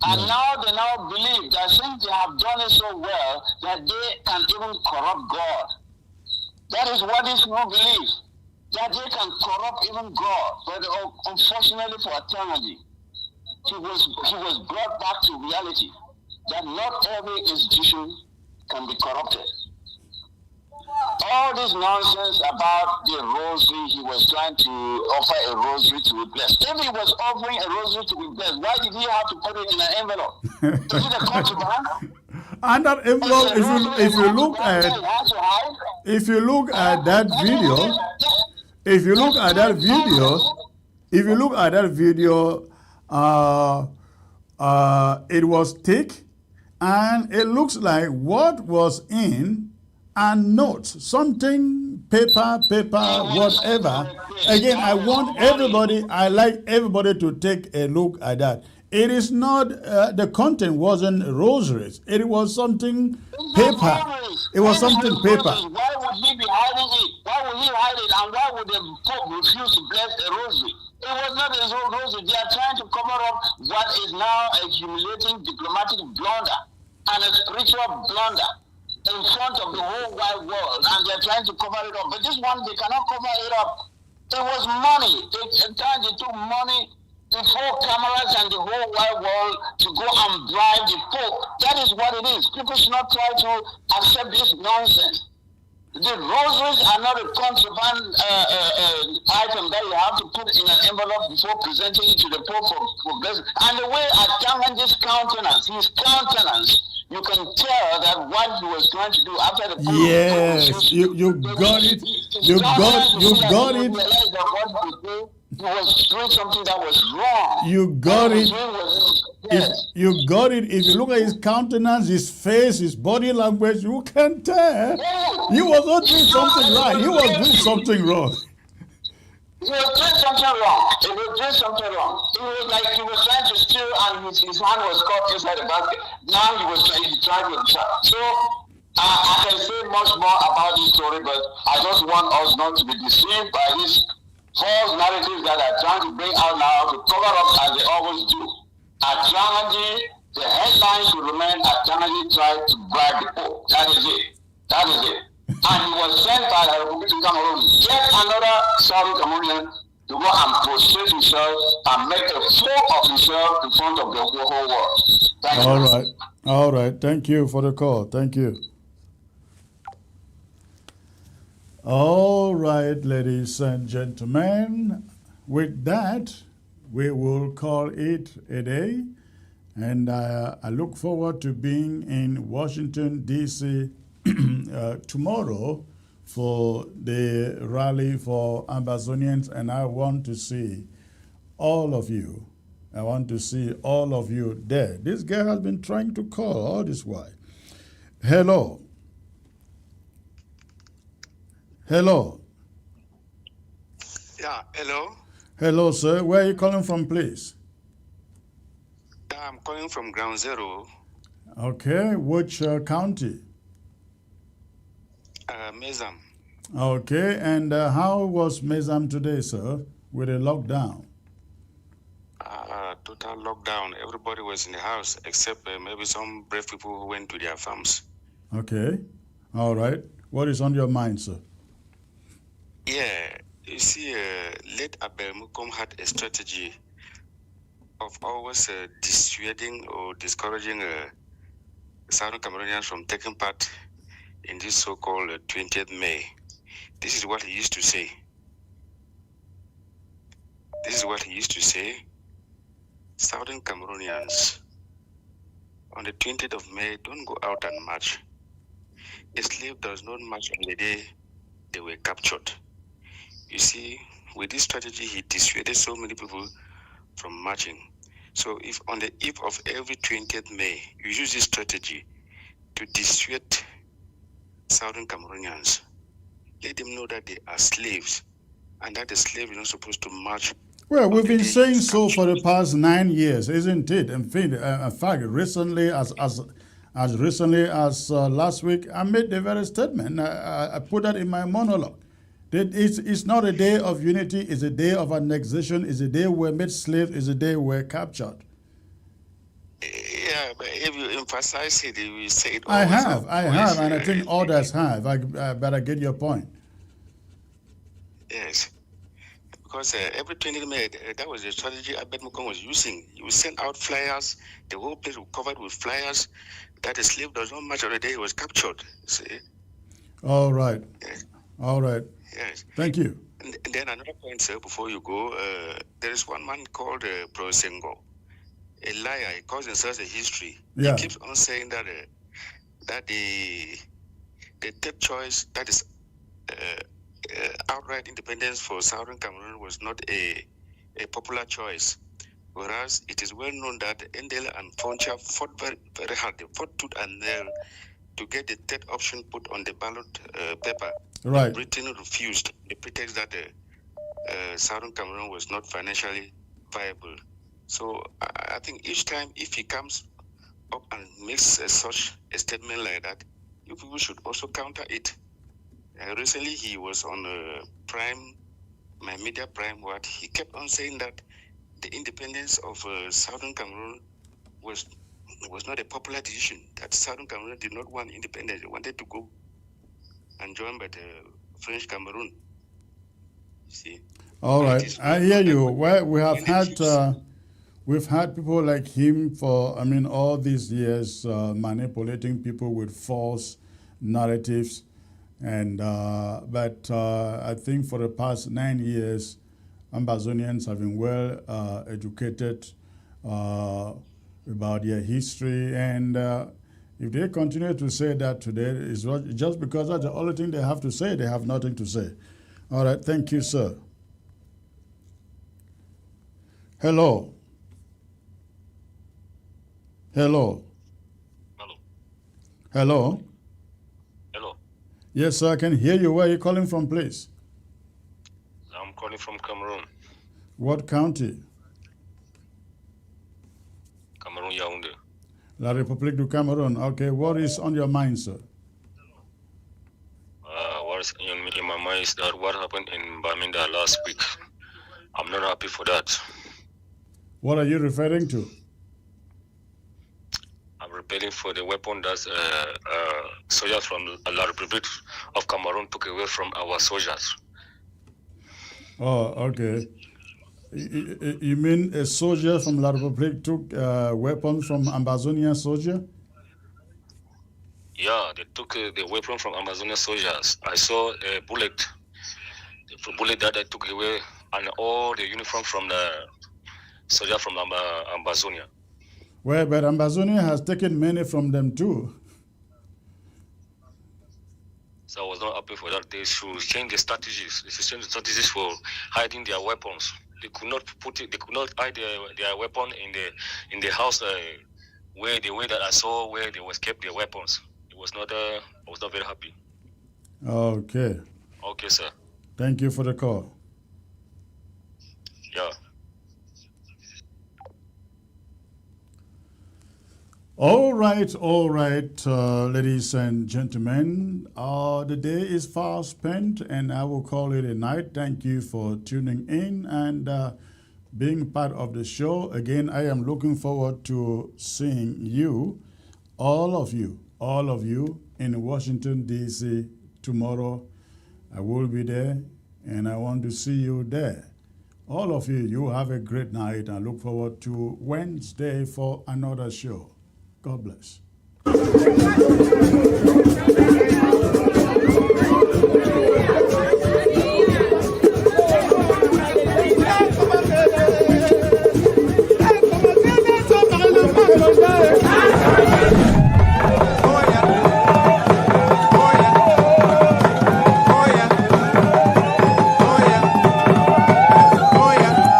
And now they now believe that since they have done it so well, that they can even corrupt God. That is what these people believe, that they can corrupt even God. But unfortunately for Atanga, he was brought back to reality that not every institution can be corrupted. All this nonsense about the rosary, he was trying to offer a rosary to be blessed. If he was offering a rosary to be blessed, why did he have to put it in an envelope? Is it a contraband? And that envelope, if you look at that video, if you look at that video, it was thick, and it looks like what was in and notes, something, paper, whatever. Again, I like everybody to take a look at that. It is not, the content wasn't rosaries. It was something paper. It was something paper. Why would he be hiding it? Why would he hide it? And why would the Pope refuse to bless a rosary? It was not a rosary. They are trying to cover up what is now a humiliating diplomatic blunder and a spiritual blunder in front of the whole wide world, and they're trying to cover it up. But this one, they cannot cover it up. It was money. They took money before cameras and the whole wide world to go and bribe the Pope. That is what it is. People should not try to accept this nonsense. The rosaries are not a contraband item that you have to put in an envelope before presenting it to the Pope for blessing. And the way Atanga's countenance, his countenance, you can tell that what he was trying to do after the Pope. Yes, you got it. You got it. He was doing something that was wrong. You got it. Yes. You got it. If you look at his countenance, his face, his body language, you can tell he was not doing something right. He was doing something wrong. He was doing something wrong. He was doing something wrong. It was like he was trying to steal and his hand was caught inside the basket. Now he tried to trap. So I can say much more about this story, but I just want us not to be deceived by these false narratives that are trying to bring out now to cover up as they always do. Atanga, the headline should remain Atanga tried to bribe the Pope. That is it. That is it. And he was sent by the Republic of Cameroon, yet another Southern Cameroonian, to go and prostrate himself and make a fool of himself in front of the whole world. Thank you. All right. Thank you for the call. Thank you. All right, ladies and gentlemen, with that, we will call it a day. And I look forward to being in Washington, D.C. Tomorrow for the rally for Amazonians, and I want to see all of you. I want to see all of you there. This guy has been trying to call all this while. Hello. Hello. Yeah, hello. Hello, sir. Where are you calling from, please? I'm calling from Ground Zero. Okay. Which county? Mezam. Okay. And how was Mezam today, sir, with a lockdown? Total lockdown. Everybody was in the house except maybe some brave people who went to their farms. Okay. All right. What is on your mind, sir? Yeah, you see, late Abel Mukom had a strategy of always dissuading or discouraging Southern Cameroonians from taking part in this so-called 20th May. This is what he used to say. This is what he used to say. Southern Cameroonians, on the 20th of May, don't go out and march. A slave does not march on the day they were captured. You see, with this strategy, he dissuaded so many people from marching. So if on the eve of every 20th May, you use this strategy to dissuade Southern Cameroonians, let them know that they are slaves and that the slave is not supposed to march. Well, we've been saying so for the past 9 years, isn't it? In fact, recently, as recently as last week, I made the very statement. I put that in my monologue. It's not a day of unity. It's a day of annexation. It's a day we're made slaves. It's a day we're captured. Yeah, but if you emphasize it, you say it. I have, and I think others have. I better get your point. Yes, because every 20 minutes, that was the strategy Abedmukong was using. He would send out flyers. The whole place was covered with flyers. That the slave does not match on the day he was captured. See? All right. Yes. All right. Yes. Thank you. And then another point, sir, before you go, there is one man called Prosengo, a liar. He calls himself a history. Yeah. He keeps on saying that that the third choice, that is outright independence for Southern Cameroon, was not a popular choice. Whereas it is well known that Ndela and Foncha fought very, very hard. They fought tooth and nail to get the third option put on the ballot paper. Right. Britain refused. The pretext that Southern Cameroon was not financially viable. So I think each time, if he comes up and makes such a statement like that, you people should also counter it. Recently, he was on Prime, my media Prime. What he kept on saying that the independence of Southern Cameroon was not a popular decision. That Southern Cameroon did not want independence; they wanted to go and join by the French Cameroon. See. All right, I hear you. Well, we've had people like him for all these years manipulating people with false narratives, and but I think for the past 9 years, Ambazonians have been well educated about their history, and if they continue to say that today, it's just because that's the only thing they have to say. They have nothing to say. All right, thank you, sir. Hello. Hello. Hello. Hello. Hello. Yes, sir, I can hear you. Where are you calling from, please? I'm calling from Cameroon. What county? Cameroon, Yaoundé. La République du Cameroon. Okay, what is on your mind, sir? What's in my mind is that what happened in Baminda last week. I'm not happy for that. What are you referring to? I'm referring for the weapon that soldiers from La République of Cameroon took away from our soldiers. Oh, okay. You mean a soldier from La République took weapons from Ambazonian soldier? Yeah, they took the weapon from Amazonian soldiers. I saw a bullet that they took away, and all the uniform from the soldier from Amazonia. Well, but Amazonia has taken many from them too. So I was not happy for that. They should change the strategies. They should change the strategies for hiding their weapons. They could not put it. They could not hide their weapon in the house where the way that I saw where they was kept their weapons. It was not. I was not very happy. Okay. Okay, sir. Thank you for the call. Yeah. All right, ladies and gentlemen. The day is far spent, and I will call it a night. Thank you for tuning in and being part of the show. Again, I am looking forward to seeing you, all of you, in Washington, D.C. tomorrow. I will be there, and I want to see you there. All of you, you have a great night, and look forward to Wednesday for another show. God bless.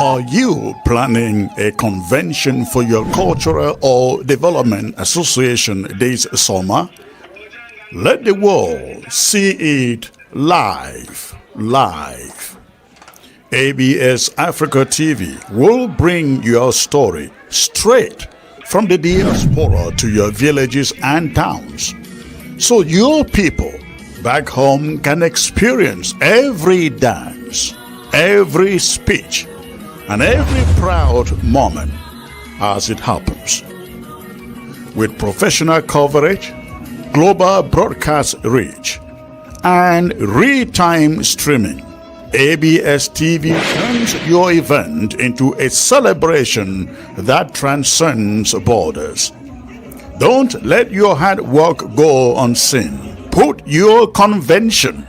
Are you planning a convention for your cultural or development association this summer? Let the world see it live. ABS Africa TV will bring your story straight from the diaspora to your villages and towns, so your people back home can experience every dance, every speech, and every proud moment as it happens. With professional coverage, global broadcast reach, and real-time streaming, ABS TV turns your event into a celebration that transcends borders. Don't let your hard work go unseen. Put your convention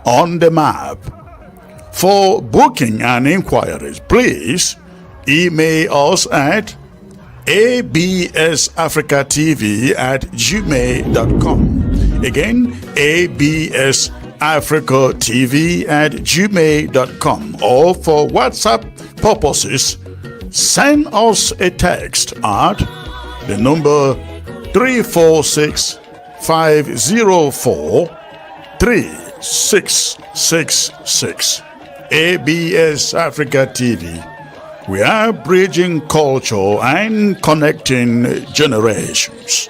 on the map. For booking and inquiries, please email us at absafricatv@gmail.com. Again, absafricatv@gmail.com. Or for WhatsApp purposes, send us a text at the number 346-504-3666. ABS Africa TV. We are bridging culture and connecting generations.